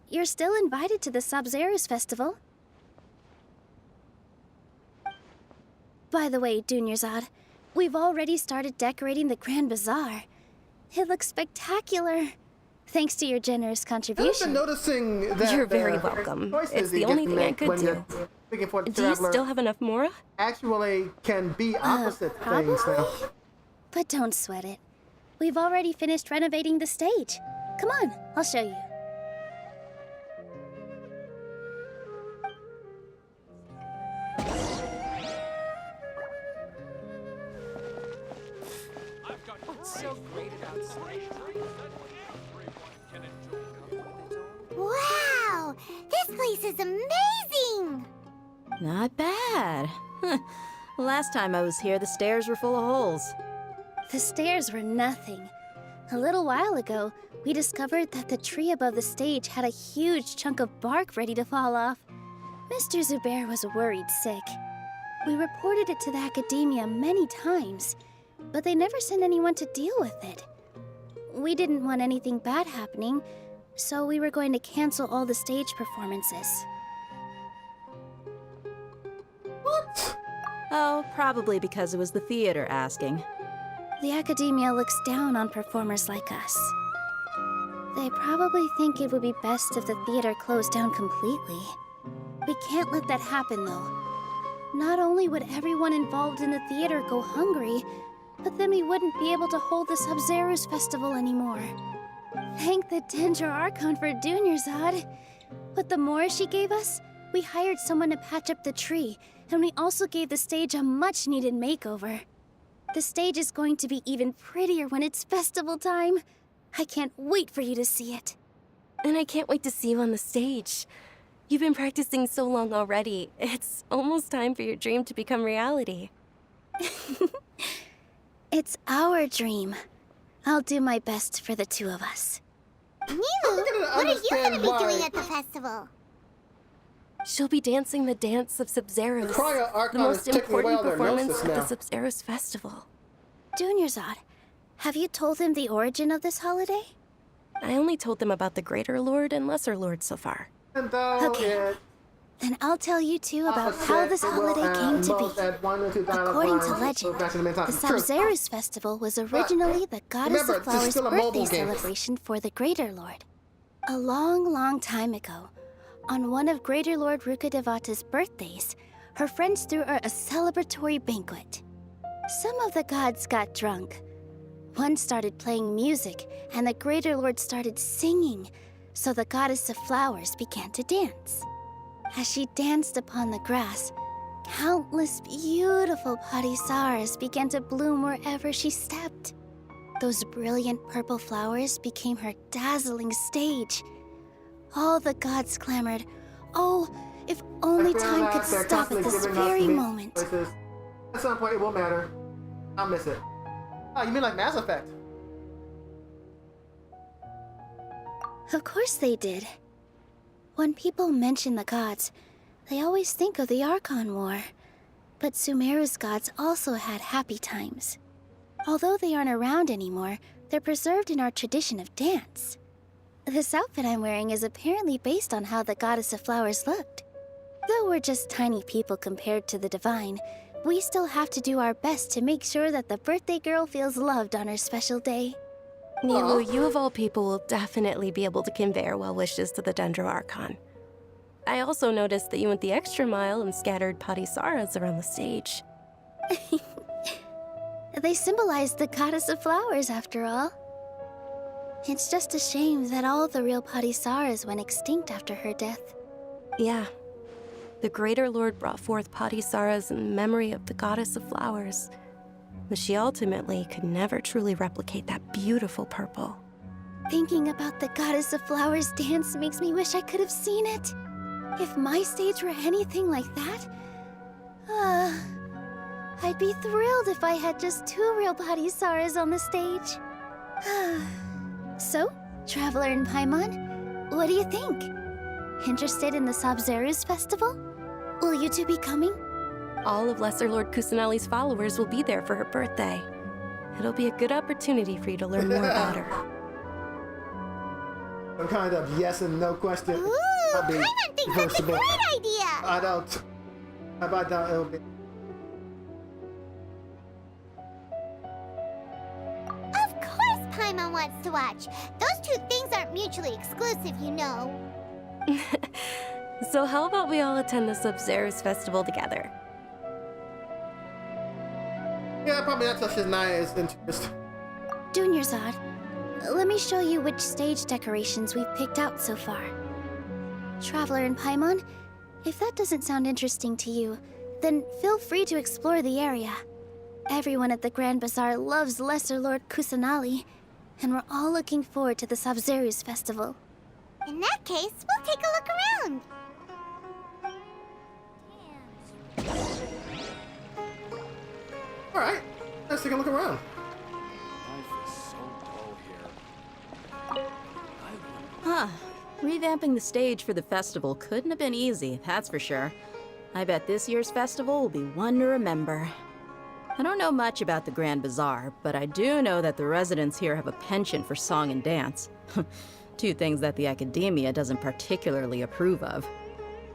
You're still invited to the Sub-Zero's festival. By the way, Dunyarzad, We've already started decorating the Grand Bazaar. It looks spectacular. Thanks to your generous contribution. I've been noticing that You're very welcome. It's the only thing I could do. Do you still have enough Mora? Actually, can be opposite things now. But don't sweat it. We've already finished renovating the stage. Come on, I'll show you. Wow! This place is amazing! Not bad. Last time I was here, the stairs were full of holes. The stairs were nothing. A little while ago, we discovered that the tree above the stage had a huge chunk of bark ready to fall off. Mr. Zubair was worried sick. We reported it to the academia many times, but they never sent anyone to deal with it. We didn't want anything bad happening, so we were going to cancel all the stage performances. What? Oh, probably because it was the theater asking. The academia looks down on performers like us. They probably think it would be best if the theater closed down completely. We can't let that happen, though. Not only would everyone involved in the theater go hungry, but then we wouldn't be able to hold the Sub-Zerus festival anymore. Thank the Dendro Archon for Dunyarzad. With the Mora she gave us, we hired someone to patch up the tree, and we also gave the stage a much-needed makeover. The stage is going to be even prettier when it's festival time. I can't wait for you to see it. And I can't wait to see you on the stage. You've been practicing so long already. It's almost time for your dream to become reality. It's our dream. I'll do my best for the two of us. Nilou, what are you gonna be doing at the festival? She'll be dancing the dance of Sub-Zerus, Cryo the most important performance now. of the Sub-Zerus festival. Dunyarzad, have you told them the origin of this holiday? I only told them about the Greater Lord and Lesser Lord so far. Okay. Then I'll tell you two about how this holiday came to be. According to legend, the Sub-Zerus festival was originally the Goddess of Flowers' birthday celebration for the Greater Lord. A long, long time ago, on one of Greater Lord Rukkhadevata's birthdays, her friends threw her a celebratory banquet. Some of the gods got drunk. One started playing music, and the Greater Lord started singing, so the Goddess of Flowers began to dance. As she danced upon the grass, countless beautiful Parisaras began to bloom wherever she stepped. Those brilliant purple flowers became her dazzling stage. All the gods clamored, "Oh, if only time could stop at this very moment." At some point, it will matter. I'll miss it. Oh, you mean like Mass Effect? Of course they did. When people mention the gods, they always think of the Archon War. But Sumeru's gods also had happy times. Although they aren't around anymore, they're preserved in our tradition of dance. This outfit I'm wearing is apparently based on how the Goddess of Flowers looked. Though we're just tiny people compared to the Divine, we still have to do our best to make sure that the birthday girl feels loved on her special day. Nilou, you of all people will definitely be able to convey our well wishes to the Dendro Archon. I also noticed that you went the extra mile and scattered Parisaras around the stage. They symbolize the Goddess of Flowers, after all. It's just a shame that all the real Parisaras went extinct after her death. Yeah. The Greater Lord brought forth Parisaras in memory of the Goddess of Flowers, but she ultimately could never truly replicate that beautiful purple. Thinking about the Goddess of Flowers dance makes me wish I could have seen it. If my stage were anything like that, I'd be thrilled if I had just 2 real Parisaras on the stage. So, Traveler and Paimon, what do you think? Interested in the Sub-Zerus festival? Will you two be coming? All of Lesser Lord Kusanali's followers will be there for her birthday. It'll be a good opportunity for you to learn more about her. Some kind of yes and no question. Ooh, Paimon thinks that's a great idea! I don't. How about that? It'll be... Paimon wants to watch. Those two things aren't mutually exclusive, you know. So how about we all attend the Sabzeruz festival together? Yeah, probably not touch his Naya's interest. Dunyarzad, let me show you which stage decorations we've picked out so far. Traveler and Paimon, if that doesn't sound interesting to you, then feel free to explore the area. Everyone at the Grand Bazaar loves Lesser Lord Kusanali, and we're all looking forward to the Sabzeruz festival. In that case, we'll take a look around. Alright, let's take a look around. Life is so dull here. Huh. Revamping the stage for the festival couldn't have been easy, that's for sure. I bet this year's festival will be one to remember. I don't know much about the Grand Bazaar, but I do know that the residents here have a penchant for song and dance. Two things that the Academia doesn't particularly approve of.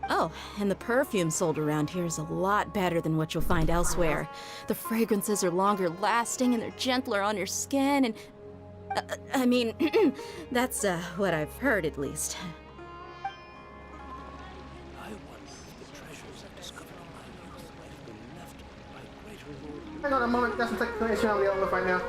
Oh, and the perfume sold around here is a lot better than what you'll find elsewhere. The fragrances are longer lasting and they're gentler on your skin and... I mean, that's what I've heard at least. Hang on a moment, that's some technical issue I'm dealing with right now.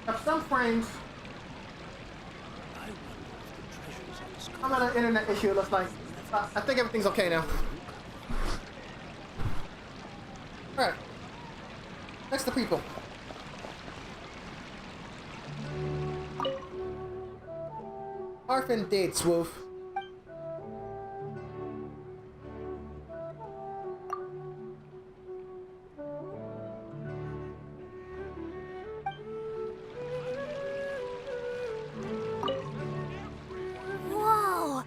Have some frames. I'm on an internet issue, it looks like. I think everything's okay now. Alright. Next to people. Arfin dates, Wolf. Whoa!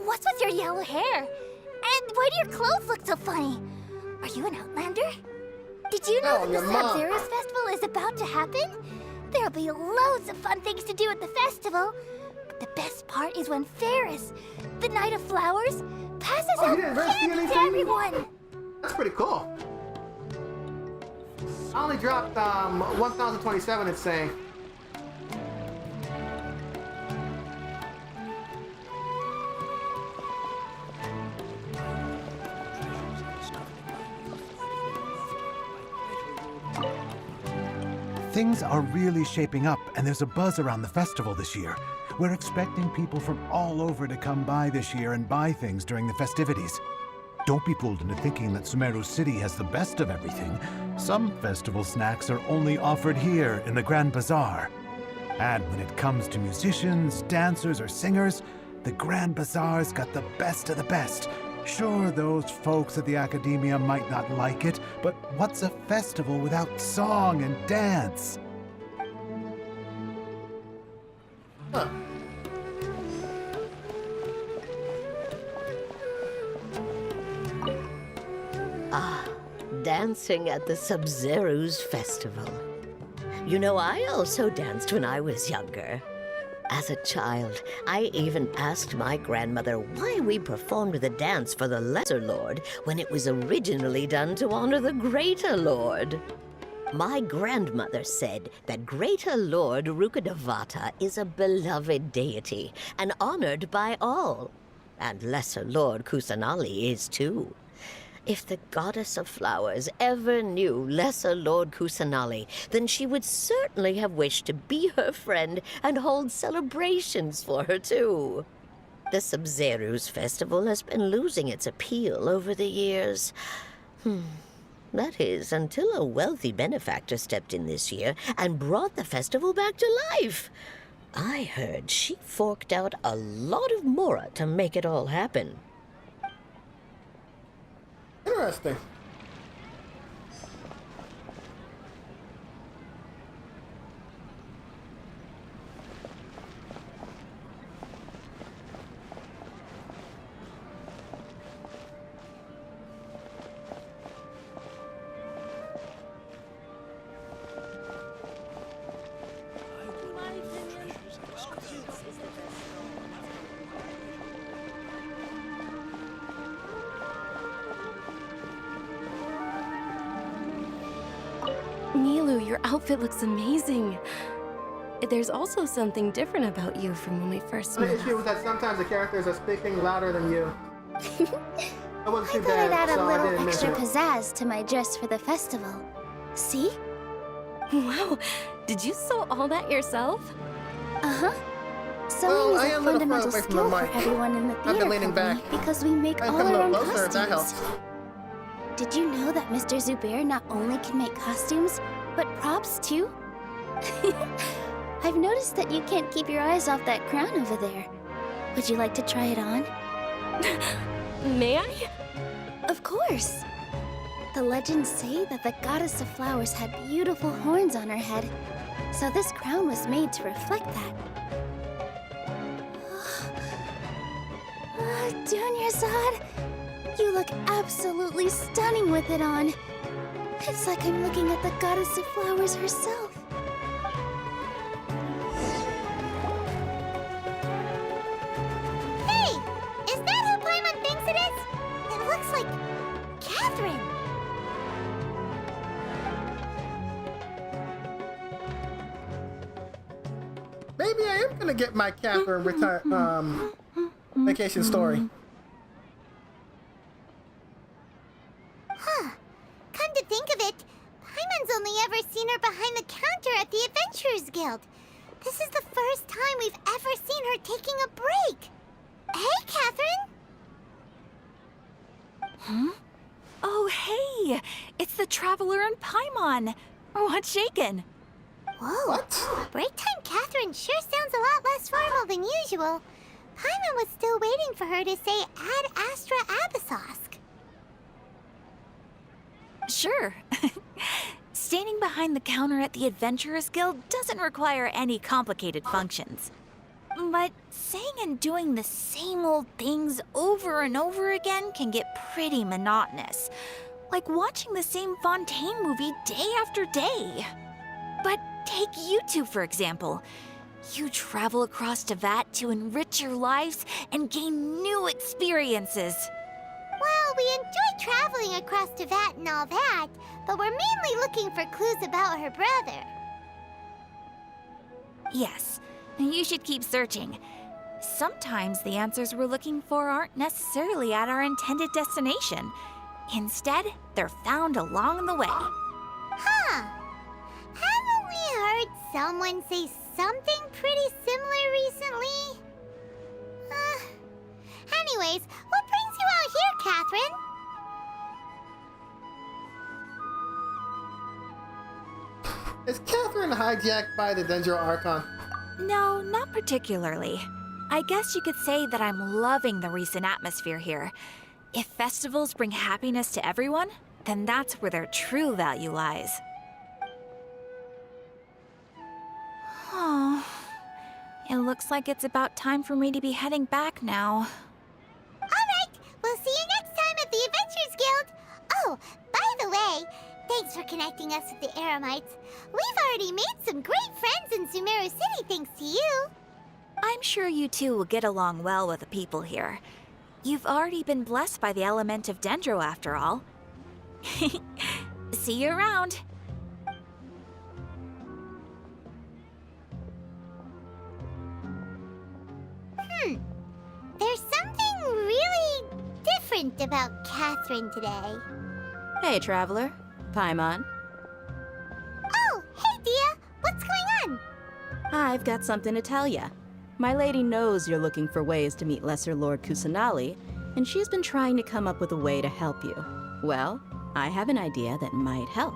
What's with your yellow hair? And why do your clothes look so funny? Are you an Outlander? Did you know that the Sabzeruz festival is about to happen? There'll be loads of fun things to do at the festival. But the best part is when Ferris, the Knight of Flowers, passes out candy to everyone. That's pretty cool. I only dropped 1027, it's saying. Things are really shaping up, and there's a buzz around the festival this year. We're expecting people from all over to come by this year and buy things during the festivities. Don't be fooled into thinking that Sumeru City has the best of everything. Some festival snacks are only offered here in the Grand Bazaar. And when it comes to musicians, dancers, or singers, the Grand Bazaar's got the best of the best. Sure, those folks at the Academia might not like it, but what's a festival without song and dance? Huh. Ah, dancing at the Sub-Zero's festival. You know, I also danced when I was younger. As a child, I even asked my grandmother why we performed the dance for the Lesser Lord when it was originally done to honor the Greater Lord. My grandmother said that Greater Lord Rukkhadevata is a beloved deity and honored by all. And Lesser Lord Kusanali is too. If the Goddess of Flowers ever knew Lesser Lord Kusanali, then she would certainly have wished to be her friend and hold celebrations for her too. The Sub-Zero's festival has been losing its appeal over the years. That is, until a wealthy benefactor stepped in this year and brought the festival back to life. I heard she forked out a lot of mora to make it all happen. Interesting. Nilu, your outfit looks amazing. There's also something different about you from when we first The met. issue is that sometimes the characters are speaking louder than you. It wasn't too I thought I'd bad, add a so I little didn't miss extra it. pizzazz to my dress for the festival. See? Wow, did you sew all that yourself? Uh-huh. Sewing Well, I is a am a little far fundamental away from the skill for mic. everyone in the I've theater been leaning company back. because we make I all come a our own little closer if that costumes. helps. Did you know that Mr. Zubair not only can make costumes, but props too? I've noticed that you can't keep your eyes off that crown over there. Would you like to try it on? May I? Of course. The legends say that the Goddess of Flowers had beautiful horns on her head, so this crown was made to reflect that. Dunyarzad, you look absolutely stunning with it on. It's like I'm looking at the Goddess of Flowers herself. Hey! Is that who Paimon thinks it is? It looks like Catherine. Maybe I am gonna get my Catherine vacation story. Huh. Come to think of it, Paimon's only ever seen her behind the counter at the Adventurers Guild. This is the first time we've ever seen her taking a break. Hey, Catherine! Huh? Oh, hey! It's the Traveler and Paimon. What's shaken? Whoa. What? Break time Catherine sure sounds a lot less formal than usual. Paimon was still waiting for her to say Ad Astra Abyssosque. Sure. Standing behind the counter at the Adventurers Guild doesn't require any complicated functions. But saying and doing the same old things over and over again can get pretty monotonous. Like watching the same Fontaine movie day after day. But take you two, for example. You travel across Teyvat to enrich your lives and gain new experiences. Well, we enjoy traveling across Teyvat and all that, but we're mainly looking for clues about her brother. Yes, you should keep searching. Sometimes the answers we're looking for aren't necessarily at our intended destination. Instead, they're found along the way. Huh. Haven't we heard someone say something pretty similar recently? Anyways, what brings you out here, Catherine? Is Catherine hijacked by the Dendro Archon? No, not particularly. I guess you could say that I'm loving the recent atmosphere here. If festivals bring happiness to everyone, then that's where their true value lies. Oh, it looks like it's about time for me to be heading back now. Alright, we'll see you next time at the Adventurers Guild! Oh, by the way, thanks for connecting us with the Eremites. We've already made some great friends in Sumeru City thanks to you. I'm sure you two will get along well with the people here. You've already been blessed by the element of Dendro after all. See you around. There's something really different about Catherine today. Hey, Traveler. Paimon. Oh, hey, Dia! What's going on? I've got something to tell ya. My lady knows you're looking for ways to meet Lesser Lord Kusanali, and she's been trying to come up with a way to help you. Well, I have an idea that might help.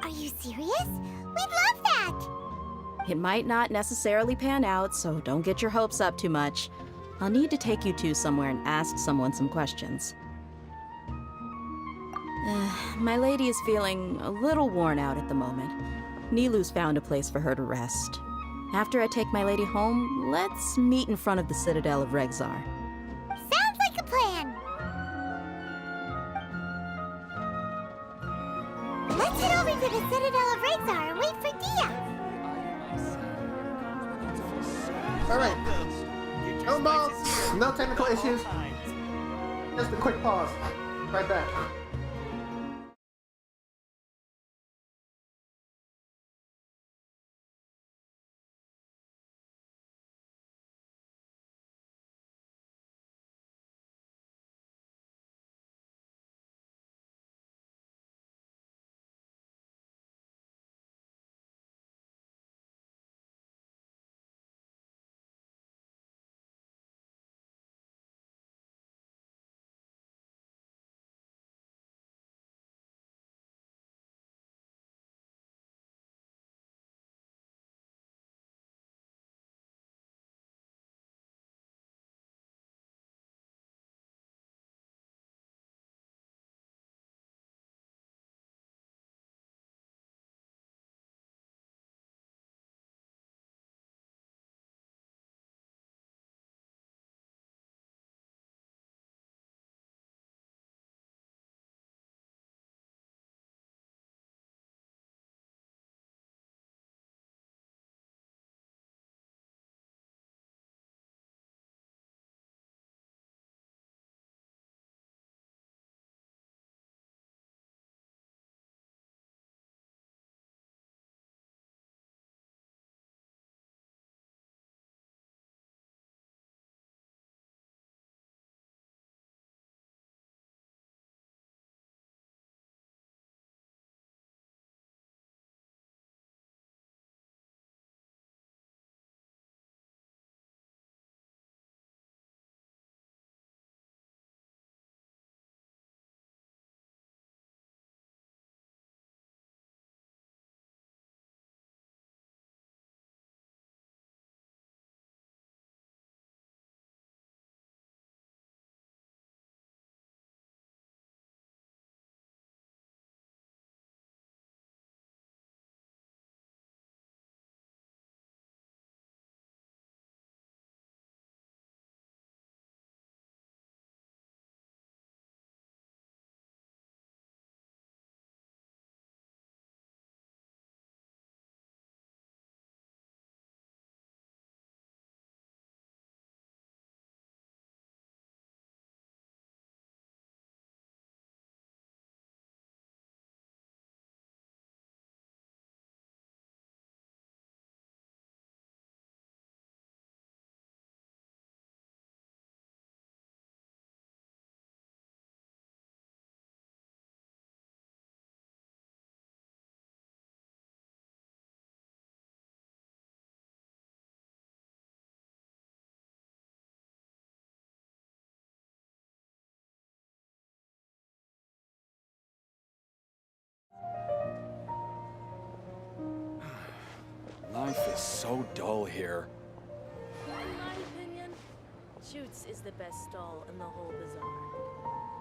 Are you serious? We'd love that! It might not necessarily pan out, so don't get your hopes up too much. I'll need to take you two somewhere and ask someone some questions. My lady is feeling a little worn out at the moment. Nilu's found a place for her to rest. After I take my lady home, let's meet in front of the Citadel of Regzar. Sounds like a plan! Let's head over to the Citadel of Regzar and wait for Dia! Alright. No balls, no technical issues. Just a quick pause. Right back. Life is so dull here. In my opinion, Chutes is the best stall in the whole bazaar.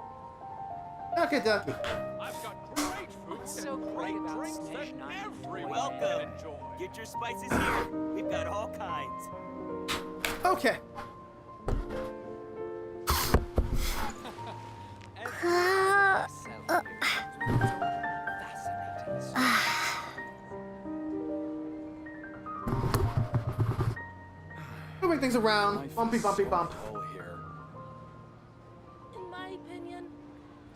Okay, dokie. I've got great food so and great great about drinks that staying on everyone Welcome. can enjoy. Get your spices here. We've got all kinds. Okay. Moving things around. Bumpy, bumpy, bump. In my opinion,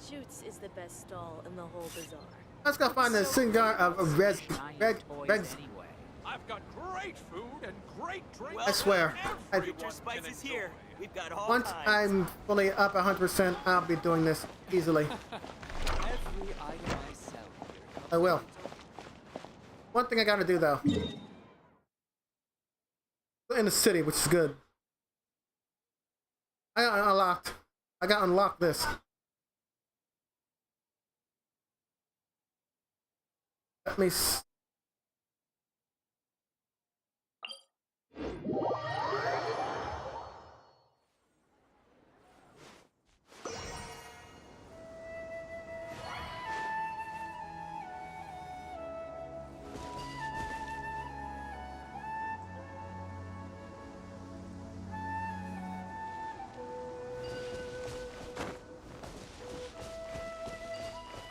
Shoots is the best stall in the whole bazaar. Let's go find the cigar of Reg. I've got great food and great drinks. I swear. Get your spices here. We've got all Once kinds. I'm fully up 100%, I'll be doing this easily. Every item I sell. I will. One thing I gotta do though. In the city, which is good. I got unlocked. I got unlocked this. Let me.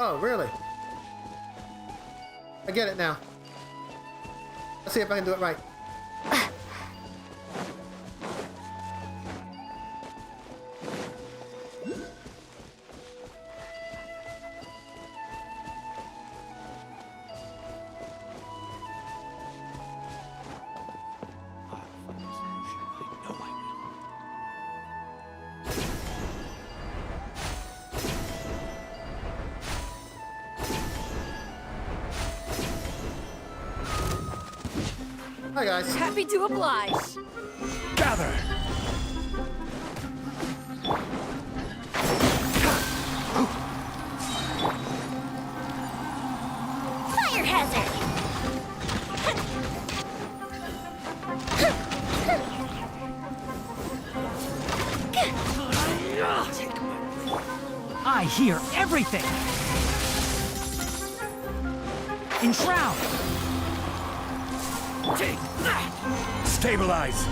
Oh, really? I get it now. Let's see if I can do it right. Hi guys. Happy to oblige. Gather! Fire hazard! I hear everything! Enshroud! Take that! Stabilize!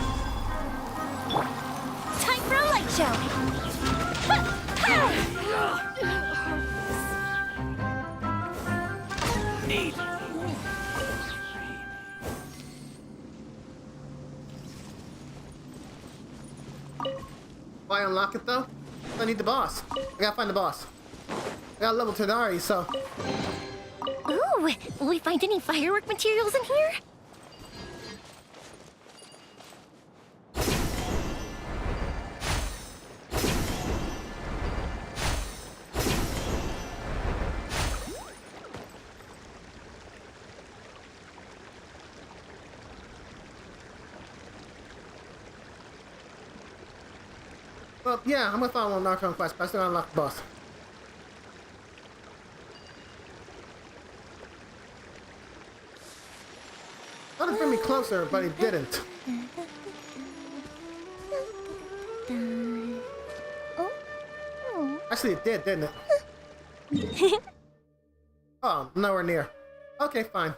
Time for a light show! Need. Why unlock it though? I need the boss. I gotta find the boss. I got level Tenari, so. Ooh, will we find any firework materials in here? Well, yeah, I'm gonna follow on Narcon Quest, but I still gotta unlock the boss. Thought it'd bring me closer, but it didn't. Actually, it did, didn't it? Oh, nowhere near. Okay, fine.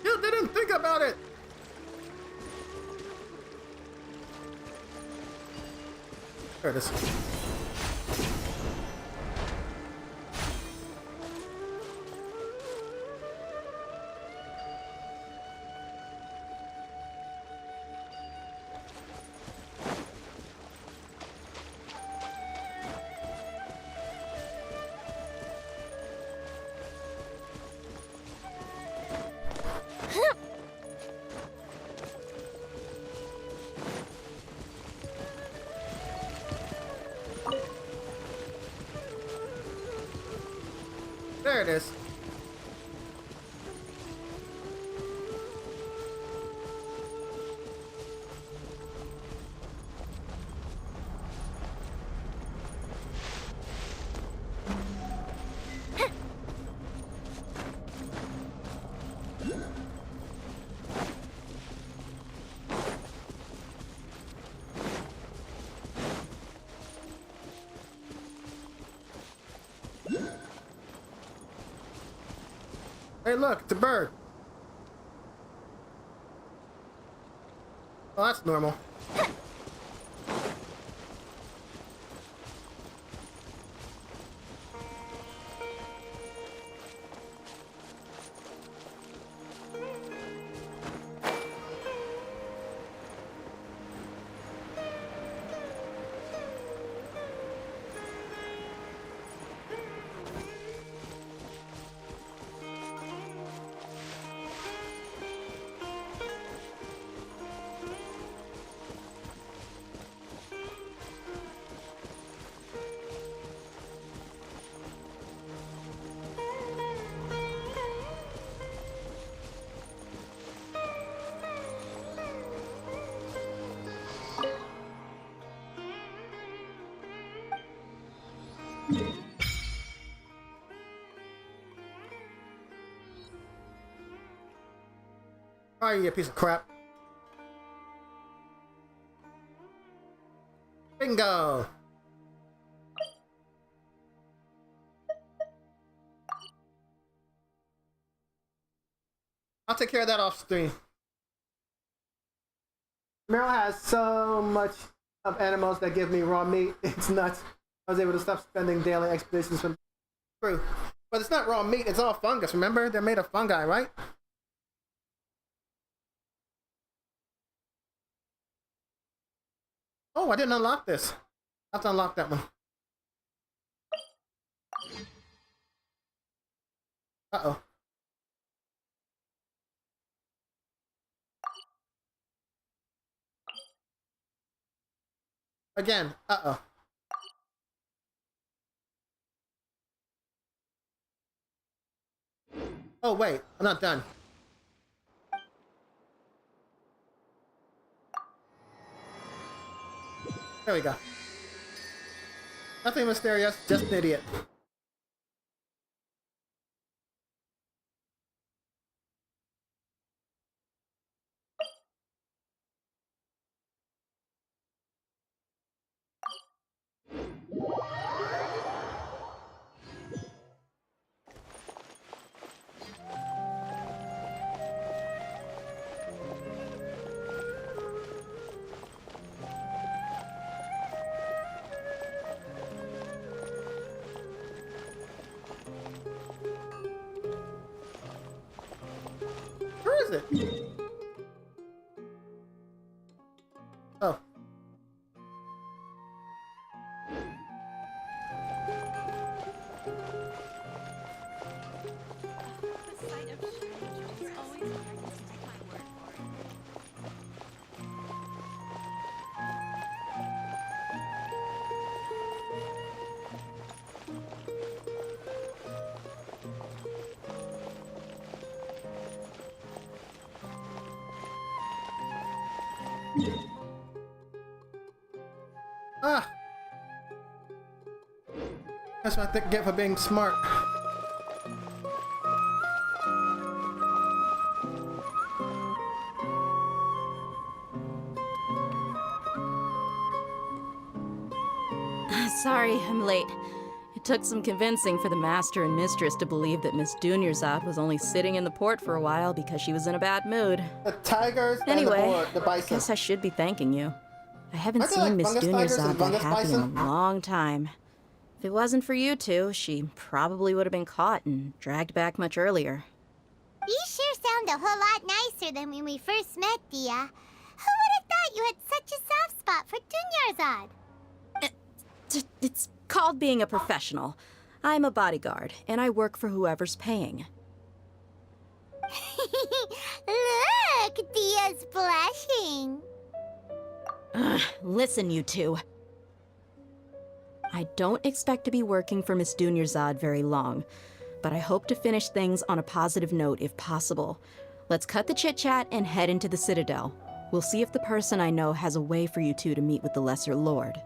You didn't think about it! There it is. There it is. Hey, look, it's a bird. Oh, that's normal. Oh, you piece of crap. Bingo! I'll take care of that off screen. Meryl has so much of animals that give me raw meat. It's nuts. I was able to stop spending daily expeditions from crew. But it's not raw meat, it's all fungus, remember? They're made of fungi, right? Oh, I didn't unlock this. I have to unlock that one. Uh-oh. Again, uh-oh. Oh, wait, I'm not done. There we go. Nothing mysterious, just an idiot. Where is it? Oh. Ah! That's what I get for being smart. Sorry, I'm late. It took some convincing for the master and mistress to believe that Miss Dunyarzad was only sitting in the port for a while because she was in a bad mood. The tigers Anyway, and the boar, the bison. I guess I should be thanking you. I haven't Aren't they like seen Miss fungus tigers Dunyarzad and that fungus happy in a bison? long time. If it wasn't for you two, she probably would have been caught and dragged back much earlier. You sure sound a whole lot nicer than when we first met, Dia. Who would have thought you had such a soft spot for Dunyarzad? It's called being a professional. I'm a bodyguard, and I work for whoever's paying. Look, Dia's blushing. Listen, you two. I don't expect to be working for Miss Dunyarzad very long, but I hope to finish things on a positive note if possible. Let's cut the chit-chat and head into the Citadel. We'll see if the person I know has a way for you two to meet with the Lesser Lord.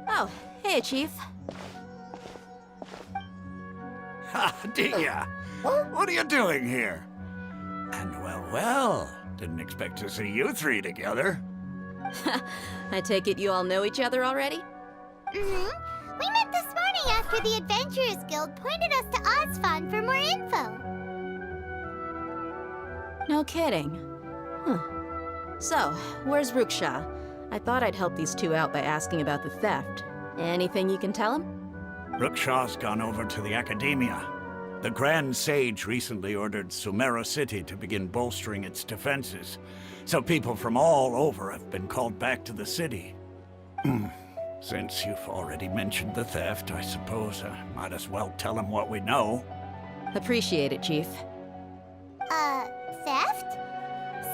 Oh, hey, Chief. Ha, Dia! What are you doing here? And well, didn't expect to see you three together. I take it you all know each other already? Mm-hmm. We met this morning after the Adventurers Guild pointed us to Osfond for more info. No kidding. Huh. So, where's Ruksha? I thought I'd help these two out by asking about the theft. Anything you can tell him? Rukshaw's gone over to the Academia. The Grand Sage recently ordered Sumeru City to begin bolstering its defenses, so people from all over have been called back to the city. Since you've already mentioned the theft, I suppose I might as well tell him what we know. Appreciate it, Chief. Theft?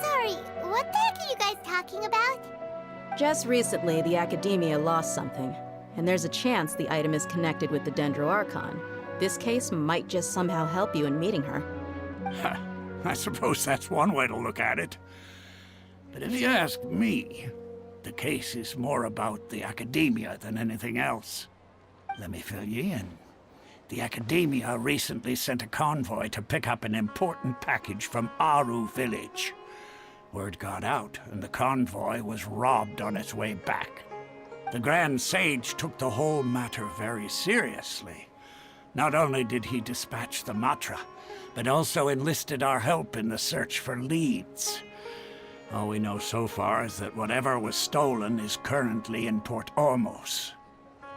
Sorry, what the heck are you guys talking about? Just recently, the Academia lost something, and there's a chance the item is connected with the Dendro Archon. This case might just somehow help you in meeting her. I suppose that's one way to look at it. But if you ask me, the case is more about the Academia than anything else. Let me fill you in. The Academia recently sent a convoy to pick up an important package from Aru village. Word got out, and the convoy was robbed on its way back. The Grand Sage took the whole matter very seriously. Not only did he dispatch the Matra, but also enlisted our help in the search for leads. All we know so far is that whatever was stolen is currently in Port Ormos.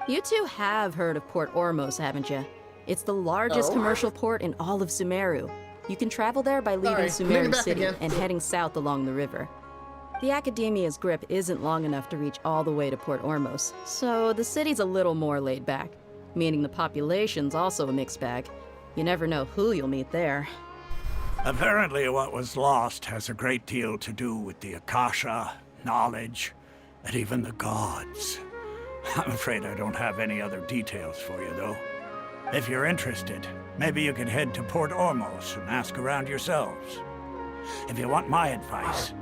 You two have heard of Port Ormos, haven't you? It's the largest commercial port in all of Sumeru. You can travel there by leaving Sumeru City and heading south along the river. The Academia's grip isn't long enough to reach all the way to Port Ormos, so the city's a little more laid back, meaning the population's also a mixed bag. You never know who you'll meet there. Apparently what was lost has a great deal to do with the Akasha, knowledge, and even the gods. I'm afraid I don't have any other details for you, though. If you're interested, maybe you could head to Port Ormos and ask around yourselves. If you want my advice,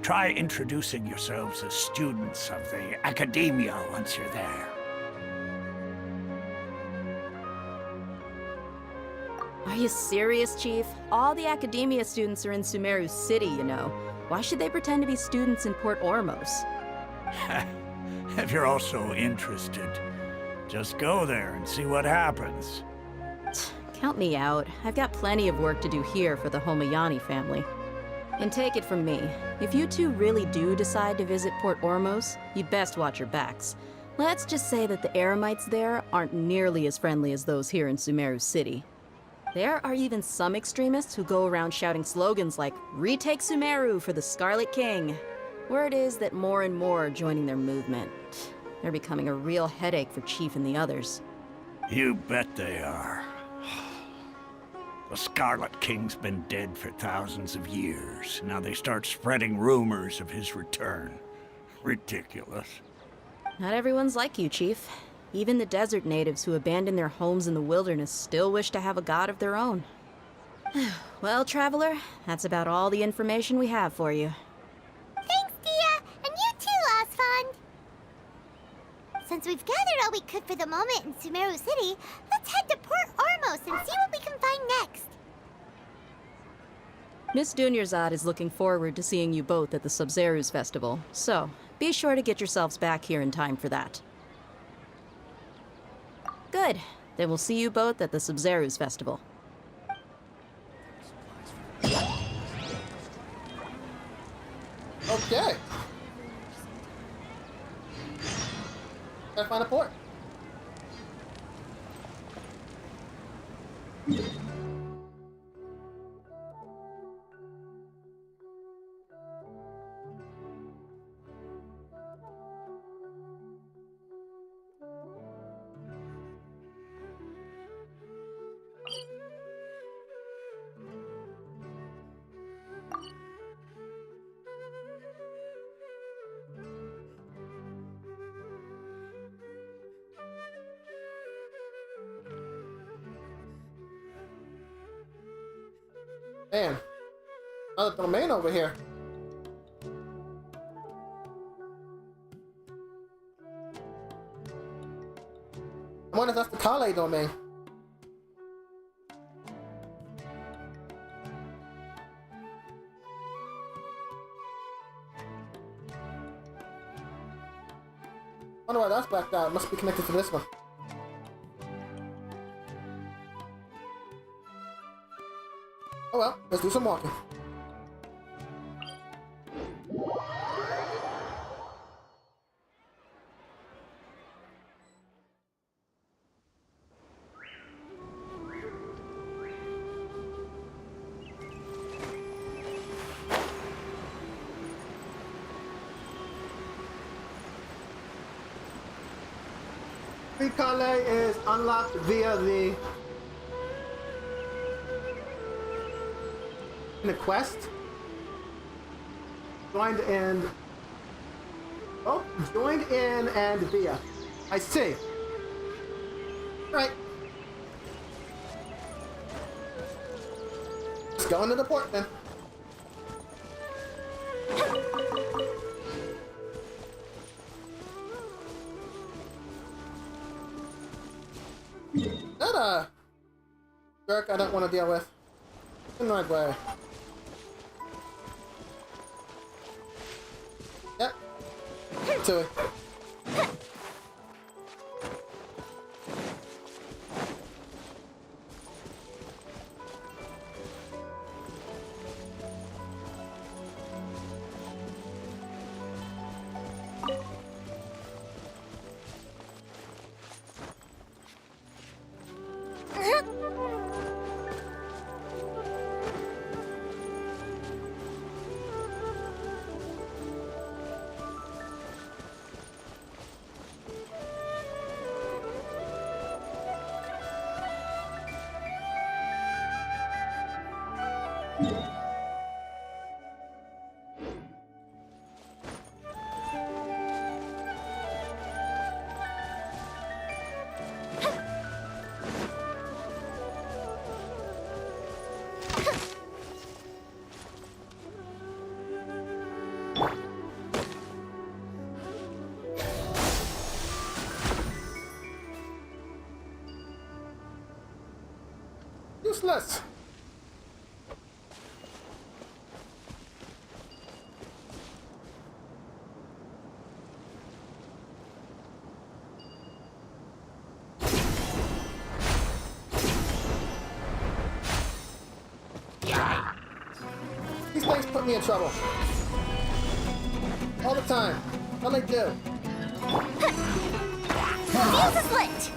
try introducing yourselves as students of the Academia once you're there. Are you serious, Chief? All the Academia students are in Sumeru City, you know. Why should they pretend to be students in Port Ormos? If you're also interested, just go there and see what happens. Count me out. I've got plenty of work to do here for the Homayani family. And take it from me, if you two really do decide to visit Port Ormos, you'd best watch your backs. Let's just say that the Eremites there aren't nearly as friendly as those here in Sumeru City. There are even some extremists who go around shouting slogans like, "Retake Sumeru for the Scarlet King." Word is that more and more are joining their movement. They're becoming a real headache for Chief and the others. You bet they are. The Scarlet King's been dead for thousands of years. Now they start spreading rumors of his return. Ridiculous. Not everyone's like you, Chief. Even the desert natives who abandoned their homes in the wilderness still wish to have a god of their own. Well, Traveler, that's about all the information we have for you. Thanks, Dia! And you too, Osfond! Since we've gathered all we could for the moment in Sumeru City, let's head to Port Ormos and see what we can find next. Miss Dunyarzad is looking forward to seeing you both at the Sub-Zerus Festival, so be sure to get yourselves back here in time for that. Good. Then we'll see you both at the Sub-Zerus Festival. Okay. Gotta find a port. Man, another domain over here. I wonder if that's the Kale domain. Wonder why that's back there. It must be connected to this one. Oh well, let's do some walking. Calais is unlocked via the quest. Joined in. Oh, joined in and via. I see. Right. Let's go into the port then. That jerk I don't want to deal with. In the right way. Yep. To it. Useless. These things put me in trouble. All the time. What do they do? Fuse is lit!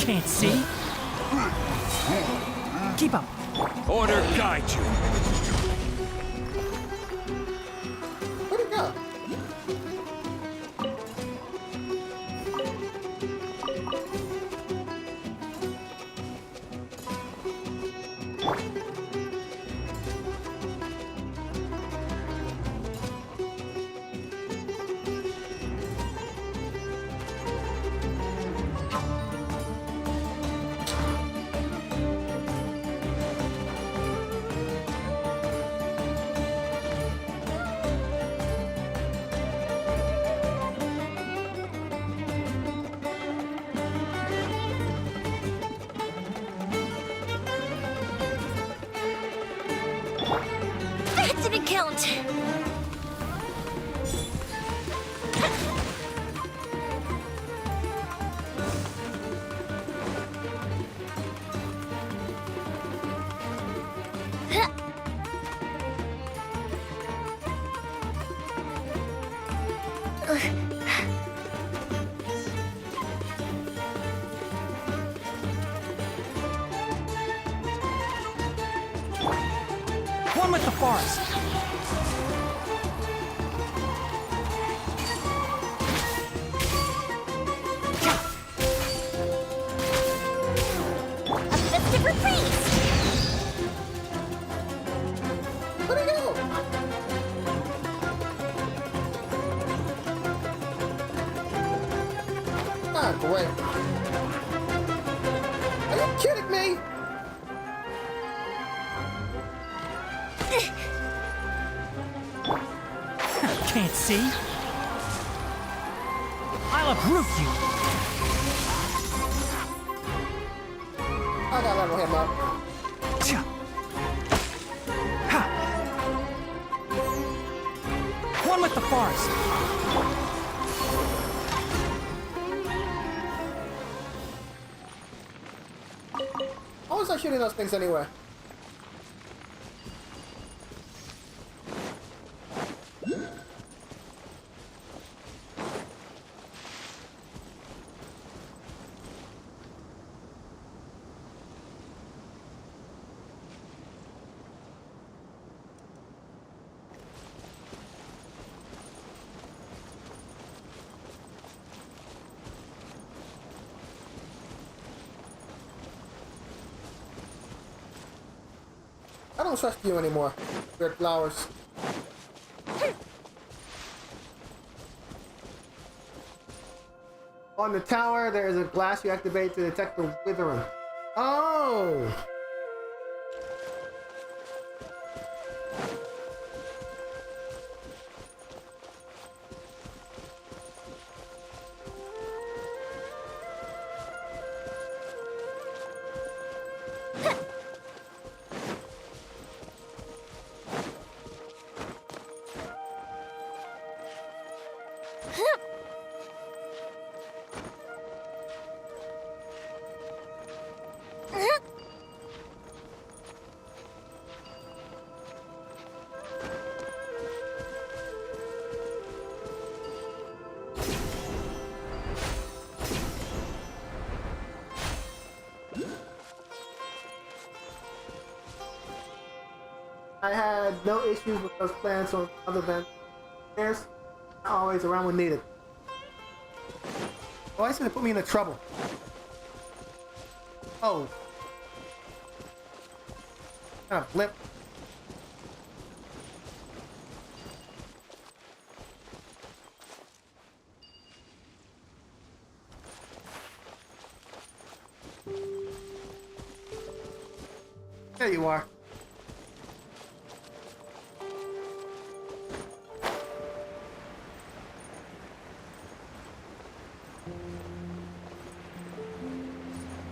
Can't see? Keep up. Order guide you. Where'd it go? That didn't count! One with the forest. A festive reprise! Where'd it go? Ah, great. Are you kidding me? Can't see? I'll uproot you. I gotta level him up. One with the forest. How was I shooting those things anyway? I don't trust you anymore, weird flowers. On the tower, there is a glass you activate to detect the withering. Oh! I had no issues with those plants on other than there's always around when needed. Oh, it's gonna put me into trouble. Oh. Kind of flip. There you are.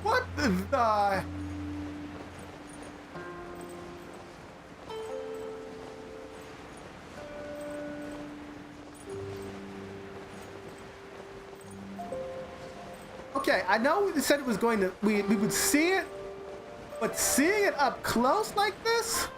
What the? Okay, I know it said it was going to, we would see it, but seeing it up close like this?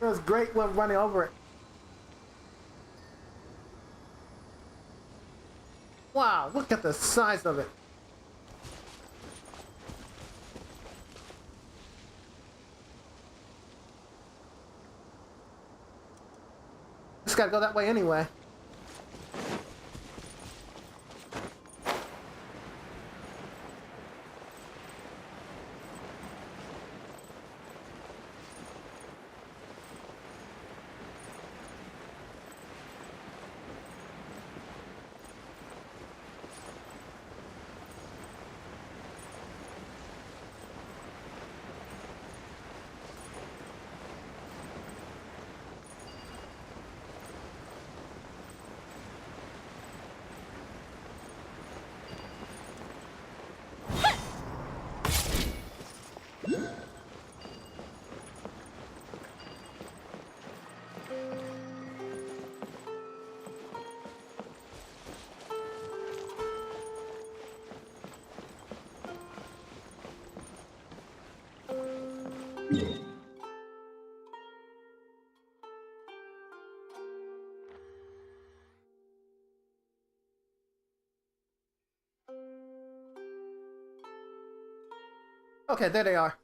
It was great when running over it. Wow, look at the size of it. Just gotta go that way anyway. Okay, there they are.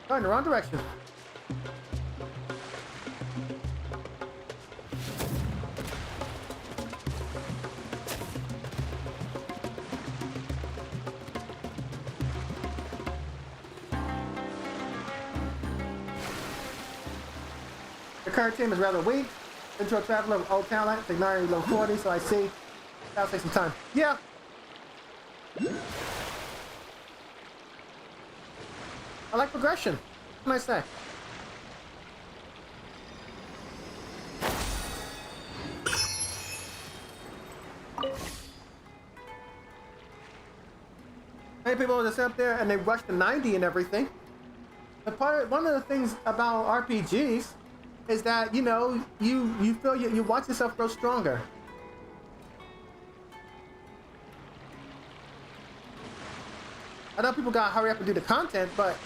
Going in the wrong direction. The current team is rather weak. Intro Traveler with old talent, ignoring low 40, so I see. That'll take some time. Yeah. I like progression. What can I say? Many people just up there and they rush to 90 and everything. But one of the things about RPGs is that, you know, you feel you watch yourself grow stronger. I know people gotta hurry up and do the content, but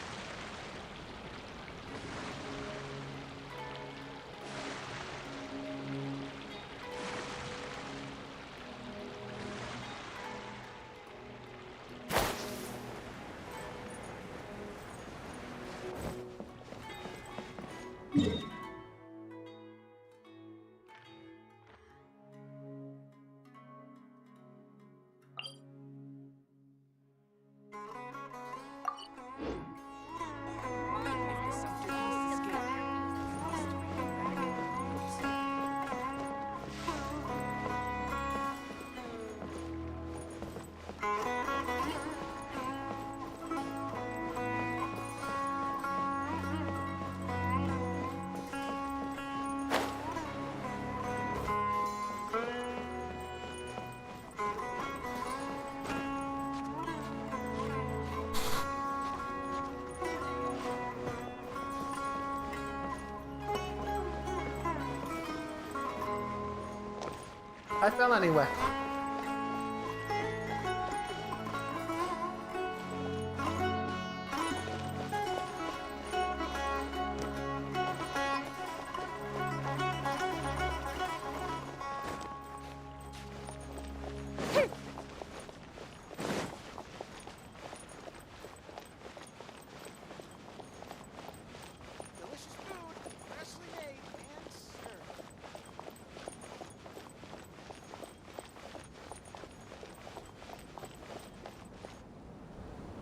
I fell anyway.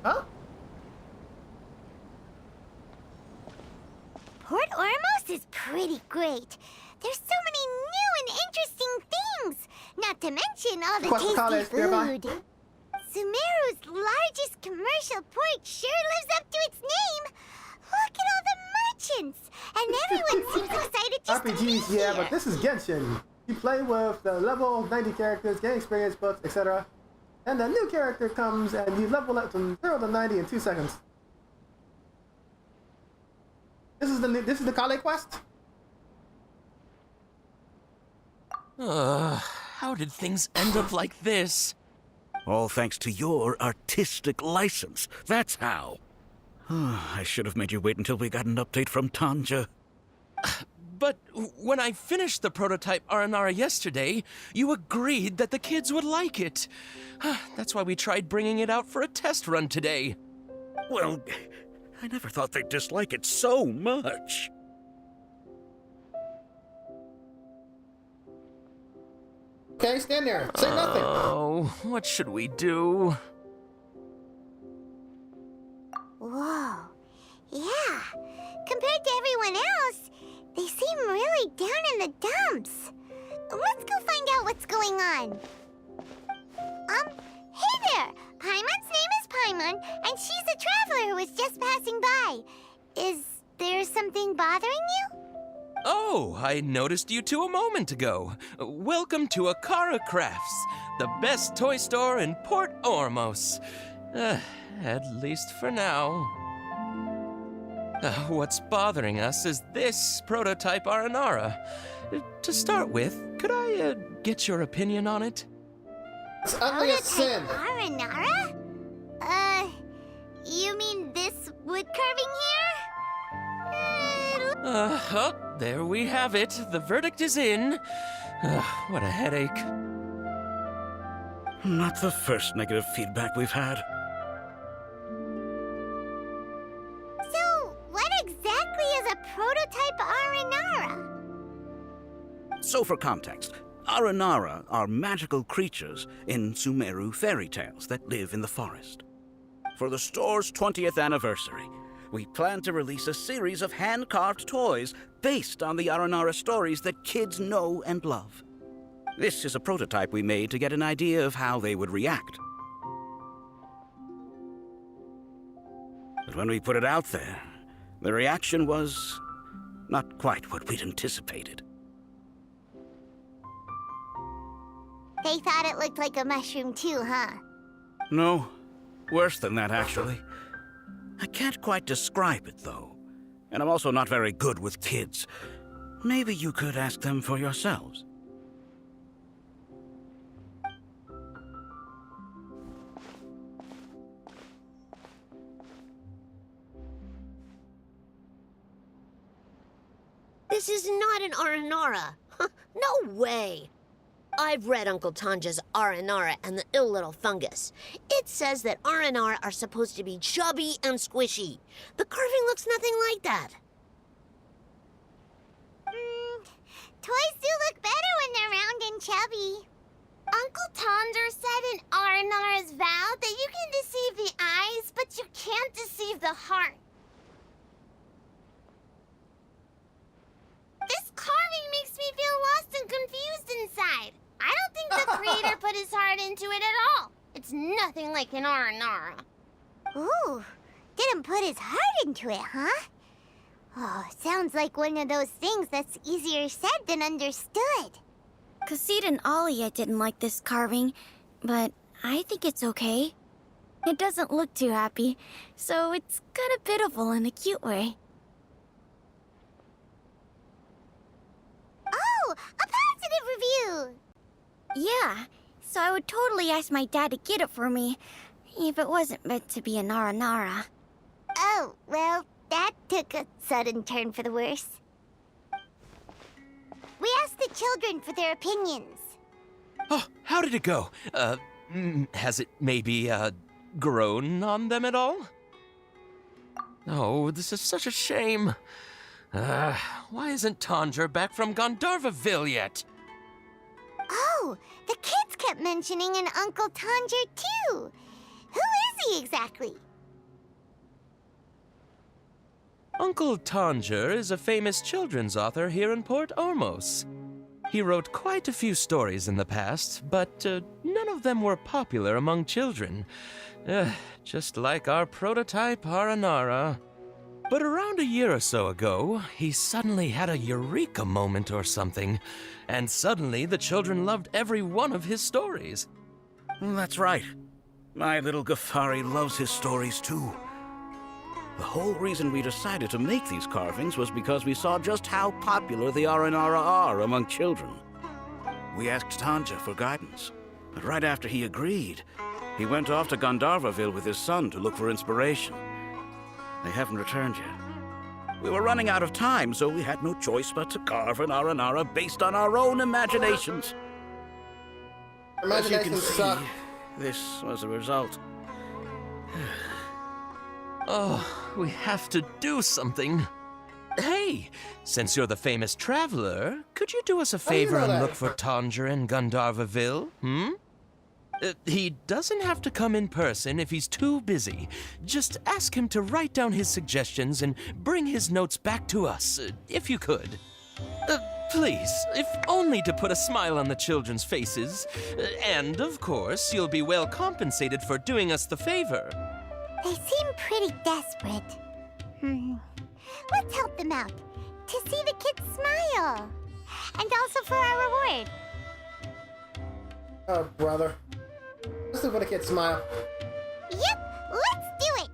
Huh? Port Ormos is pretty great. There's so many new and interesting things. Not to mention all the tasty food. Sumeru's largest commercial port sure lives up to its name. Look at all the merchants, and everyone seems excited just to be RPGs, here. yeah, but this is Genshin. You play with the level 90 characters, gain experience books, etc. And the new character comes and you level up from 0 to 90 in 2 seconds. This is the Kale quest? How did things end up like this? All thanks to your artistic license. That's how. I should have made you wait until we got an update from Tanja. But when I finished the prototype Aranara yesterday, you agreed that the kids would like it. That's why we tried bringing it out for a test run today. Well, I never thought they'd dislike it so much. Okay, stand there. Say nothing. Oh, what should we do? Whoa. Yeah. Compared to everyone else, they seem really down in the dumps. Let's go find out what's going on. Hey there! Paimon's name is Paimon, and she's a traveler who was just passing by. Is there something bothering you? Oh, I noticed you two a moment ago. Welcome to Akara Crafts, the best toy store in Port Ormos. At least for now. What's bothering us is this prototype Aranara. To start with, could I get your opinion on it? It's ugly as sin. Aranara? You mean this wood carving here? Oh, there we have it. The verdict is in. What a headache. Not the first negative feedback we've had. So, what exactly is a prototype Aranara? So for context, Aranara are magical creatures in Sumeru fairy tales that live in the forest. For the store's 20th anniversary, we plan to release a series of hand-carved toys based on the Aranara stories that kids know and love. This is a prototype we made to get an idea of how they would react. But when we put it out there, the reaction was not quite what we'd anticipated. They thought it looked like a mushroom too, huh? No, worse than that, actually. I can't quite describe it, though. And I'm also not very good with kids. Maybe you could ask them for yourselves. This is not an Aranara. No way. I've read Uncle Tanja's Aranara and the Ill Little Fungus. It says that Aranara are supposed to be chubby and squishy. The carving looks nothing like that. Toys do look better when they're round and chubby. Uncle Tonder said in Aranara's vow that you can deceive the eyes, but you can't deceive the heart. This carving makes me feel lost and confused inside. I don't think the creator put his heart into it at all. It's nothing like an Aranara. Ooh, didn't put his heart into it, huh? Oh, sounds like one of those things that's easier said than understood. Cassid and Alia didn't like this carving, but I think it's okay. It doesn't look too happy, so it's kind of pitiful in a cute way. Oh, a positive review! Yeah, so I would totally ask my dad to get it for me, if it wasn't meant to be an Aranara. Oh, well, that took a sudden turn for the worse. We asked the children for their opinions. Oh, how did it go? Has it maybe, grown on them at all? Oh, this is such a shame. Why isn't Tanger back from Gandharvaville yet? Oh, the kids kept mentioning an Uncle Tanger, too. Who is he exactly? Uncle Tanger is a famous children's author here in Port Ormos. He wrote quite a few stories in the past, but none of them were popular among children. Just like our prototype Aranara. But around a year or so ago, he suddenly had a eureka moment or something, and suddenly the children loved every one of his stories. That's right. My little Ghaffari loves his stories too. The whole reason we decided to make these carvings was because we saw just how popular the Aranara are among children. We asked Tanja for guidance, but right after he agreed, he went off to Gandharvaville with his son to look for inspiration. They haven't returned yet. We were running out of time, so we had no choice but to carve an Aranara based on our own imaginations. As you can see, this was the result. Oh, we have to do something. Hey, since you're the famous traveler, could you do us a How do you favor know and that? look for Tanger in Gandharvaville, he doesn't have to come in person if he's too busy. Just ask him to write down his suggestions and bring his notes back to us, if you could. Please, if only to put a smile on the children's faces. And, of course, you'll be well compensated for doing us the favor. They seem pretty desperate. Let's help them out. To see the kids smile. And also for our reward. Oh, brother. This is what a kid smile. Yep, let's do it!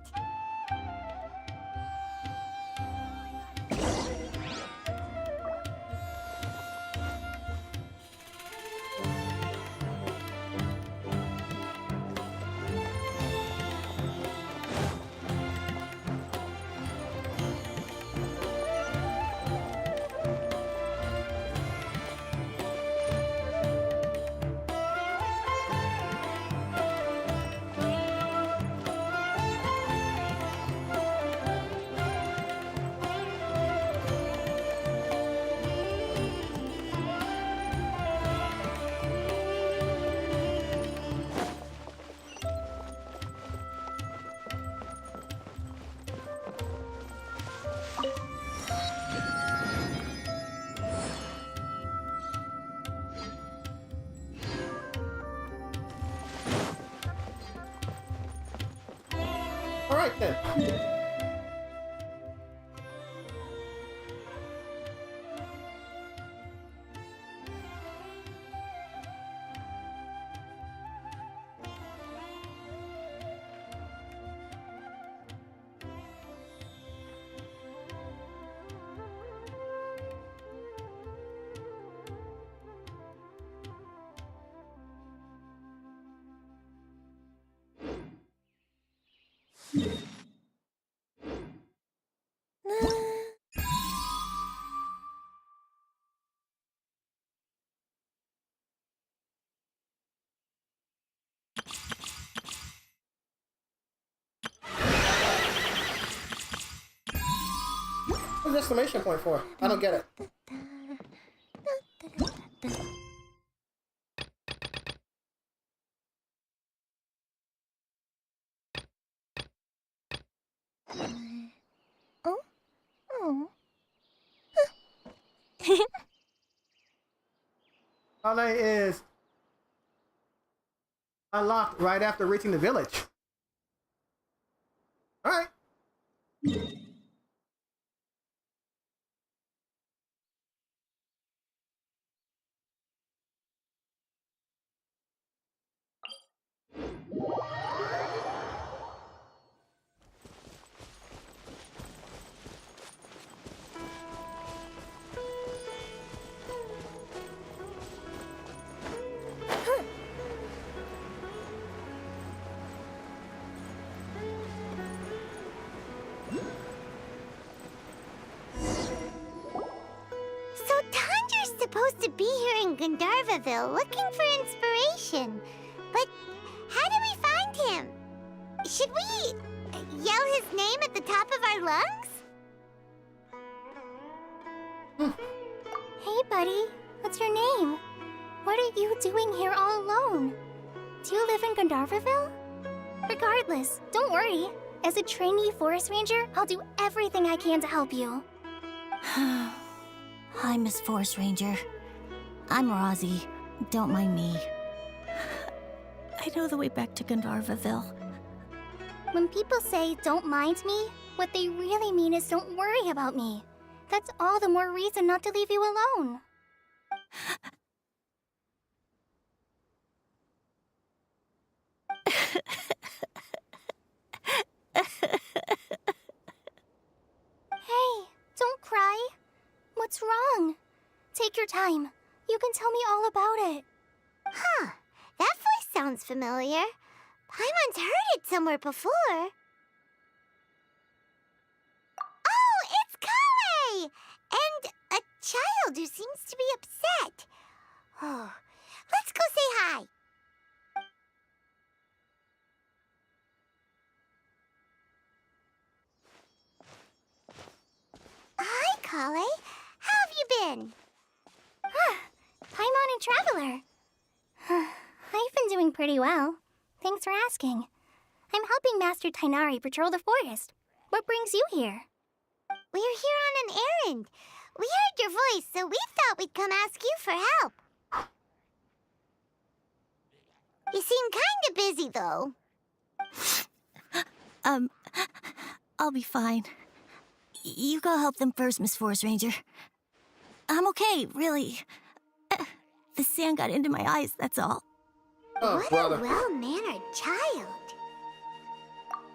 Alright then. What's the exclamation point for? I don't get it. Holiday is unlocked right after reaching the village. Alright. So Tanger's supposed to be here in Gandharvaville looking for inspiration. But how do we find him? Should we yell his name at the top of our lungs? Hey, buddy. What's your name? What are you doing here all alone? Do you live in Gandharvaville? Regardless, don't worry. As a trainee forest ranger, I'll do everything I can to help you. Hi, Miss Forest Ranger. I'm Rosie. Don't mind me. I know the way back to Gandharvaville. When people say, don't mind me, what they really mean is don't worry about me. That's all the more reason not to leave you alone. Hey, don't cry. What's wrong? Take your time. You can tell me all about it. Huh, that voice sounds familiar. Paimon's heard it somewhere before. Oh, it's Kale! And a child who seems to be upset. Oh, let's go say hi. Hi, been doing pretty well. Thanks for asking. I'm helping Master Tainari patrol the forest. What brings you here? We're here on an errand. We heard your voice, so we thought we'd come ask you for help. You seem kinda busy, though. I'll be fine. You go help them first, Miss Forest Ranger. I'm okay, really. The sand got into my eyes, that's all. What a well-mannered child.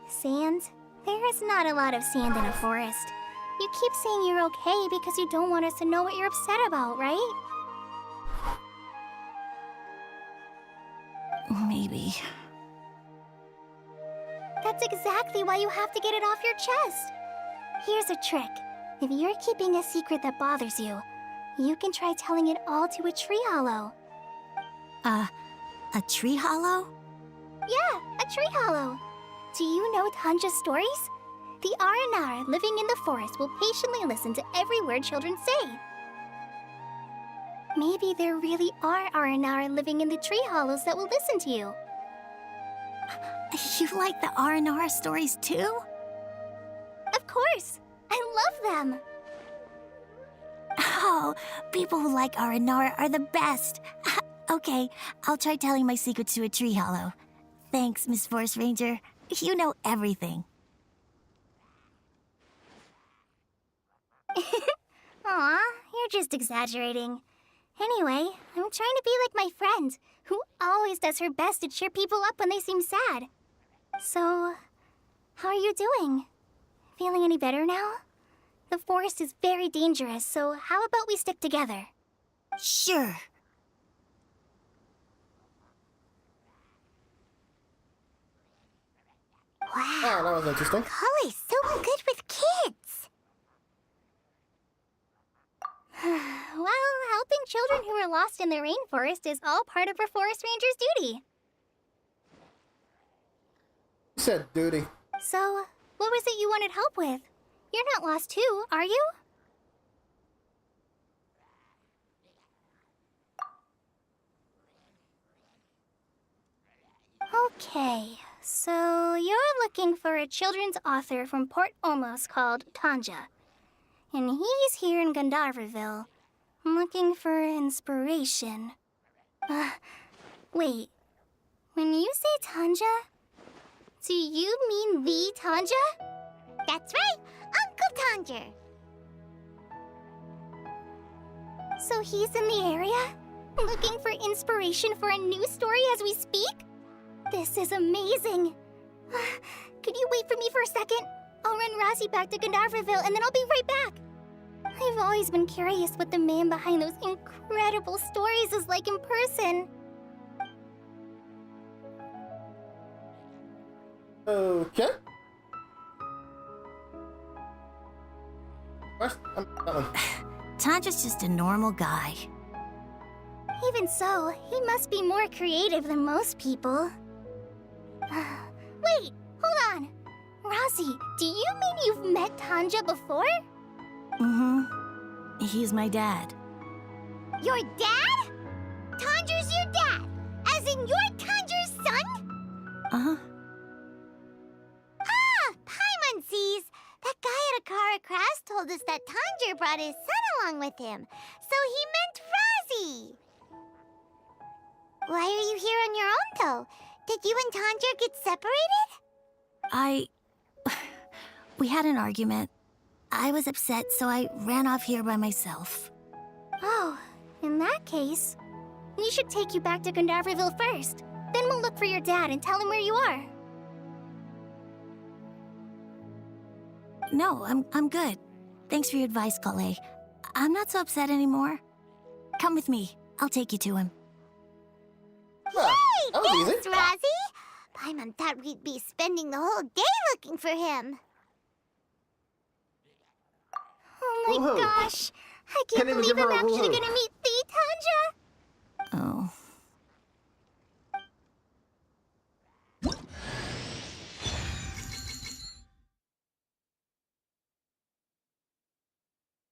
Sand? There is not a lot of sand in a forest. You keep saying you're okay because you don't want us to know what you're upset about, right? Maybe. That's exactly why you have to get it off your chest. Here's a trick. If you're keeping a secret that bothers you, you can try telling it all to a tree hollow. A tree hollow? Yeah, a tree hollow. Do you know Tanja's stories? The Aranara living in the forest will patiently listen to every word children say. Maybe there really are Aranara living in the tree hollows that will listen to you. You like the Aranara stories too? Of course! I love them! Oh, people who like Aranara are the best. Okay, I'll try telling my secrets to a tree hollow. Thanks, Miss Forest Ranger. You know everything. Aw, you're just exaggerating. Anyway, I'm trying to be like my friend, who always does her best to cheer people up when they seem sad. So, how are you doing? Feeling any better now? The forest is very dangerous, so how about we stick together? Sure. Wow. Oh, that was interesting. Cully's so good with kids. Well, helping children who are lost in the rainforest is all part of a forest ranger's duty. You said duty. So, what was it you wanted help with? You're not lost too, are you? Okay, so you're looking for a children's author from Port Olmos called Tanja. And he's here in Gandharvaville, looking for inspiration. Wait. When you say Tanja, do you mean the Tanja? That's right, Uncle Tanger. So he's in the area? Looking for inspiration for a new story as we speak? This is amazing. Could you wait for me for a second? I'll run Razi back to Gandharvaville and then I'll be right back. I've always been curious what the man behind those incredible stories is like in person. Okay. First, that one. Tanja's just a normal guy. Even so, he must be more creative than most people. Wait, hold on. Razi, do you mean you've met Tanja before? Mm-hmm. He's my dad. Your dad? Tanger's your dad? As in you're Tanger's son? Uh-huh. Ah, Paimonsees! That guy at Akara Crass told us that Tanger brought his son along with him. So he meant Razi. Why are you here on your own, though? Did you and Tanger get separated? We had an argument. I was upset, so I ran off here by myself. Oh, in that case, we should take you back to Gandharvaville first. Then we'll look for your dad and tell him where you are. No, I'm good. Thanks for your advice, Kale. I'm not so upset anymore. Come with me. I'll take you to him. Yay! that was Thanks, Razi! Paimon thought we'd be spending the whole day looking for him. Oh my Whoa. gosh! I can't Can't even believe give her I'm a actually woohoo. gonna meet the Tanja! Oh.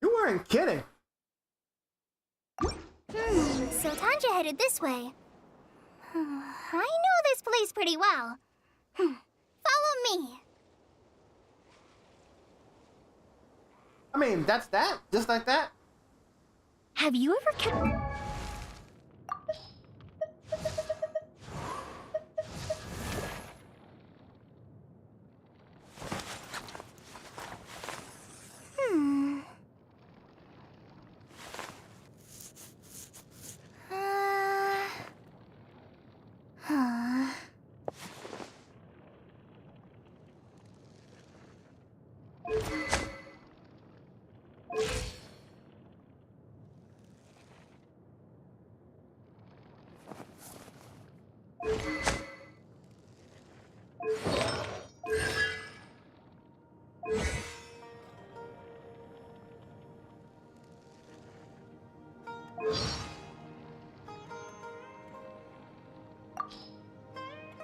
You weren't kidding. So Tanja headed this way. I know this place pretty well. Follow me. I mean, that's that? Just like that? Have you ever kept...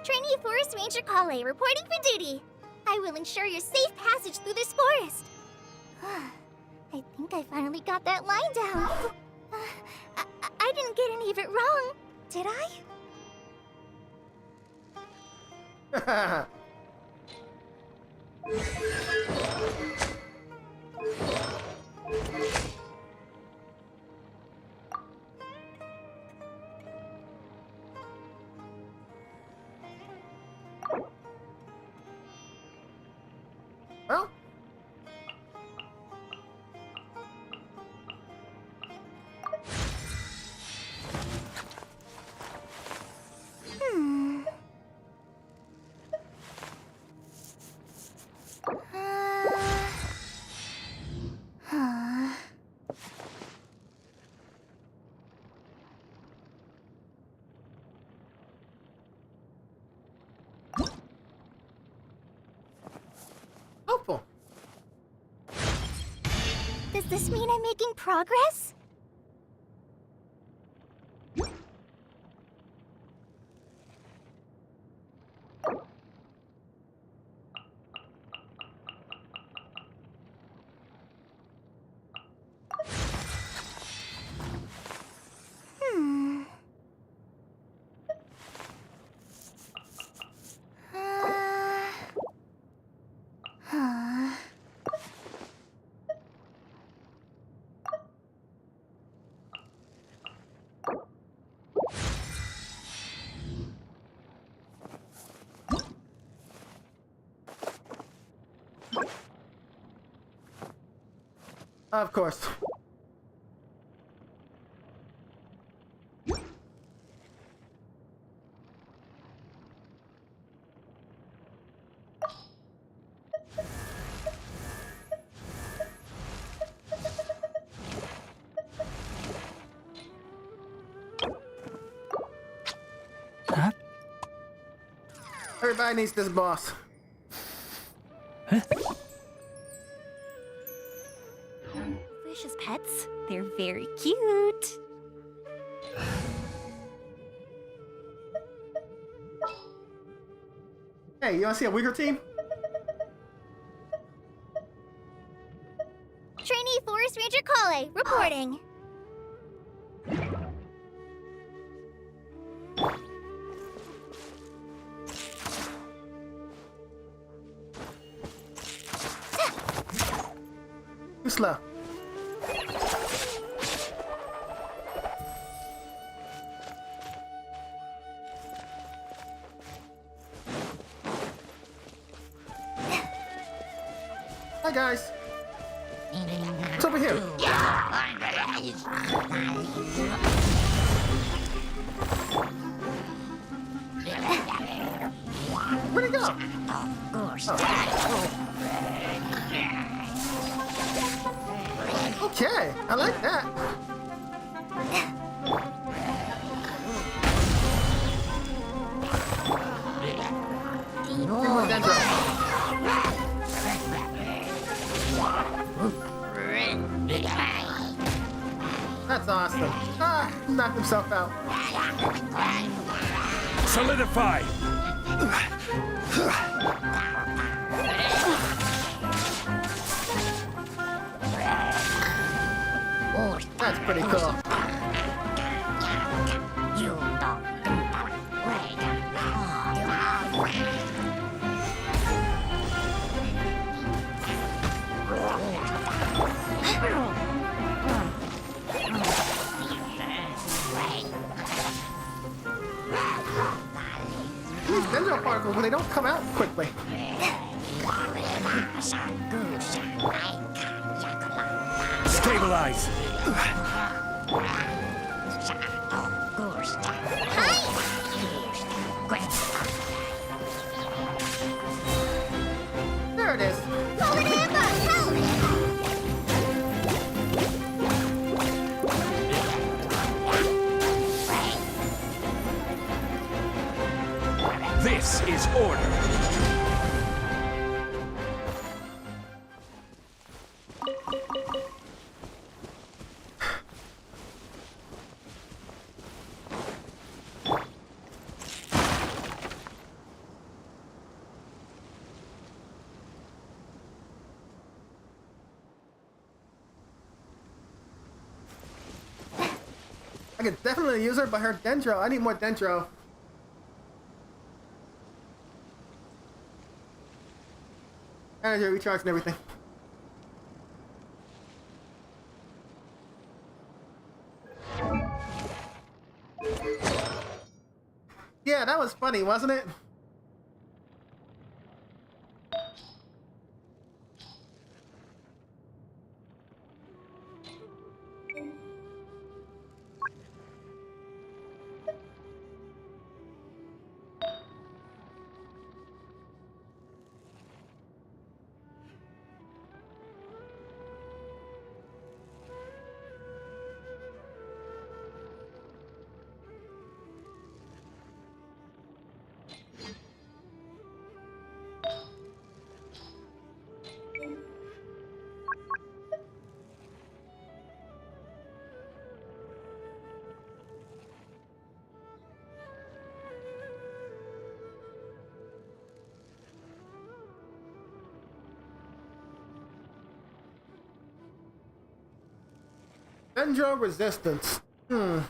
Trainee Forest Ranger Kale reporting for duty. I will ensure your safe passage through this forest. I think I finally got that line down. I didn't get any of it wrong, did I? Well, hopeful. Does this mean I'm making progress? Of course. Huh? Everybody needs this boss. Fish as pets? They're very cute. Hey, you wanna see a weaker team? Trainee Forest Ranger Kale reporting. Too slow. Hi guys. It's over here. Where'd he go? Okay, I like that. More Dendro. That's awesome. Ah, he knocked himself out. Solidify! That's pretty cool. Dendro particles, but they don't come out quickly. Stabilize! There it is. This is order. I could definitely use her, but her Dendro, I need more Dendro. Energy recharge and everything. Yeah, that was funny, wasn't it? Dendro resistance. Huh.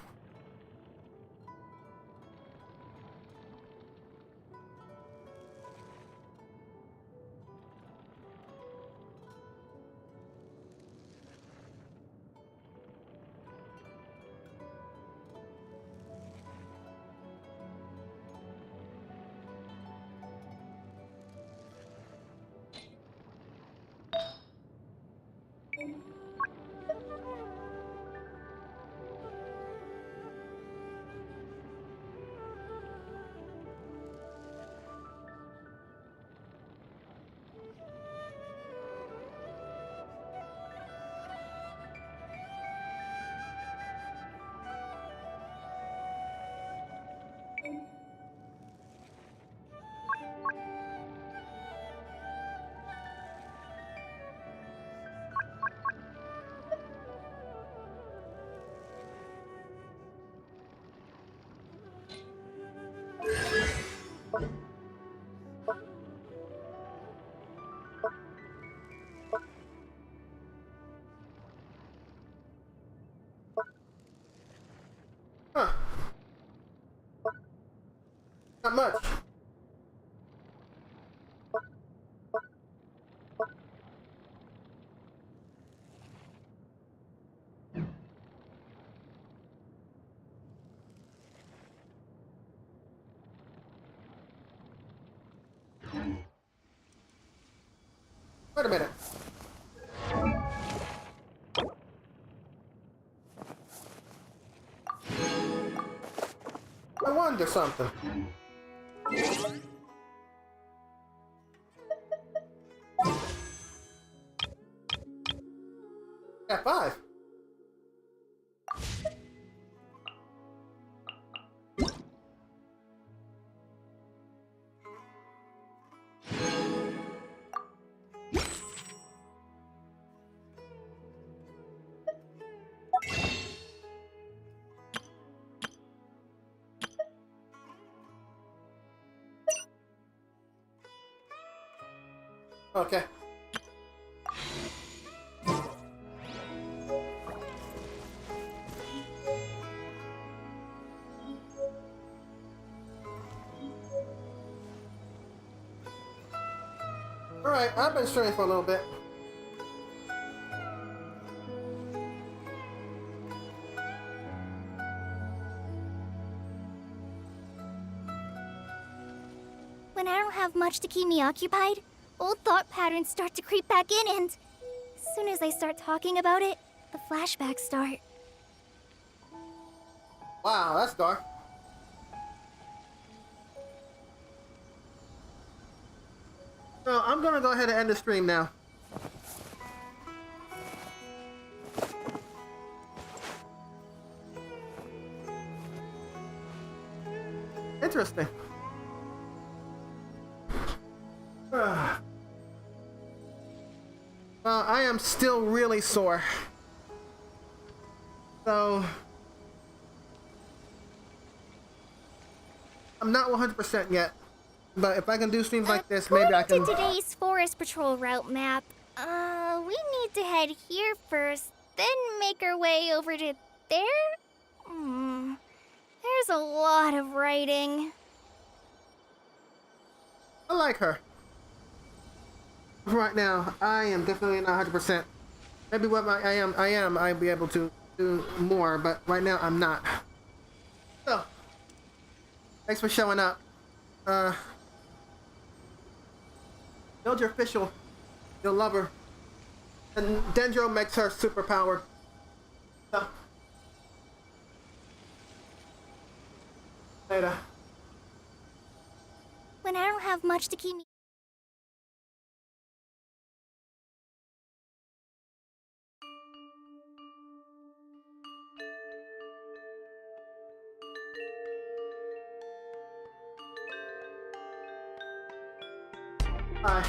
Not much. Wait a minute. I wonder something. Got 5. Okay. Alright, I've been streaming for a little bit. When I don't have much to keep me occupied, old thought patterns start to creep back in, and as soon as I start talking about it, the flashbacks start. Wow, that's dark. So I'm gonna go ahead and end the stream now. Interesting. Well, I am still really sore. So I'm not 100% yet. But if I can do streams like this, maybe I can. According to today's Forest Patrol route map, we need to head here first, then make our way over to there? There's a lot of writing. I like her. Right now, I am definitely not 100%. Maybe what I'll be able to do more, but right now I'm not. So, thanks for showing up. Build your official. You'll love her. And Dendro makes her super powered. So. Later. When I don't have much to keep me. Bye.